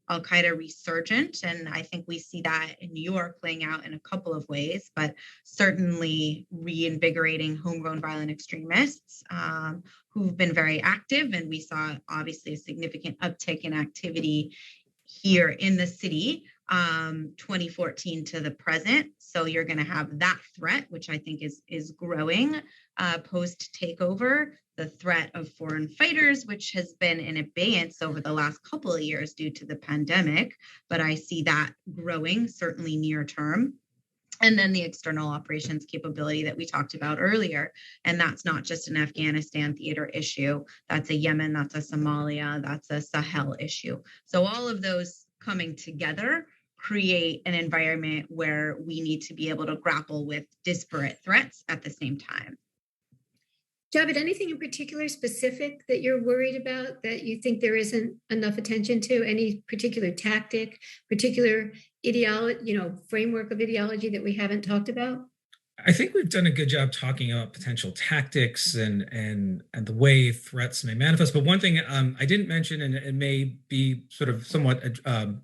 Al-Qaeda resurgent. And I think we see that in New York playing out in a couple of ways, but certainly reinvigorating homegrown violent extremists who've been very active. And we saw obviously a significant uptick in activity here in the city, 2014 to the present. So you're going to have that threat, which I think is growing post takeover. The threat of foreign fighters, which has been in abeyance over the last couple of years due to the pandemic, but I see that growing certainly near term. And then the external operations capability that we talked about earlier. And that's not just an Afghanistan theater issue. That's a Yemen, that's a Somalia, that's a Sahel issue. So all of those coming together create an environment where we need to be able to grapple with disparate threats at the same time. Javed, anything in particular specific that you're worried about that you think there isn't enough attention to? Any particular tactic, particular ideology, framework of ideology that we haven't talked about? I think we've done a good job talking about potential tactics and the way threats may manifest. But one thing I didn't mention, and it may be sort of somewhat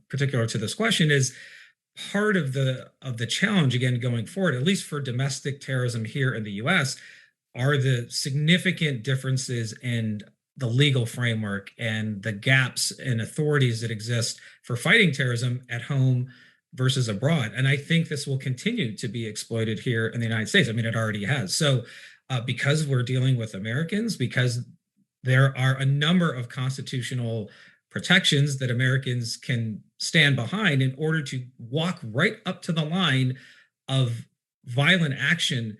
particular to this question, is part of the challenge, again, going forward, at least for domestic terrorism here in the U.S., are the significant differences in the legal framework and the gaps in authorities that exist for fighting terrorism at home versus abroad. And I think this will continue to be exploited here in the United States. I mean, it already has. So because we're dealing with Americans, because there are a number of constitutional protections that Americans can stand behind in order to walk right up to the line of violent action,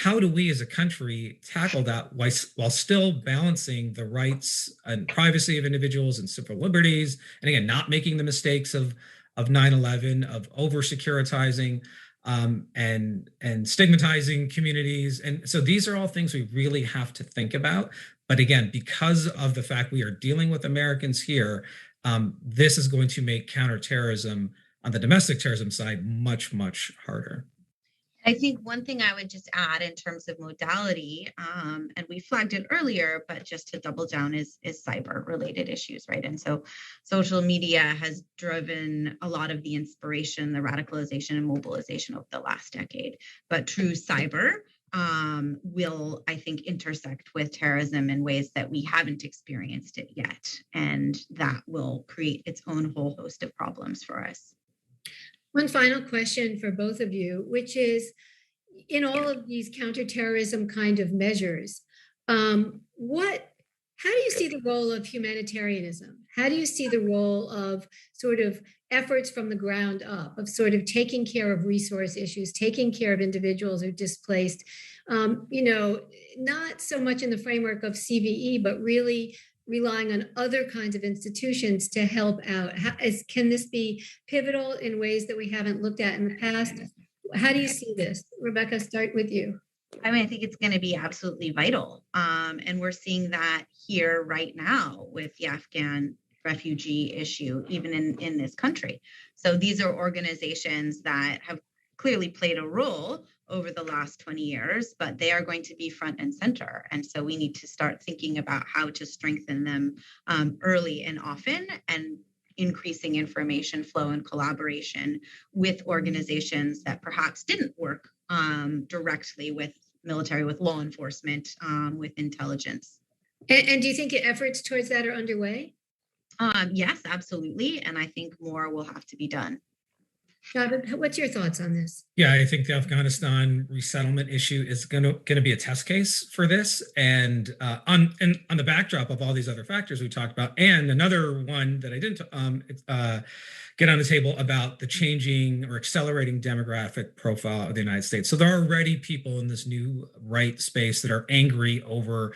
how do we as a country tackle that while still balancing the rights and privacy of individuals and civil liberties? And again, not making the mistakes of 9/11, of over-securitizing and stigmatizing communities. And so these are all things we really have to think about. But again, because of the fact we are dealing with Americans here, this is going to make counterterrorism on the domestic terrorism side much, much harder. I think one thing I would just add in terms of modality, and we flagged it earlier, but just to double down is cyber related issues, right? And so social media has driven a lot of the inspiration, the radicalization and mobilization of the last decade. But true cyber will, I think, intersect with terrorism in ways that we haven't experienced it yet. And that will create its own whole host of problems for us. One final question for both of you, which is, in all of these counterterrorism kind of measures, how do you see the role of humanitarianism? How do you see the role of sort of efforts from the ground up, of sort of taking care of resource issues, taking care of individuals who are displaced, not so much in the framework of CVE, but really relying on other kinds of institutions to help out? Can this be pivotal in ways that we haven't looked at in the past? How do you see this? Rebecca, start with you. I mean, I think it's going to be absolutely vital. And we're seeing that here right now with the Afghan refugee issue, even in this country. So these are organizations that have clearly played a role over the last 20 years, but they are going to be front and center. And so we need to start thinking about how to strengthen them early and often, and increasing information flow and collaboration with organizations that perhaps didn't work directly with military, with law enforcement, with intelligence. And do you think efforts towards that are underway? Yes, absolutely. And I think more will have to be done. Javed, what's your thoughts on this? Yeah, I think the Afghanistan resettlement issue is going to be a test case for this, and on the backdrop of all these other factors we talked about, and another one that I didn't get on the table about the changing or accelerating demographic profile of the United States. So there are already people in this new right space that are angry over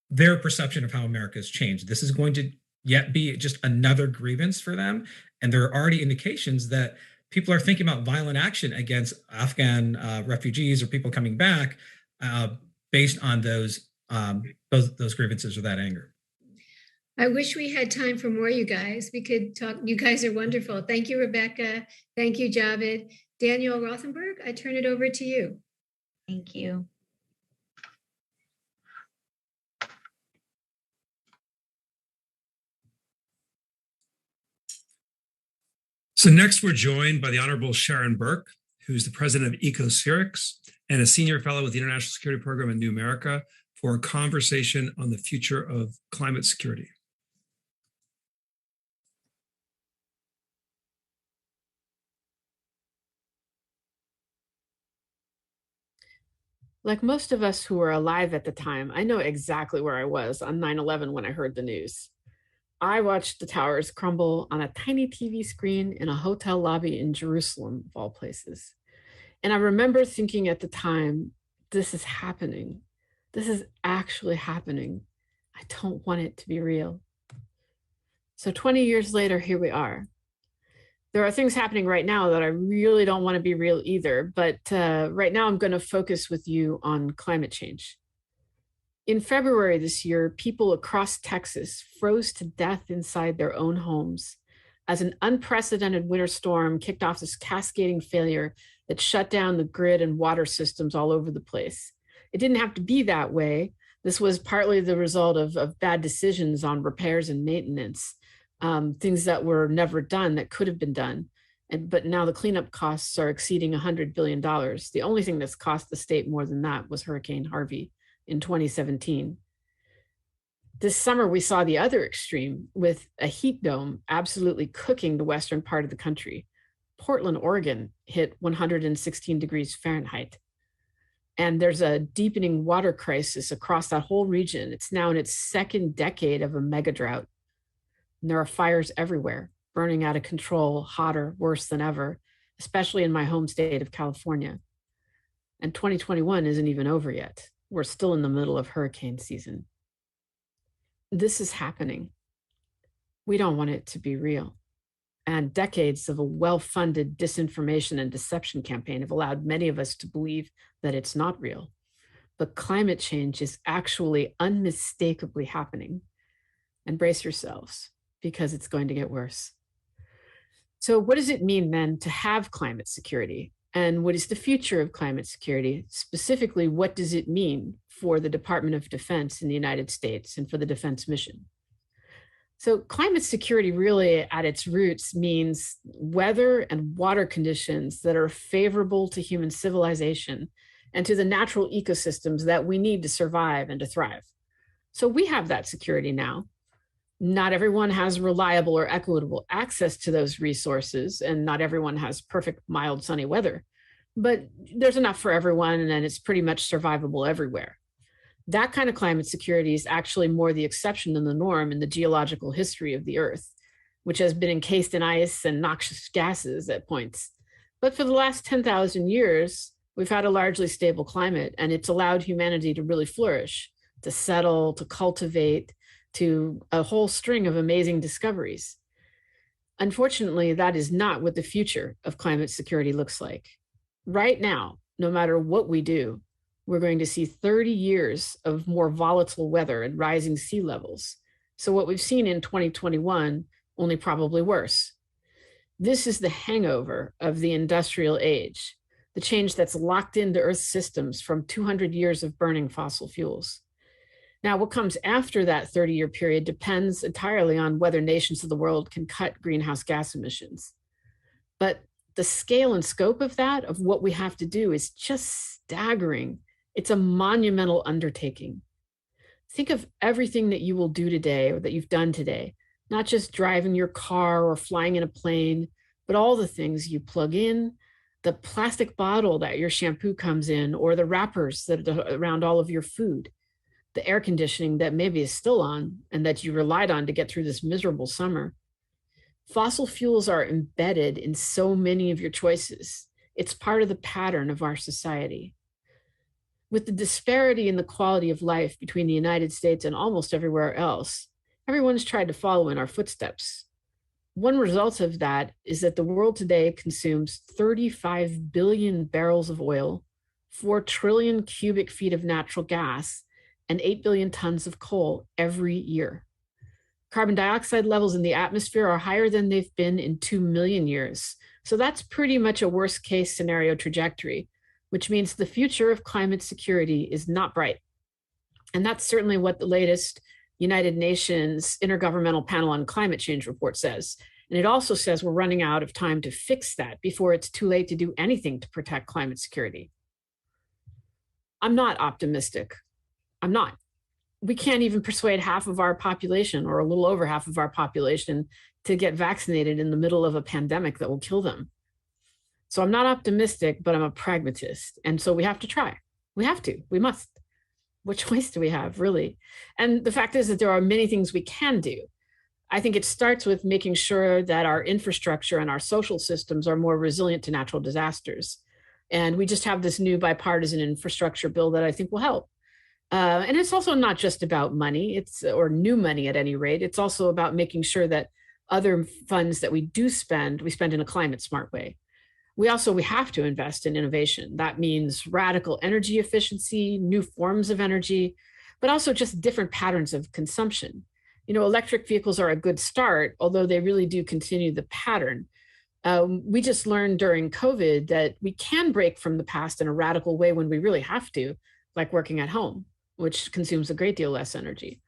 their perception of how America has changed. This is going to yet be just another grievance for them, and there are already indications that people are thinking about violent action against Afghan refugees or people coming back based on those grievances or that anger. I wish we had time for more, you guys. We could talk. You guys are wonderful. Thank you, Rebecca. Thank you, Javed. Daniel Rothenberg, I turn it over to you. Thank you. So next, we're joined by the Honorable Sharon Burke, who's the president of Ecospherics and a senior fellow with the International Security Program in New America, for a conversation on the future of climate security. Like most of us who were alive at the time, I know exactly where I was on 9/11 when I heard the news. I watched the towers crumble on a tiny TV screen in a hotel lobby in Jerusalem, of all places. And I remember thinking at the time, this is happening. This is actually happening. I don't want it to be real. So 20 years later, here we are. There are things happening right now that I really don't want to be real either, but right now I'm going to focus with you on climate change. In February this year, people across Texas froze to death inside their own homes as an unprecedented winter storm kicked off this cascading failure that shut down the grid and water systems all over the place. It didn't have to be that way. This was partly the result of bad decisions on repairs and maintenance, things that were never done that could have been done. But now the cleanup costs are exceeding $100 billion. The only thing that's cost the state more than that was Hurricane Harvey in 2017. This summer, we saw the other extreme with a heat dome absolutely cooking the western part of the country. Portland, Oregon hit 116 degrees Fahrenheit. And there's a deepening water crisis across that whole region. It's now in its second decade of a mega drought. And there are fires everywhere, burning out of control, hotter, worse than ever, especially in my home state of California. And 2021 isn't even over yet. We're still in the middle of hurricane season. This is happening. We don't want it to be real. And decades of a well-funded disinformation and deception campaign have allowed many of us to believe that it's not real. But climate change is actually unmistakably happening. And brace yourselves, because it's going to get worse. So what does it mean then to have climate security? And what is the future of climate security? Specifically, what does it mean for the Department of Defense in the United States and for the defense mission? So climate security really at its roots means weather and water conditions that are favorable to human civilization and to the natural ecosystems that we need to survive and to thrive. So we have that security now. Not everyone has reliable or equitable access to those resources, and not everyone has perfect, mild, sunny weather, but there's enough for everyone, and it's pretty much survivable everywhere. That kind of climate security is actually more the exception than the norm in the geological history of the Earth, which has been encased in ice and noxious gases at points. But for the last 10,000 years, we've had a largely stable climate, and it's allowed humanity to really flourish, to settle, to cultivate, to a whole string of amazing discoveries. Unfortunately, that is not what the future of climate security looks like. Right now, no matter what we do, we're going to see 30 years of more volatile weather and rising sea levels. So what we've seen in 2021, only probably worse. This is the hangover of the industrial age, the change that's locked into Earth's systems from 200 years of burning fossil fuels. Now, what comes after that 30-year period depends entirely on whether nations of the world can cut greenhouse gas emissions. But the scale and scope of that, of what we have to do, is just staggering. It's a monumental undertaking. Think of everything that you will do today or that you've done today, not just driving your car or flying in a plane, but all the things you plug in, the plastic bottle that your shampoo comes in, or the wrappers that are around all of your food, the air conditioning that maybe is still on and that you relied on to get through this miserable summer. Fossil fuels are embedded in so many of your choices. It's part of the pattern of our society. With the disparity in the quality of life between the United States and almost everywhere else, everyone's tried to follow in our footsteps. One result of that is that the world today consumes 35 billion barrels of oil, 4 trillion cubic feet of natural gas, and 8 billion tons of coal every year. Carbon dioxide levels in the atmosphere are higher than they've been in 2 million years. So that's pretty much a worst case scenario trajectory, which means the future of climate security is not bright. And that's certainly what the latest United Nations Intergovernmental Panel on Climate Change report says. And it also says we're running out of time to fix that before it's too late to do anything to protect climate security. I'm not optimistic. I'm not. We can't even persuade half of our population, or a little over half of our population, to get vaccinated in the middle of a pandemic that will kill them. So I'm not optimistic, but I'm a pragmatist. And so we have to try. We have to. We must. What choice do we have, really? And the fact is that there are many things we can do. I think it starts with making sure that our infrastructure and our social systems are more resilient to natural disasters. And we just have this new bipartisan infrastructure bill that I think will help. And it's also not just about money, or new money at any rate. It's also about making sure that other funds that we do spend, we spend in a climate smart way. We have to invest in innovation. That means radical energy efficiency, new forms of energy, but also just different patterns of consumption. Electric vehicles are a good start, although they really do continue the pattern. We just learned during COVID that we can break from the past in a radical way when we really have to, like working at home, which consumes a great deal less energy.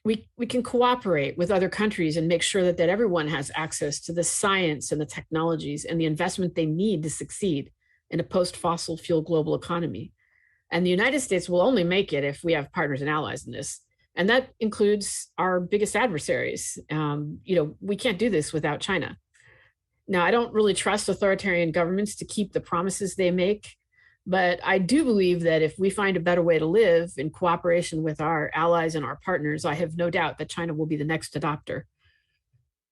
We can cooperate with other countries and make sure that everyone has access to the science and the technologies and the investment they need to succeed in a post-fossil fuel global economy. And the United States will only make it if we have partners and allies in this. And that includes our biggest adversaries. We can't do this without China. Now, I don't really trust authoritarian governments to keep the promises they make, but I do believe that if we find a better way to live in cooperation with our allies and our partners, I have no doubt that China will be the next adopter.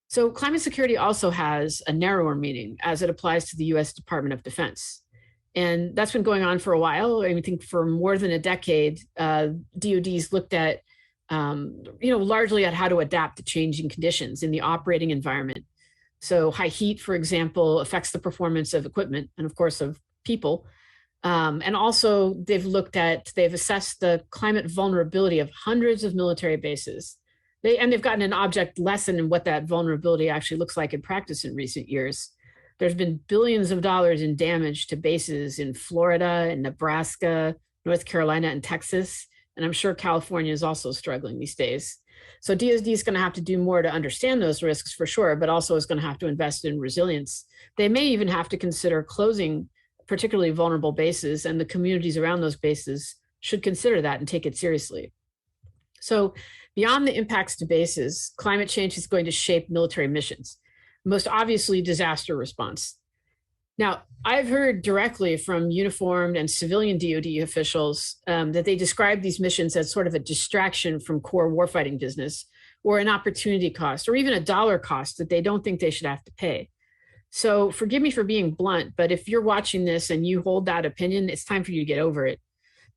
So climate security also has a narrower meaning as it applies to the US Department of Defense. And that's been going on for a while. I think for more than a decade, DoD's looked at, largely at how to adapt to changing conditions in the operating environment. So high heat, for example, affects the performance of equipment and of course of people. And also they've assessed the climate vulnerability of hundreds of military bases. They've gotten an object lesson in what that vulnerability actually looks like in practice in recent years. There's been billions of dollars in damage to bases in Florida and Nebraska, North Carolina, and Texas. And I'm sure California is also struggling these days. So DoD is going to have to do more to understand those risks for sure, but also is going to have to invest in resilience. They may even have to consider closing particularly vulnerable bases, and the communities around those bases should consider that and take it seriously. So beyond the impacts to bases, climate change is going to shape military missions, most obviously disaster response. Now, I've heard directly from uniformed and civilian DoD officials that they describe these missions as sort of a distraction from core warfighting business, or an opportunity cost, or even a dollar cost that they don't think they should have to pay. So forgive me for being blunt, but if you're watching this and you hold that opinion, it's time for you to get over it.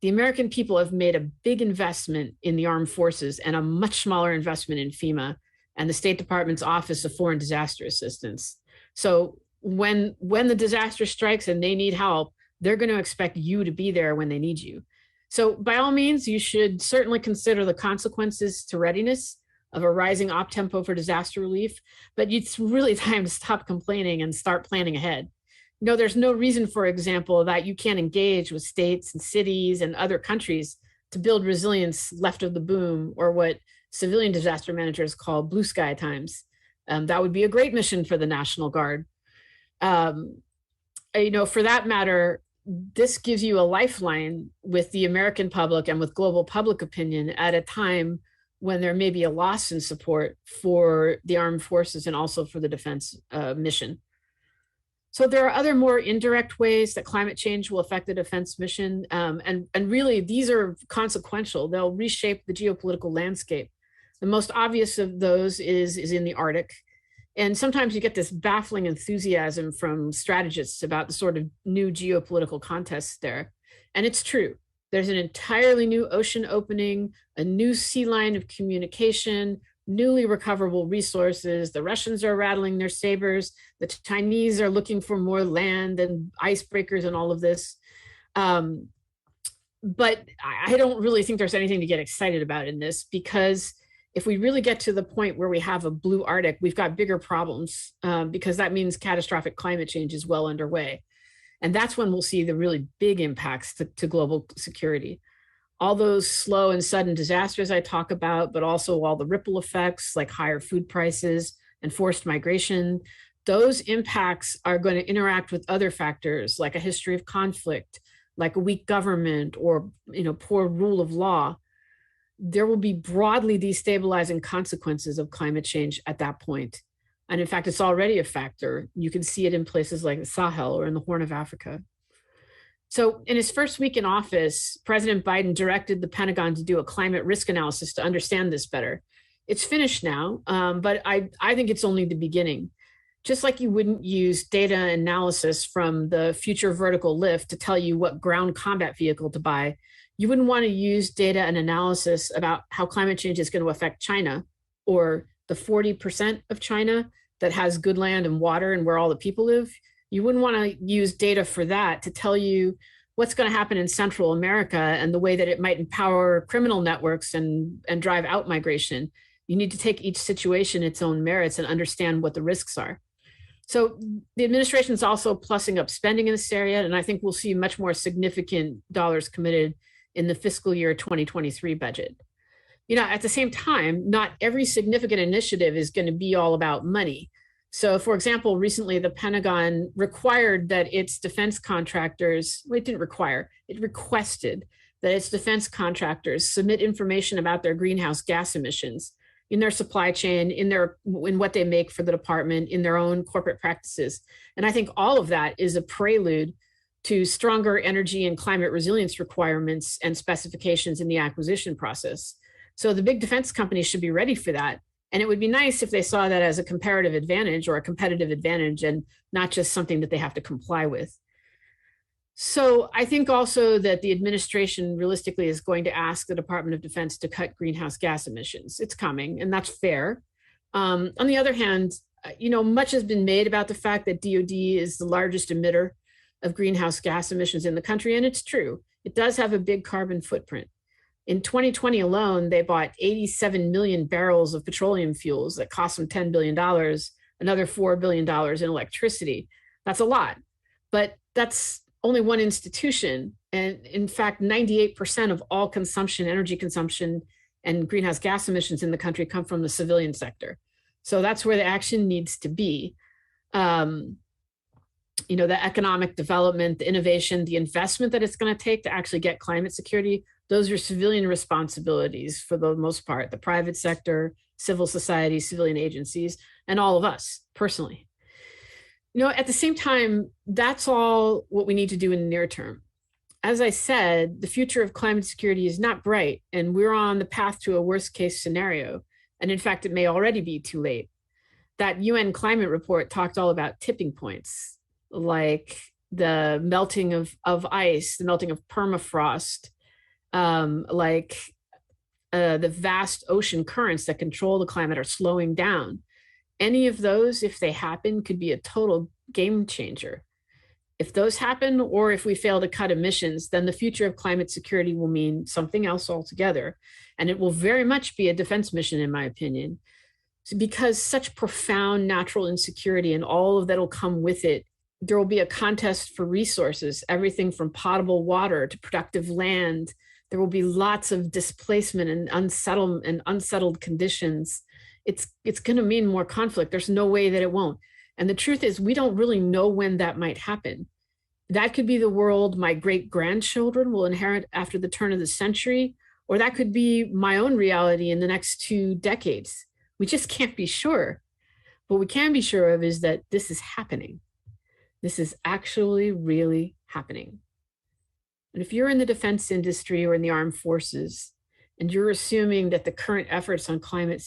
The American people have made a big investment in the armed forces and a much smaller investment in FEMA and the State Department's Office of Foreign Disaster Assistance. So when the disaster strikes and they need help, they're going to expect you to be there when they need you. So by all means, you should certainly consider the consequences to readiness of a rising op tempo for disaster relief, but it's really time to stop complaining and start planning ahead. There's no reason, for example, that you can't engage with states and cities and other countries to build resilience left of the boom, or what civilian disaster managers call blue sky times. That would be a great mission for the National Guard. For that matter, this gives you a lifeline with the American public and with global public opinion at a time when there may be a loss in support for the armed forces and also for the defense mission. So there are other more indirect ways that climate change will affect the defense mission. And really, these are consequential. They'll reshape the geopolitical landscape. The most obvious of those is in the Arctic. And sometimes you get this baffling enthusiasm from strategists about the sort of new geopolitical contests there. And it's true. There's an entirely new ocean opening, a new sea line of communication, newly recoverable resources. The Russians are rattling their sabers. The Chinese are looking for more land and icebreakers and all of this. But I don't really think there's anything to get excited about in this, because if we really get to the point where we have a blue Arctic, we've got bigger problems, because that means catastrophic climate change is well underway. And that's when we'll see the really big impacts to global security. All those slow and sudden disasters I talk about, but also all the ripple effects like higher food prices and forced migration, those impacts are going to interact with other factors like a history of conflict, like a weak government, or poor rule of law. There will be broadly destabilizing consequences of climate change at that point. And in fact, it's already a factor. You can see it in places like the Sahel or in the Horn of Africa. So in his first week in office, President Biden directed the Pentagon to do a climate risk analysis to understand this better. It's finished now, but I think it's only the beginning. Just like you wouldn't use data analysis from the Future Vertical Lift to tell you what ground combat vehicle to buy, you wouldn't want to use data and analysis about how climate change is going to affect China or the 40% of China that has good land and water and where all the people live. You wouldn't want to use data for that to tell you what's going to happen in Central America and the way that it might empower criminal networks and drive out migration. You need to take each situation its own merits and understand what the risks are. So the administration is also plussing up spending in this area, and I think we'll see much more significant dollars committed in the fiscal year 2023 budget. At the same time, not every significant initiative is going to be all about money. So, for example, recently the Pentagon required that its defense contractors, well, it didn't require, it requested that its defense contractors submit information about their greenhouse gas emissions in their supply chain, in what they make for the department, in their own corporate practices. And I think all of that is a prelude to stronger energy and climate resilience requirements and specifications in the acquisition process. So the big defense companies should be ready for that. And it would be nice if they saw that as a comparative advantage or a competitive advantage and not just something that they have to comply with. So I think also that the administration realistically is going to ask the Department of Defense to cut greenhouse gas emissions. It's coming, and that's fair. On the other hand, much has been made about the fact that DoD is the largest emitter of greenhouse gas emissions in the country, and it's true. It does have a big carbon footprint. In 2020 alone, they bought 87 million barrels of petroleum fuels that cost them $10 billion, another $4 billion in electricity. That's a lot, but that's only one institution. And in fact, 98% of all consumption, energy consumption, and greenhouse gas emissions in the country come from the civilian sector. So that's where the action needs to be. The economic development, the innovation, the investment that it's going to take to actually get climate security, those are civilian responsibilities for the most part, the private sector, civil society, civilian agencies, and all of us personally. At the same time, that's all what we need to do in the near term. As I said, the future of climate security is not bright, and we're on the path to a worst case scenario. And in fact, it may already be too late. That UN climate report talked all about tipping points, like the melting of ice, the melting of permafrost, the vast ocean currents that control the climate are slowing down. Any of those, if they happen, could be a total game changer. If those happen, or if we fail to cut emissions, then the future of climate security will mean something else altogether. And it will very much be a defense mission, in my opinion, because such profound natural insecurity and all of that will come with it. There will be a contest for resources, everything from potable water to productive land. There will be lots of displacement and unsettled conditions. It's going to mean more conflict. There's no way that it won't. And the truth is, we don't really know when that might happen. That could be the world my great-grandchildren will inherit after the turn of the century, or that could be my own reality in the next 2 decades. We just can't be sure. What we can be sure of is that this is happening. This is actually really happening. And if you're in the defense industry or in the armed forces, and you're assuming that the current efforts on climate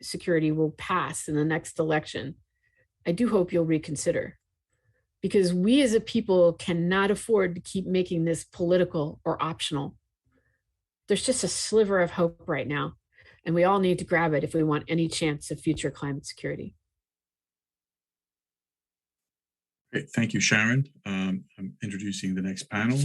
security will pass in the next election, I do hope you'll reconsider. Because we as a people cannot afford to keep making this political or optional. There's just a sliver of hope right now, and we all need to grab it if we want any chance of future climate security. Great. Thank you, Sharon. I'm introducing the next panel.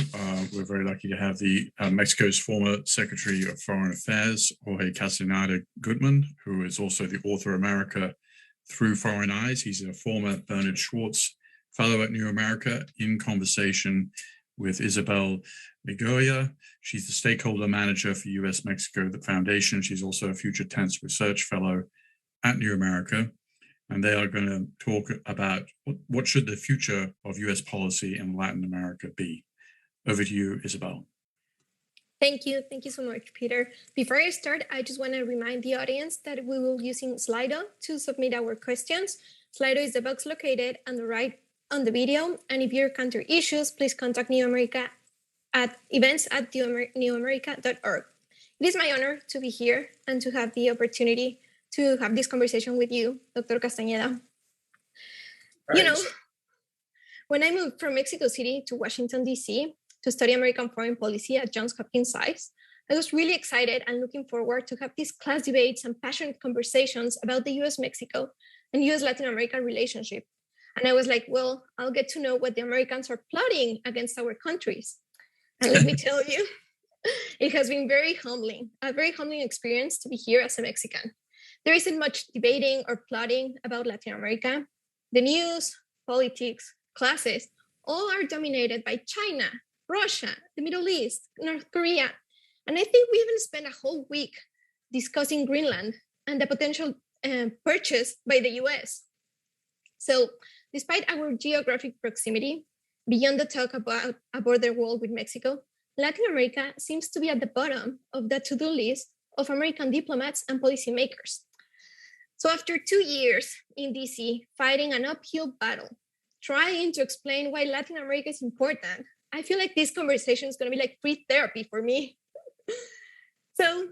We're very lucky to have the Mexico's former Secretary of Foreign Affairs, Jorge Castaneda Gutman, who is also the author America Through Foreign Eyes. He's a former Bernard Schwartz Fellow at New America, in conversation with Isabel Migoya. She's the Stakeholder Manager for U.S.-Mexico the Foundation. She's also a Future Tense Research Fellow at New America. And they are going to talk about what should the future of U.S. policy in Latin America be. Over to you, Isabel. Thank you. Thank you so much, Peter. Before I start, I just want to remind the audience that we will be using Slido to submit our questions. Slido is the box located on the right on the video. And if you encounter issues, please contact New America at events@newamerica.org. It is my honor to be here and to have the opportunity to have this conversation with you, Dr. Castañeda. Right. You know, when I moved from Mexico City to Washington, D.C. to study American foreign policy at Johns Hopkins SAIS, I was really excited and looking forward to have these class debates and passionate conversations about the US-Mexico and US-Latin American relationship. And I was like, well, I'll get to know what the Americans are plotting against our countries. And let me tell you, it has been a very humbling experience to be here as a Mexican. There isn't much debating or plotting about Latin America. The news, politics, classes, all are dominated by China, Russia, the Middle East, North Korea. And I think we even spent a whole week discussing Greenland and the potential purchase by the US. So despite our geographic proximity, beyond the talk about a border wall with Mexico, Latin America seems to be at the bottom of the to-do list of American diplomats and policymakers. So after 2 years in DC, fighting an uphill battle, trying to explain why Latin America is important, I feel like this conversation is going to be like free therapy for me. So 20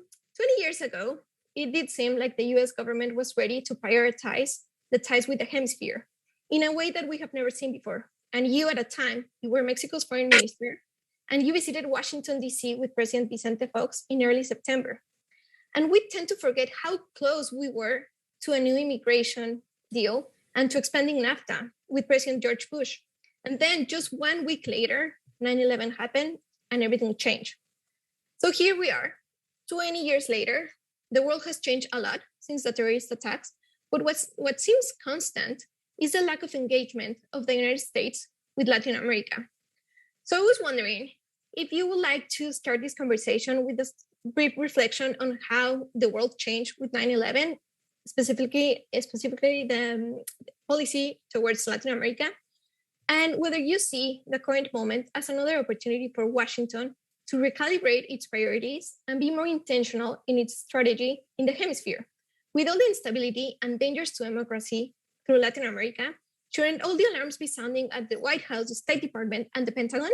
years ago, it did seem like the US government was ready to prioritize the ties with the hemisphere in a way that we have never seen before. And you, at a time, you were Mexico's foreign minister, and you visited Washington, D.C. with President Vicente Fox in early September. And we tend to forget how close we were to a new immigration deal and to expanding NAFTA with President George Bush. And then just 1 week later, 9/11 happened and everything changed. So here we are, 20 years later. The world has changed a lot since the terrorist attacks, but what seems constant is the lack of engagement of the United States with Latin America. So I was wondering if you would like to start this conversation with a brief reflection on how the world changed with 9/11, specifically the policy towards Latin America, and whether you see the current moment as another opportunity for Washington to recalibrate its priorities and be more intentional in its strategy in the hemisphere. With all the instability and dangers to democracy through Latin America, shouldn't all the alarms be sounding at the White House, the State Department, and the Pentagon?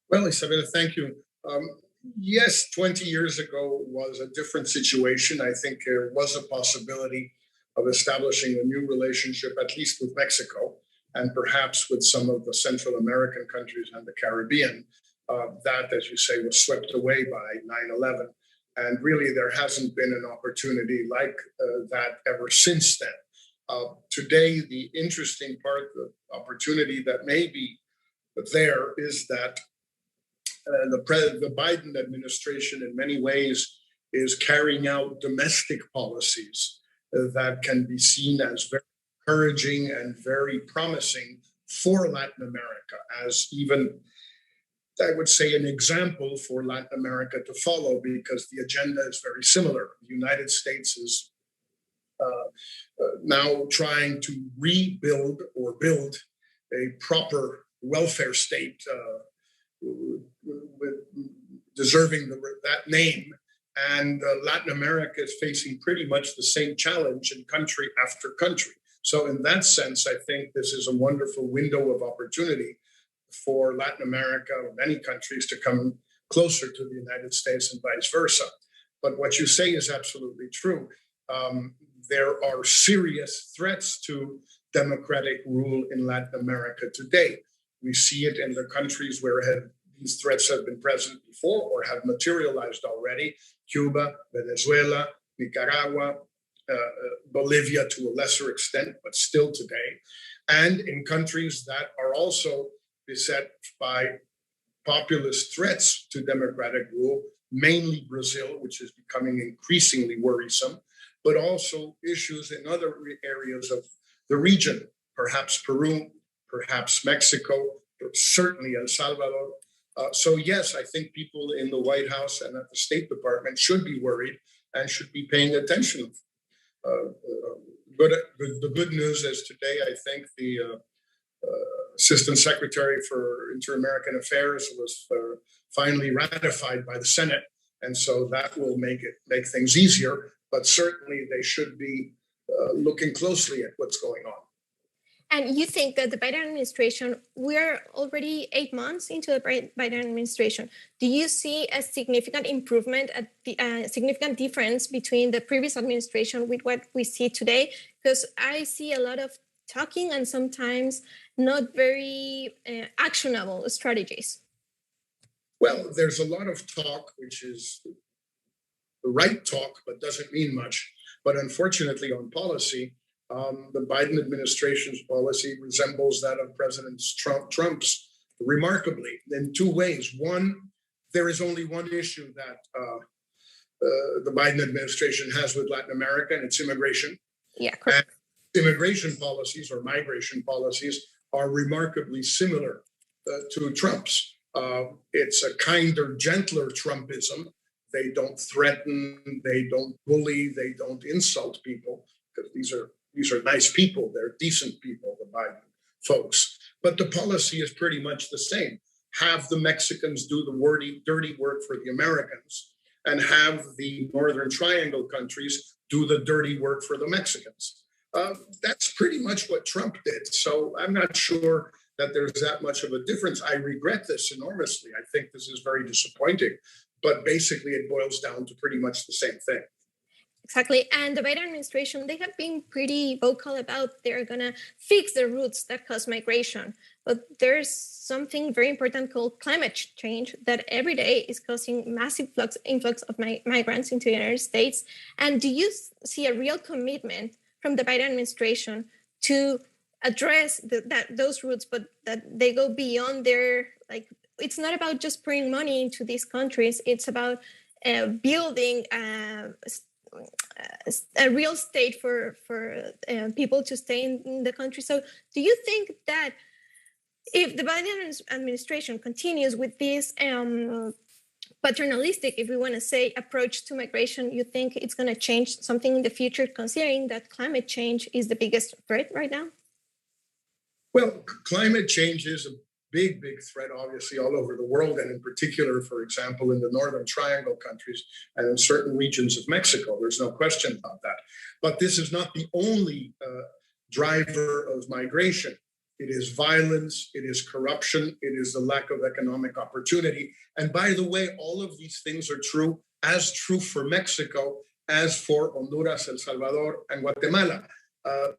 Well, Isabella, thank you. Yes, 20 years ago was a different situation. I think there was a possibility of establishing a new relationship, at least with Mexico, and perhaps with some of the Central American countries and the Caribbean. That, as you say, was swept away by 9/11. And really, there hasn't been an opportunity like that ever since then. Today, the interesting part, the opportunity that may be there is that the Biden administration, in many ways, is carrying out domestic policies that can be seen as very encouraging and very promising for Latin America, as even, I would say, an example for Latin America to follow, because the agenda is very similar. The United States is now trying to rebuild or build a proper welfare state deserving that name. And Latin America is facing pretty much the same challenge in country after country. So in that sense, I think this is a wonderful window of opportunity for Latin America or many countries to come closer to the United States and vice versa. But what you say is absolutely true. There are serious threats to democratic rule in Latin America today. We see it in the countries where these threats have been present before or have materialized already: Cuba, Venezuela, Nicaragua, Bolivia to a lesser extent, but still today, and in countries that are also beset by populist threats to democratic rule, mainly Brazil, which is becoming increasingly worrisome, but also issues in other areas of the region, perhaps Peru, perhaps Mexico, but certainly El Salvador. So yes, I think people in the White House and at the State Department should be worried and should be paying attention. The good news is today, I think the Assistant Secretary for Inter-American Affairs was finally ratified by the Senate. And so that will make things easier, but certainly they should be looking closely at what's going on. And you think that the Biden administration, we're already 8 months into the Biden administration. Do you see a significant improvement, a significant difference between the previous administration with what we see today? Because I see a lot of talking and sometimes not very actionable strategies. Well, there's a lot of talk, which is the right talk, but doesn't mean much. But unfortunately, on policy, the Biden administration's policy resembles that of President Trump's remarkably in two ways. One, there is only one issue that the Biden administration has with Latin America, and it's immigration. Yeah, correct. And immigration policies or migration policies are remarkably similar to Trump's. It's a kinder, gentler Trumpism. They don't threaten, they don't bully, they don't insult people, because these are nice people. They're decent people, the Biden folks. But the policy is pretty much the same. Have the Mexicans do the dirty work for the Americans, and have the Northern Triangle countries do the dirty work for the Mexicans. That's pretty much what Trump did. So I'm not sure that there's that much of a difference. I regret this enormously. I think this is very disappointing. But basically, it boils down to pretty much the same thing. Exactly. And the Biden administration, they have been pretty vocal about they're going to fix the roots that cause migration. But there's something very important called climate change that every day is causing massive influx of migrants into the United States. And do you see a real commitment from the Biden administration to address those roots, but that they go beyond their, like, it's not about just pouring money into these countries. It's about building a real state for people to stay in the country. So do you think that if the Biden administration continues with this paternalistic, if we want to say, approach to migration, you think it's going to change something in the future, considering that climate change is the biggest threat right now? Well, climate change is a big threat, obviously, all over the world, and in particular, for example, in the Northern Triangle countries and in certain regions of Mexico. There's no question about that. But this is not the only driver of migration. It is violence, it is corruption, it is the lack of economic opportunity. And by the way, all of these things are true for Mexico as for Honduras, El Salvador, and Guatemala.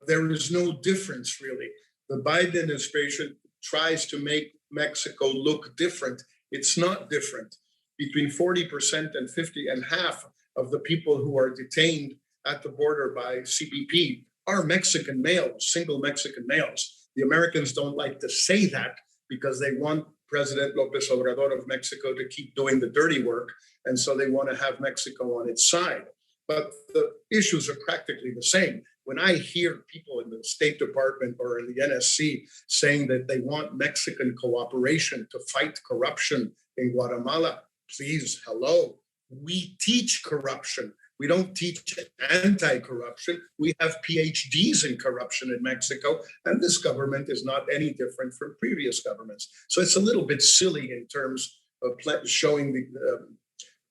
There is no difference, really. The Biden administration tries to make Mexico look different. It's not different. Between 40% and 50 and half of the people who are detained at the border by CBP are Mexican males, single Mexican males. The Americans don't like to say that because they want President López Obrador of Mexico to keep doing the dirty work. And so they want to have Mexico on its side. But the issues are practically the same. When I hear people in the State Department or in the NSC saying that they want Mexican cooperation to fight corruption in Guatemala, please, hello. We teach corruption. We don't teach anti-corruption. We have PhDs in corruption in Mexico, and this government is not any different from previous governments. So it's a little bit silly in terms of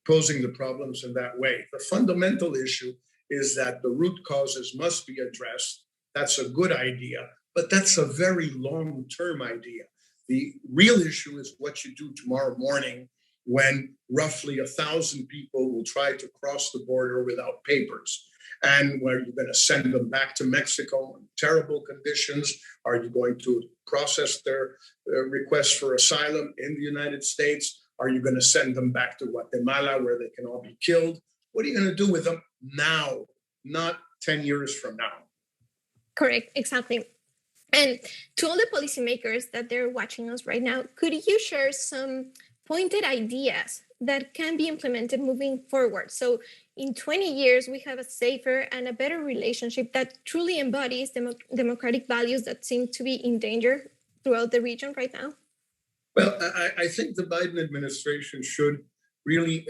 posing the problems in that way. The fundamental issue is that the root causes must be addressed. That's a good idea, but that's a very long-term idea. The real issue is what you do tomorrow morning when roughly 1,000 people will try to cross the border without papers. And where you're going to send them back to Mexico in terrible conditions? Are you going to process their requests for asylum in the United States? Are you going to send them back to Guatemala where they can all be killed? What are you going to do with them now, not 10 years from now? Correct, exactly. And to all the policymakers that they're watching us right now, could you share some pointed ideas that can be implemented moving forward? So in 20 years, we have a safer and a better relationship that truly embodies democratic values that seem to be in danger throughout the region right now? Well, I think the Biden administration should really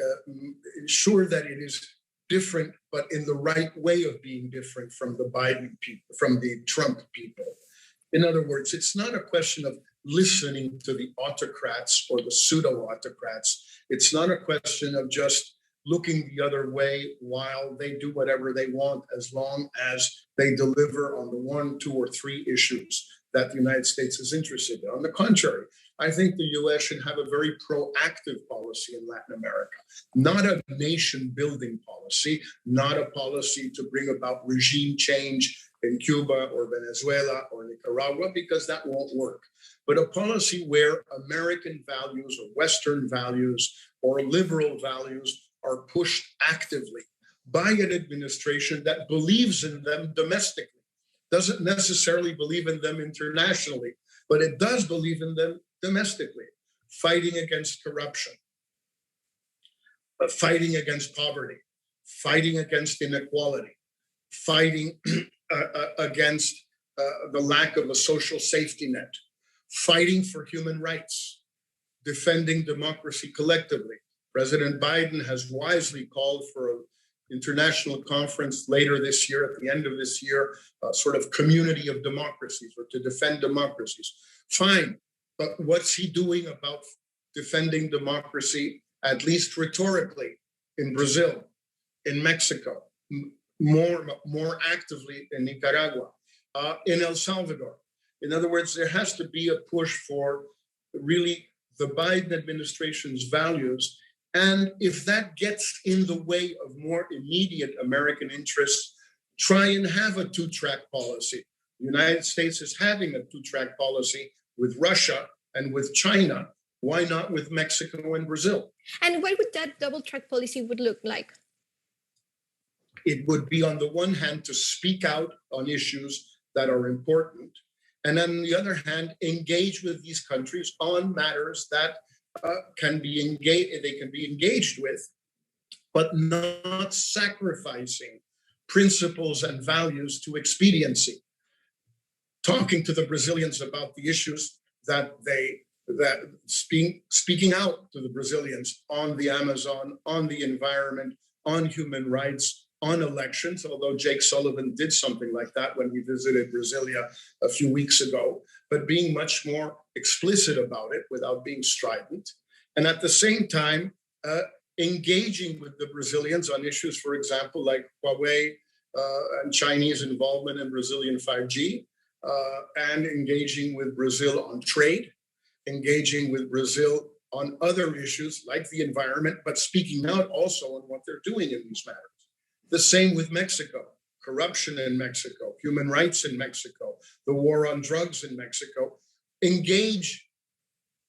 ensure that it is different, but in the right way of being different from the Biden people, from the Trump people. In other words, it's not a question of listening to the autocrats or the pseudo-autocrats. It's not a question of just looking the other way while they do whatever they want, as long as they deliver on the 1, 2, or 3 issues that the United States is interested in. On the contrary, I think the US should have a very proactive policy in Latin America, not a nation building policy, not a policy to bring about regime change in Cuba or Venezuela or Nicaragua, because that won't work. But a policy where American values or Western values or liberal values are pushed actively by an administration that believes in them domestically, doesn't necessarily believe in them internationally, but it does believe in them domestically, fighting against corruption, fighting against poverty, fighting against inequality, fighting against the lack of a social safety net, fighting for human rights, defending democracy collectively. President Biden has wisely called for an international conference later this year, at the end of this year, a sort of community of democracies, or to defend democracies. Fine, but what's he doing about defending democracy, at least rhetorically, in Brazil, in Mexico, more actively in Nicaragua, in El Salvador? In other words, there has to be a push for really the Biden administration's values. And if that gets in the way of more immediate American interests, try and have a two-track policy. The United States is having a two-track policy with Russia and with China. Why not with Mexico and Brazil? And what would that double-track policy would look like? It would be, on the one hand, to speak out on issues that are important, and on the other hand, engage with these countries on matters that can be engaged with, but not sacrificing principles and values to expediency. Talking to the Brazilians about the issues speaking out to the Brazilians on the Amazon, on the environment, on human rights, on elections, although Jake Sullivan did something like that when he visited Brasilia a few weeks ago, but being much more explicit about it without being strident. And at the same time, engaging with the Brazilians on issues, for example, like Huawei and Chinese involvement in Brazilian 5G, and engaging with Brazil on trade, engaging with Brazil on other issues like the environment, but speaking out also on what they're doing in these matters. The same with Mexico, corruption in Mexico, human rights in Mexico, the war on drugs in Mexico. Engage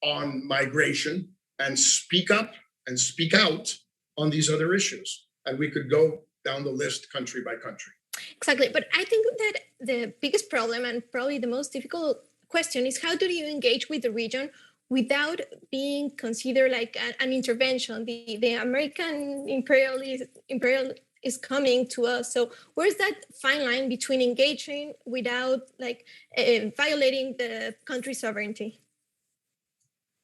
on migration and speak up and speak out on these other issues. And we could go down the list country by country. Exactly. But I think that the biggest problem, and probably the most difficult question, is how do you engage with the region without being considered like an intervention? The American imperial is coming to us. So where's that fine line between engaging without violating the country's sovereignty?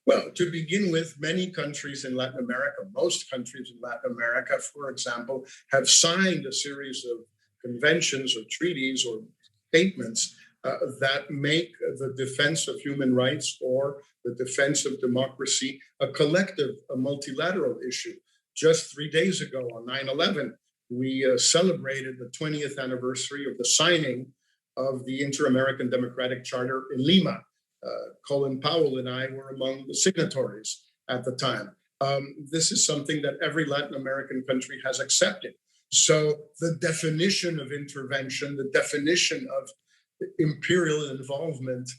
Well, to begin with, many countries in Latin America, most countries in Latin America, for example, have signed a series of conventions or treaties or statements that make the defense of human rights or the defense of democracy a collective, a multilateral issue. Just 3 days ago on 9/11, we celebrated the 20th anniversary of the signing of the Inter-American Democratic Charter in Lima. Colin Powell and I were among the signatories at the time. This is something that every Latin American country has accepted. So the definition of intervention, the definition of imperial involvement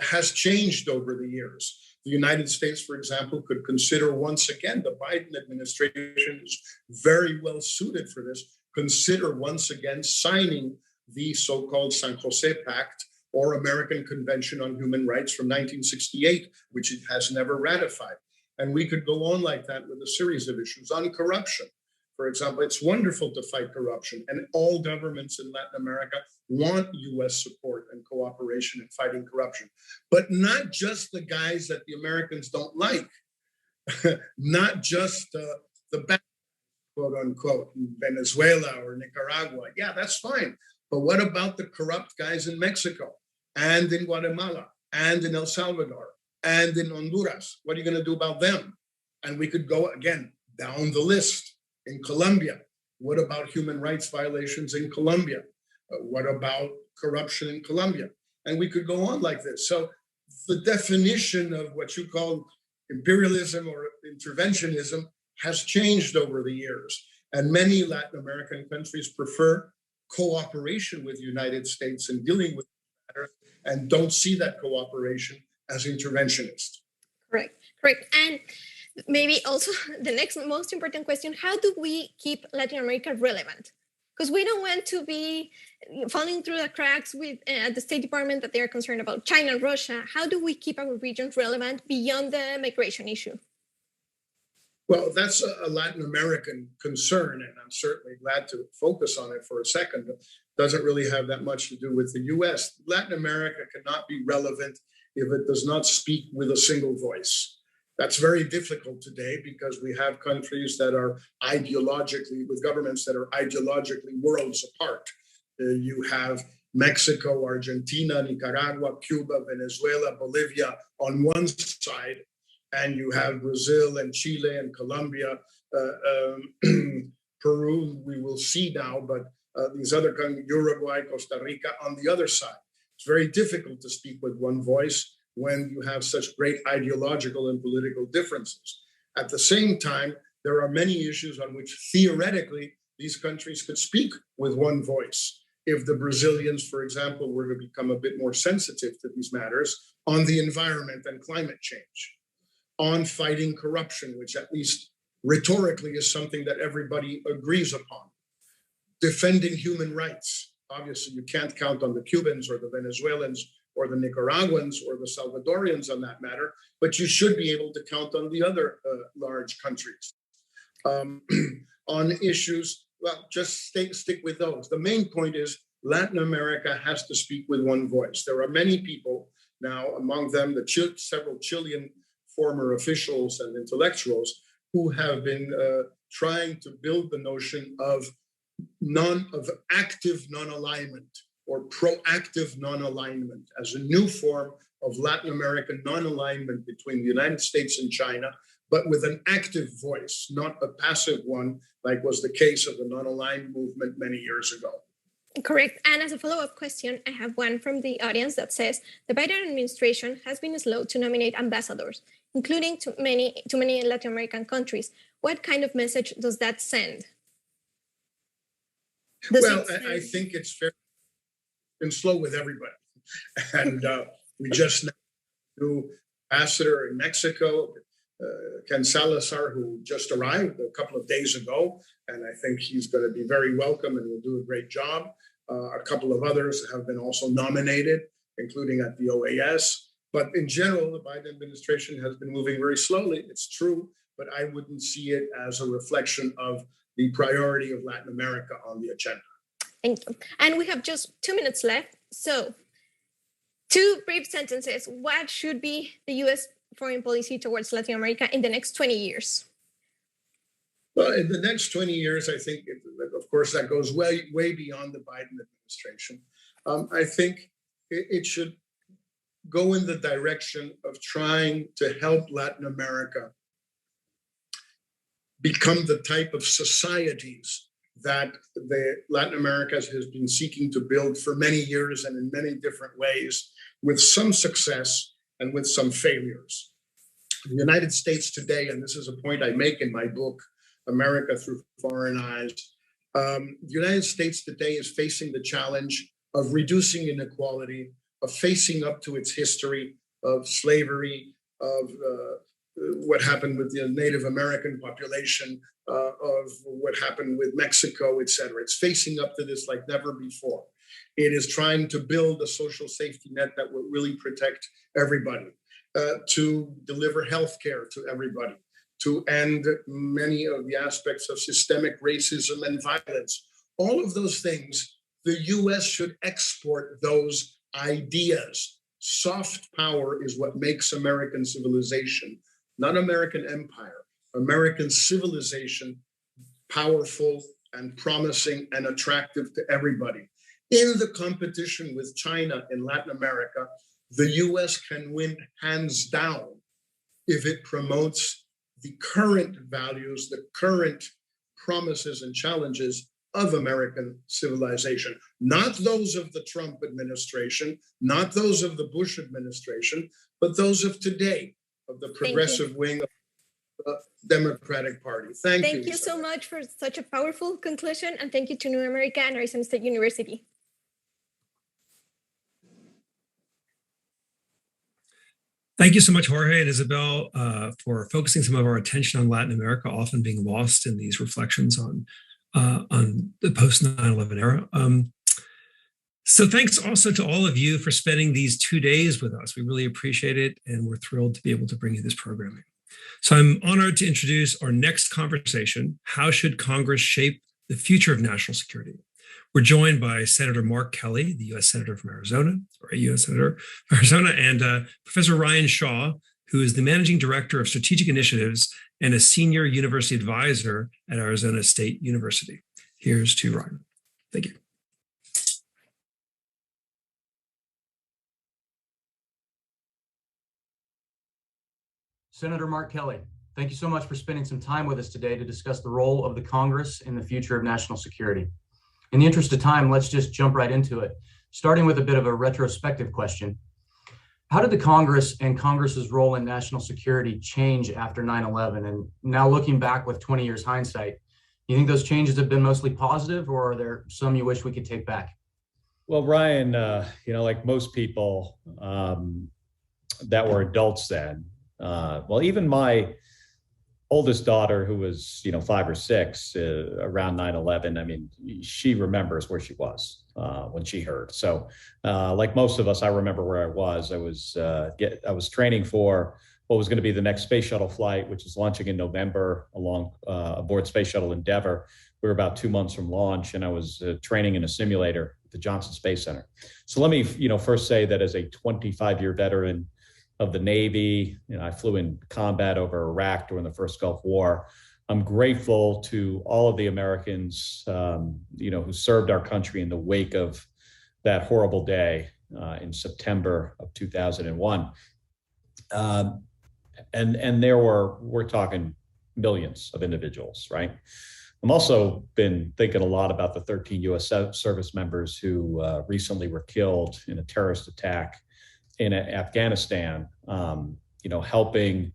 has changed over the years. The United States, for example, could consider once again, the Biden administration is very well suited for this, consider once again signing the so-called San Jose Pact or American Convention on Human Rights from 1968, which it has never ratified. And we could go on like that with a series of issues. On corruption, for example, it's wonderful to fight corruption, and all governments in Latin America want US support and cooperation in fighting corruption, but not just the guys that the Americans don't like, not just the bad, quote unquote, in Venezuela or Nicaragua. Yeah, that's fine. But what about the corrupt guys in Mexico and in Guatemala and in El Salvador and in Honduras? What are you going to do about them? And we could go again down the list. In Colombia, what about human rights violations in Colombia? What about corruption in Colombia? And we could go on like this. So the definition of what you call imperialism or interventionism has changed over the years. And many Latin American countries prefer cooperation with the United States in dealing with the matter, and don't see that cooperation as interventionist. Correct. And maybe also the next most important question, how do we keep Latin America relevant? Because we don't want to be falling through the cracks with the State Department that they're concerned about China and Russia. How do we keep our region relevant beyond the migration issue? Well, that's a Latin American concern, and I'm certainly glad to focus on it for a second. It doesn't really have that much to do with the US. Latin America cannot be relevant if it does not speak with a single voice. That's very difficult today because we have countries that are ideologically, with governments that are ideologically worlds apart. You have Mexico, Argentina, Nicaragua, Cuba, Venezuela, Bolivia on one side, and you have Brazil and Chile and Colombia, Peru, we will see now, but these other countries, Uruguay, Costa Rica on the other side. It's very difficult to speak with one voice when you have such great ideological and political differences. At the same time, there are many issues on which theoretically these countries could speak with one voice. If the Brazilians, for example, were to become a bit more sensitive to these matters on the environment and climate change, on fighting corruption, which at least rhetorically is something that everybody agrees upon, defending human rights. Obviously, you can't count on the Cubans or the Venezuelans or the Nicaraguans or the Salvadorians on that matter, but you should be able to count on the other large countries. On issues, well, just stick with those. The main point is Latin America has to speak with one voice. There are many people now, among them several Chilean former officials and intellectuals who have been trying to build the notion of active non-alignment or proactive non-alignment as a new form of Latin American non-alignment between the United States and China, but with an active voice, not a passive one, like was the case of the non-aligned movement many years ago. Correct. And as a follow-up question, I have one from the audience that says, the Biden administration has been slow to nominate ambassadors, including to many Latin American countries. What kind of message does that send? I think it's been slow with everybody. And we just knew Ambassador in Mexico, Ken Salazar, who just arrived a couple of days ago, and I think he's going to be very welcome and will do a great job. A couple of others have been also nominated, including at the OAS. But in general, the Biden administration has been moving very slowly. It's true, but I wouldn't see it as a reflection of the priority of Latin America on the agenda. Thank you. And we have just 2 minutes left. So 2 brief sentences. What should be the U.S. foreign policy towards Latin America in the next 20 years? Well, in the next 20 years, I think, of course, that goes way beyond the Biden administration. I think it should go in the direction of trying to help Latin America become the type of societies that Latin America has been seeking to build for many years and in many different ways, with some success and with some failures. The United States today, and this is a point I make in my book, America Through Foreign Eyes, the United States today is facing the challenge of reducing inequality, of facing up to its history of slavery, of what happened with the Native American population, of what happened with Mexico, et cetera. It's facing up to this like never before. It is trying to build a social safety net that will really protect everybody, to deliver health care to everybody, to end many of the aspects of systemic racism and violence. All of those things, the US should export those ideas. Soft power is what makes American civilization, not American empire, American civilization powerful and promising and attractive to everybody. In the competition with China in Latin America, the US can win hands down if it promotes the current values, the current promises and challenges of American civilization, not those of the Trump administration, not those of the Bush administration, but those of today, of the progressive wing of the Democratic Party. Thank you. Thank you so much for such a powerful conclusion, and thank you to New America and Arizona State University. Thank you so much, Jorge and Isabel, for focusing some of our attention on Latin America, often being lost in these reflections on the post 9/11 era. So thanks also to all of you for spending these 2 days with us. We really appreciate it, and we're thrilled to be able to bring you this programming. So I'm honored to introduce our next conversation, How Should Congress Shape the Future of National Security? We're joined by Senator Mark Kelly, the U.S. Senator from Arizona, or a U.S. Senator from Arizona, and Professor Ryan Shaw, who is the Managing Director of Strategic Initiatives and a Senior University Advisor at Arizona State University. Here's to Ryan. Thank you. Senator Mark Kelly, thank you so much for spending some time with us today to discuss the role of the Congress in the future of national security. In the interest of time, let's just jump right into it, starting with a bit of a retrospective question. How did the Congress and Congress's role in national security change after 9/11? And now looking back with 20 years hindsight, you think those changes have been mostly positive, or are there some you wish we could take back? Well, Ryan, like most people that were adults then, well, even my oldest daughter, who was, 5 or 6 around 9/11, I mean, she remembers where she was when she heard. So like most of us, I remember where I was. I was training for what was going to be the next space shuttle flight, which is launching in November aboard Space Shuttle Endeavour. We were about 2 months from launch, and I was training in a simulator at the Johnson Space Center. So let me, first say that as a 25-year veteran of the Navy, I flew in combat over Iraq during the first Gulf War. I'm grateful to all of the Americans, who served our country in the wake of that horrible day in September of 2001. And we're talking millions of individuals, right? I'm also been thinking a lot about the 13 U.S. service members who recently were killed in a terrorist attack in Afghanistan, helping,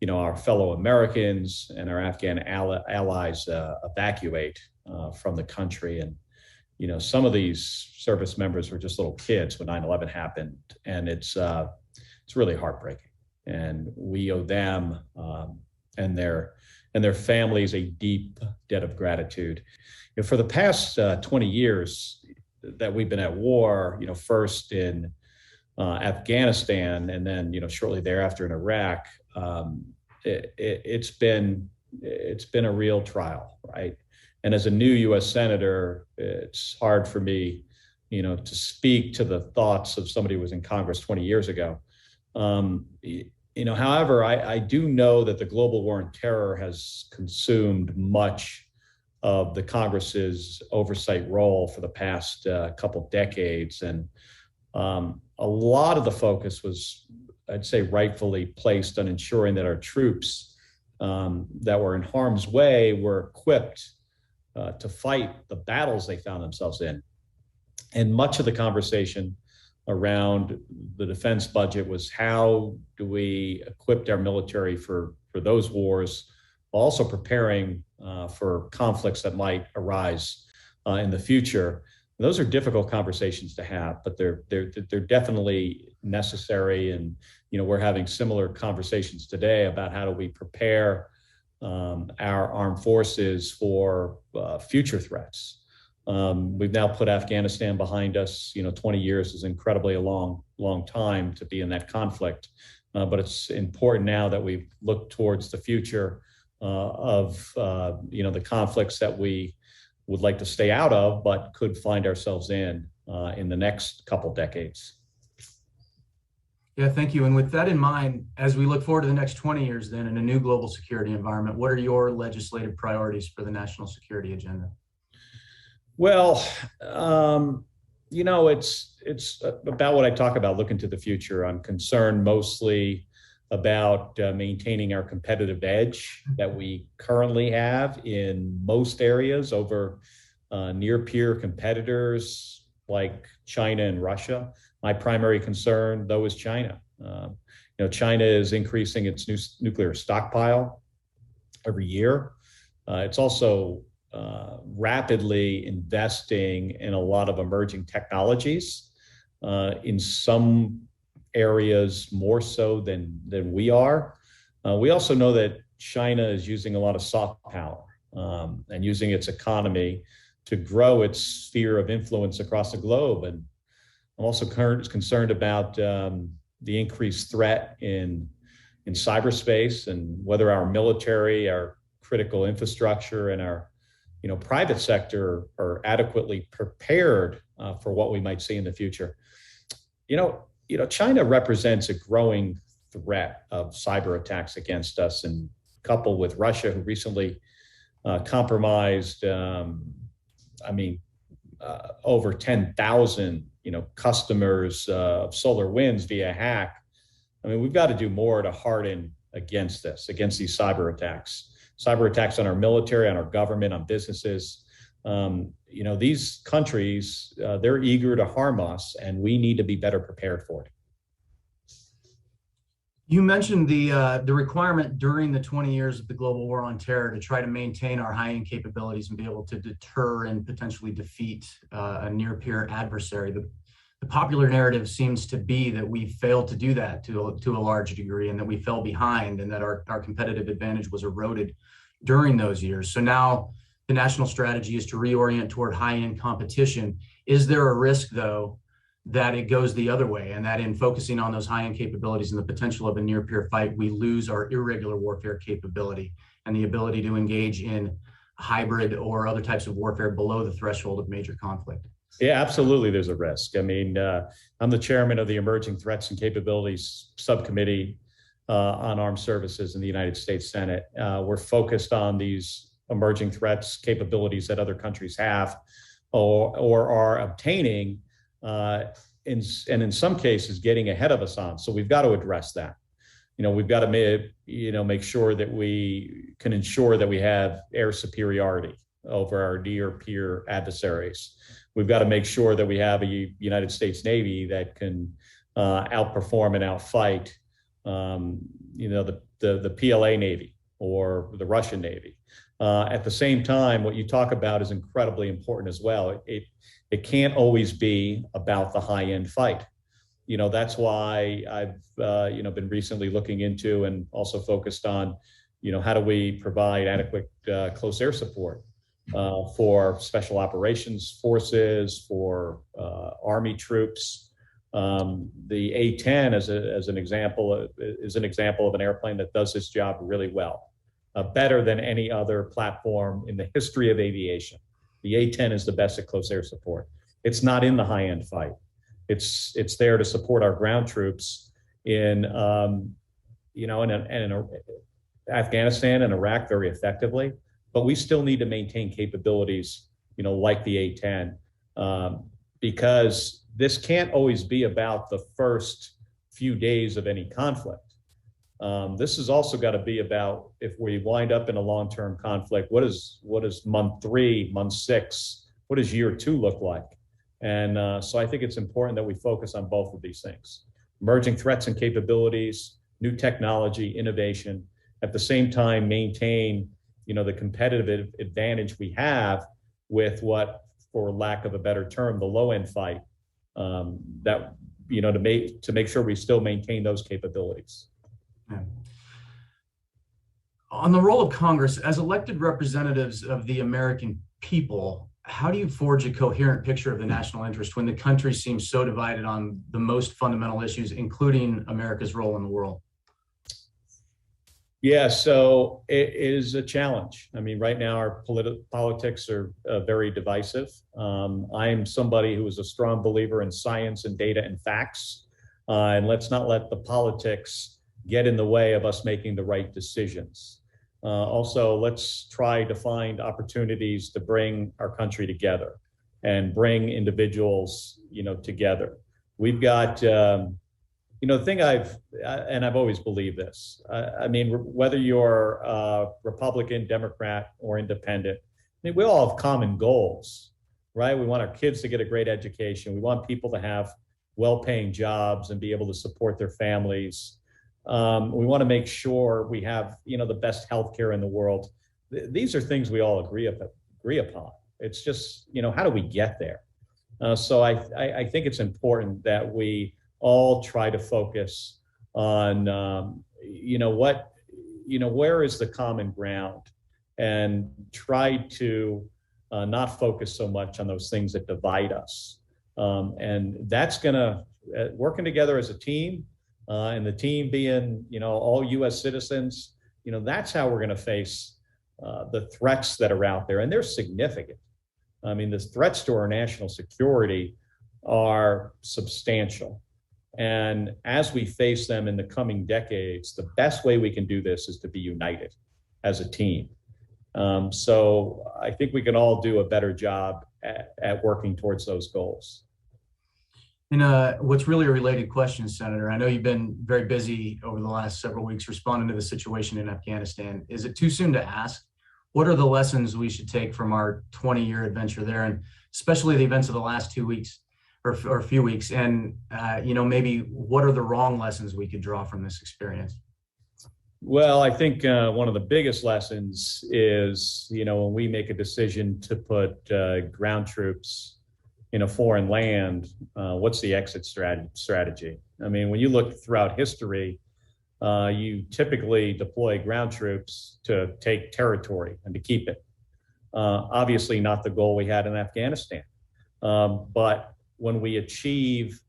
our fellow Americans and our Afghan allies evacuate from the country. And, some of these service members were just little kids when 9/11 happened, and it's really heartbreaking. And we owe them and their families a deep debt of gratitude. For the past 20 years that we've been at war, first in Afghanistan, and then shortly thereafter in Iraq, it's been a real trial, right? And as a new U.S. Senator, it's hard for me, to speak to the thoughts of somebody who was in Congress 20 years ago. However, I do know that the global war on terror has consumed much of the Congress's oversight role for the past couple decades, and a lot of the focus was, I'd say, rightfully placed on ensuring that our troops that were in harm's way were equipped to fight the battles they found themselves in. And much of the conversation around the defense budget was, how do we equip our military for those wars, while also preparing for conflicts that might arise in the future. And those are difficult conversations to have, but they're definitely necessary. And we're having similar conversations today about how do we prepare our armed forces for future threats. We've now put Afghanistan behind us. 20 years is incredibly a long time to be in that conflict. But it's important now that we look towards the future of the conflicts that we would like to stay out of, but could find ourselves in the next couple decades. Yeah, thank you. And with that in mind, as we look forward to the next 20 years then in a new global security environment, what are your legislative priorities for the national security agenda? Well, it's about what I talk about, looking to the future. I'm concerned mostly about maintaining our competitive edge that we currently have in most areas over near-peer competitors like China and Russia. My primary concern, though, is China. China is increasing its nuclear stockpile. every year. It's also rapidly investing in a lot of emerging technologies, in some areas more so than we are. We also know that China is using a lot of soft power and using its economy to grow its sphere of influence across the globe. And I'm also concerned about the increased threat in cyberspace, and whether our military, our critical infrastructure, and our private sector are adequately prepared for what we might see in the future. China represents a growing threat of cyber attacks against us, and coupled with Russia, who recently compromised, over 10,000, customers of SolarWinds via hack. We've got to do more to harden against these cyber attacks on our military, on our government, on businesses. These countries, they're eager to harm us, and we need to be better prepared for it. You mentioned the requirement during the 20 years of the global war on terror to try to maintain our high-end capabilities and be able to deter and potentially defeat a near-peer adversary. The popular narrative seems to be that we failed to do that to a large degree, and that we fell behind, and that our competitive advantage was eroded during those years. So now the national strategy is to reorient toward high-end competition. Is there a risk, though, that it goes the other way, and that in focusing on those high-end capabilities and the potential of a near-peer fight, we lose our irregular warfare capability and the ability to engage in hybrid or other types of warfare below the threshold of major conflict? Yeah, absolutely. There's a risk. I'm the chairman of the Emerging Threats and Capabilities Subcommittee on Armed Services in the United States Senate. We're focused on these emerging threats, capabilities that other countries have or are obtaining, and in some cases getting ahead of us on. So we've got to address that. We've got to make sure that we can ensure that we have air superiority over our near-peer adversaries. We've got to make sure that we have a United States Navy that can outperform and outfight, the PLA Navy or the Russian Navy. At the same time, what you talk about is incredibly important as well. It can't always be about the high-end fight. That's why I've been recently looking into and also focused on, how do we provide adequate close air support for special operations forces, for Army troops. The A-10 as an example is an example of an airplane that does this job really well, better than any other platform in the history of aviation. The A-10 is the best at close air support. It's not in the high-end fight. It's there to support our ground troops in Afghanistan and Iraq very effectively. But we still need to maintain capabilities, like the A-10, because this can't always be about the first few days of any conflict. This has also got to be about, if we wind up in a long-term conflict, what is month 3, month 6, what does year 2 look like? And so I think it's important that we focus on both of these things: emerging threats and capabilities, new technology, innovation, at the same time maintain the competitive advantage we have with what, for lack of a better term, the low-end fight, to make sure we still maintain those capabilities. Yeah. On the role of Congress, as elected representatives of the American people, how do you forge a coherent picture of the national interest when the country seems so divided on the most fundamental issues, including America's role in the world? Yeah, so it is a challenge. Right now our politics are very divisive. I am somebody who is a strong believer in science and data and facts, and let's not let the politics get in the way of us making the right decisions. Also, let's try to find opportunities to bring our country together and bring individuals, together. We've got, the thing I've always believed this. Whether you're Republican, Democrat, or independent, we all have common goals, right? We want our kids to get a great education. We want people to have well-paying jobs and be able to support their families. We want to make sure we have, the best healthcare in the world. These are things we all agree upon. It's just, how do we get there? So I think it's important that we all try to focus on, where is the common ground, and try to not focus so much on those things that divide us. And that's gonna, working together as a team, and the team being, all US citizens, that's how we're gonna face the threats that are out there, and they're significant. I mean, the threats to our national security are substantial. And as we face them in the coming decades, the best way we can do this is to be united as a team. So I think we can all do a better job at working towards those goals. And what's really a related question, Senator, I know you've been very busy over the last several weeks responding to the situation in Afghanistan. Is it too soon to ask, what are the lessons we should take from our 20-year adventure there, and especially the events of the last 2 weeks or a few weeks? And, maybe what are the wrong lessons we could draw from this experience? Well, I think one of the biggest lessons is, when we make a decision to put ground troops in a foreign land, what's the exit strategy? I mean, when you look throughout history, you typically deploy ground troops to take territory and to keep it. Obviously not the goal we had in Afghanistan. But when we achieve,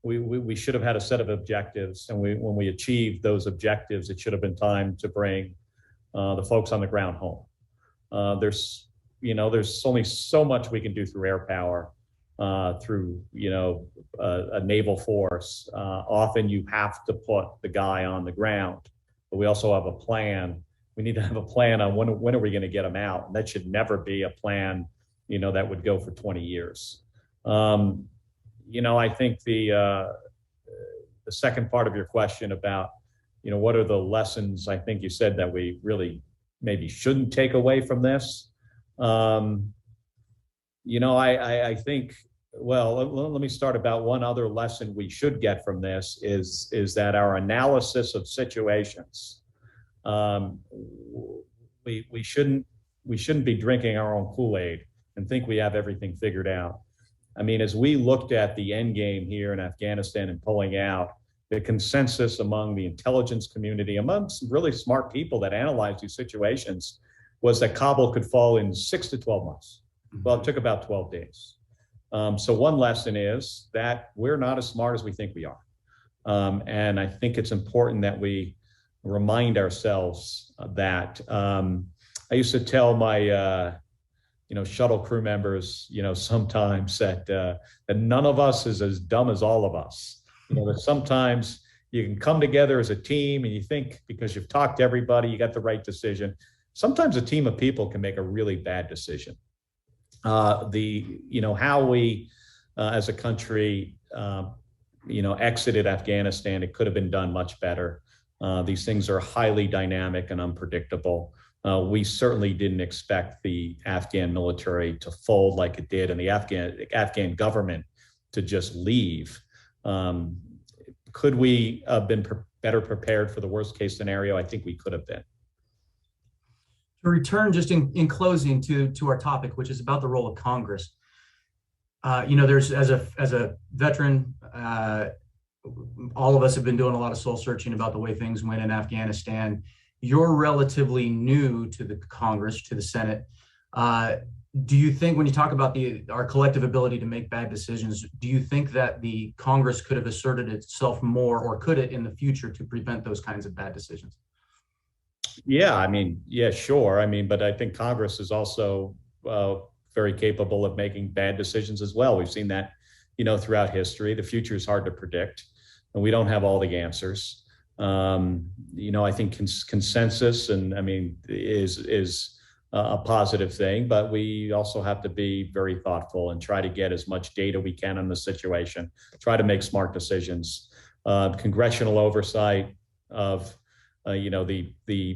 we should have had a set of objectives, and when we achieved those objectives, it should have been time to bring the folks on the ground home. There's only so much we can do through air power, through a naval force. Often you have to put the guy on the ground, but we also have a plan. We need to have a plan on when are we going to get them out, and that should never be a plan that would go for 20 years. I think the second part of your question about what are the lessons, I think you said that we really maybe shouldn't take away from this. I think, well, let me start about one other lesson we should get from this is that our analysis of situations, we shouldn't be drinking our own Kool-Aid and think we have everything figured out. I mean, as we looked at the end game here in Afghanistan and pulling out, the consensus among the intelligence community, among some really smart people that analyze these situations, was that Kabul could fall in 6 to 12 months. Well, it took about 12 days. So one lesson is that we're not as smart as we think we are. And I think it's important that we remind ourselves that. I used to tell my shuttle crew members, sometimes that none of us is as dumb as all of us. That sometimes you can come together as a team and you think because you've talked to everybody, you got the right decision. Sometimes a team of people can make a really bad decision. How we as a country, exited Afghanistan, it could have been done much better. These things are highly dynamic and unpredictable. We certainly didn't expect the Afghan military to fold like it did, and the Afghan government to just leave. Could we have been better prepared for the worst case scenario? I think we could have been. To return just in closing to our topic, which is about the role of Congress. There's as a veteran, all of us have been doing a lot of soul searching about the way things went in Afghanistan. You're relatively new to the Congress, to the Senate. Do you think, when you talk about our collective ability to make bad decisions, do you think that the Congress could have asserted itself more, or could it in the future, to prevent those kinds of bad decisions? Yeah, sure. But I think Congress is also very capable of making bad decisions as well. We've seen that, throughout history. The future is hard to predict, and we don't have all the answers. I think consensus is a positive thing, but we also have to be very thoughtful and try to get as much data we can on the situation, try to make smart decisions. Congressional oversight of the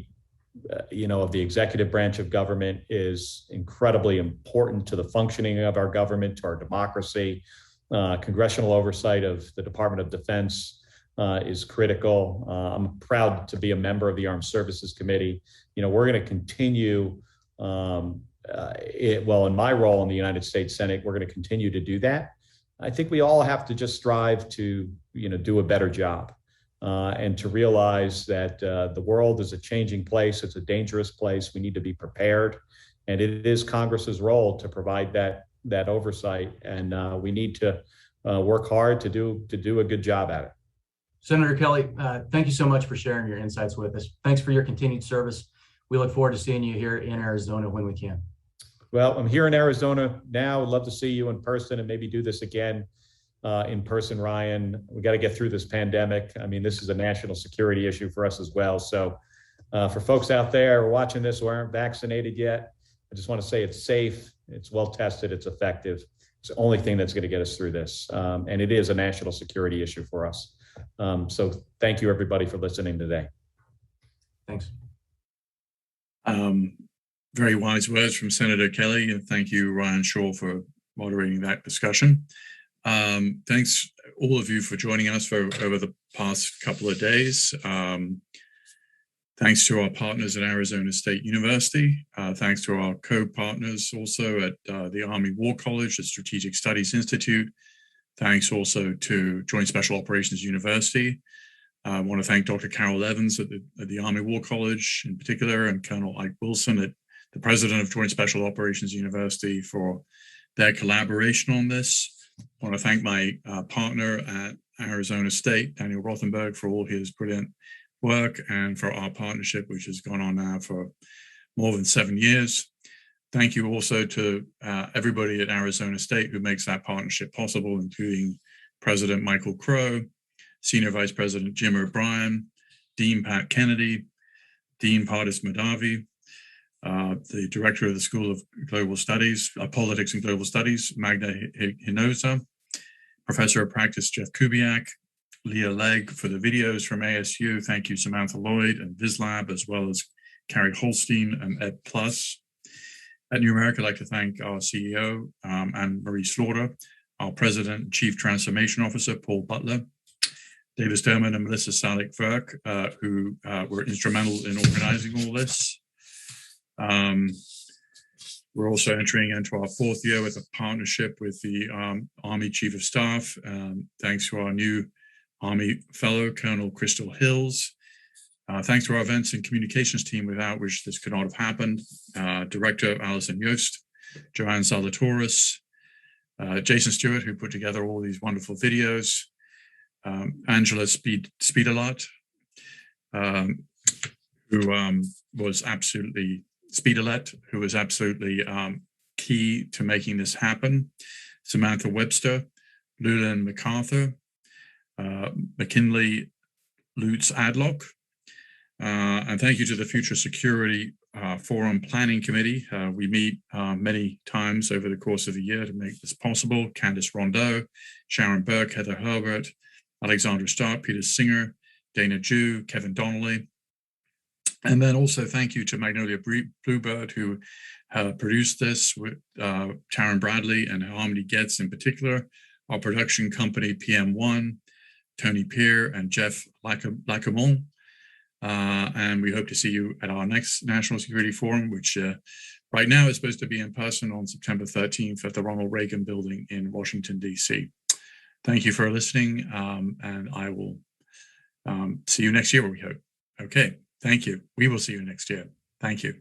executive branch of government is incredibly important to the functioning of our government, to our democracy. Congressional oversight of the Department of Defense is critical. I'm proud to be a member of the Armed Services Committee. We're going to continue, in my role in the United States Senate, we're going to continue to do that. I think we all have to just strive to, do a better job and to realize that the world is a changing place. It's a dangerous place. We need to be prepared. And it is Congress's role to provide that oversight. And we need to work hard to do a good job at it. Senator Kelly, thank you so much for sharing your insights with us. Thanks for your continued service. We look forward to seeing you here in Arizona when we can. Well, I'm here in Arizona now. I'd love to see you in person and maybe do this again in person, Ryan. We got to get through this pandemic. I mean, this is a national security issue for us as well. So for folks out there watching this who aren't vaccinated yet, I just want to say it's safe, it's well tested, it's effective. It's the only thing that's going to get us through this. And it is a national security issue for us. So thank you, everybody, for listening today. Thanks. Very wise words from Senator Kelly, and thank you, Ryan Shaw, for moderating that discussion. Thanks, all of you, for joining us over the past couple of days. Thanks to our partners at Arizona State University. Thanks to our co-partners also at the Army War College, the Strategic Studies Institute. Thanks also to Joint Special Operations University. I want to thank Dr. Carol Evans at the Army War College in particular, and Colonel Ike Wilson, the president of Joint Special Operations University, for their collaboration on this. I want to thank my partner at Arizona State, Daniel Rothenberg, for all his brilliant work and for our partnership, which has gone on now for more than 7 years. Thank you also to everybody at Arizona State who makes that partnership possible, including President Michael Crow, Senior Vice President Jim O'Brien, Dean Pat Kennedy, Dean Pardis Madavi, the Director of the School of Global Studies, Politics and Global Studies, Magda Hinoza, Professor of Practice Jeff Kubiak, Leah Legg for the videos from ASU. Thank you, Samantha Lloyd and VizLab, as well as Carrie Holstein and Ed Plus. At New America, I'd like to thank our CEO, Anne-Marie Slaughter, our President and Chief Transformation Officer, Paul Butler, Davis Derman and Melissa Salik-Verk, who were instrumental in organizing all this. We're also entering into our 4th year with a partnership with the Army Chief of Staff, thanks to our new Army Fellow, Colonel Crystal Hills. Thanks to our events and communications team, without which this could not have happened. Director Alison Yost, Joanne Salvatores, Jason Stewart, who put together all these wonderful videos, Angela Speedalot, who was absolutely key to making this happen, Samantha Webster, Lulan MacArthur, McKinley Lutz Adlock, and thank you to the Future Security Forum Planning Committee. We meet many times over the course of the year to make this possible. Candice Rondeau, Sharon Burke, Heather Herbert, Alexandra Stark, Peter Singer, Dana Jew, Kevin Donnelly. And then also thank you to Magnolia Bluebird, who produced this with Taryn Bradley and Harmony Getz in particular, our production company PM1, Tony Peer and Jeff Lacamon. And we hope to see you at our next National Security Forum, which right now is supposed to be in person on September 13th at the Ronald Reagan Building in Washington, D.C. Thank you for listening, and I will see you next year, we hope. Okay, thank you. We will see you next year. Thank you.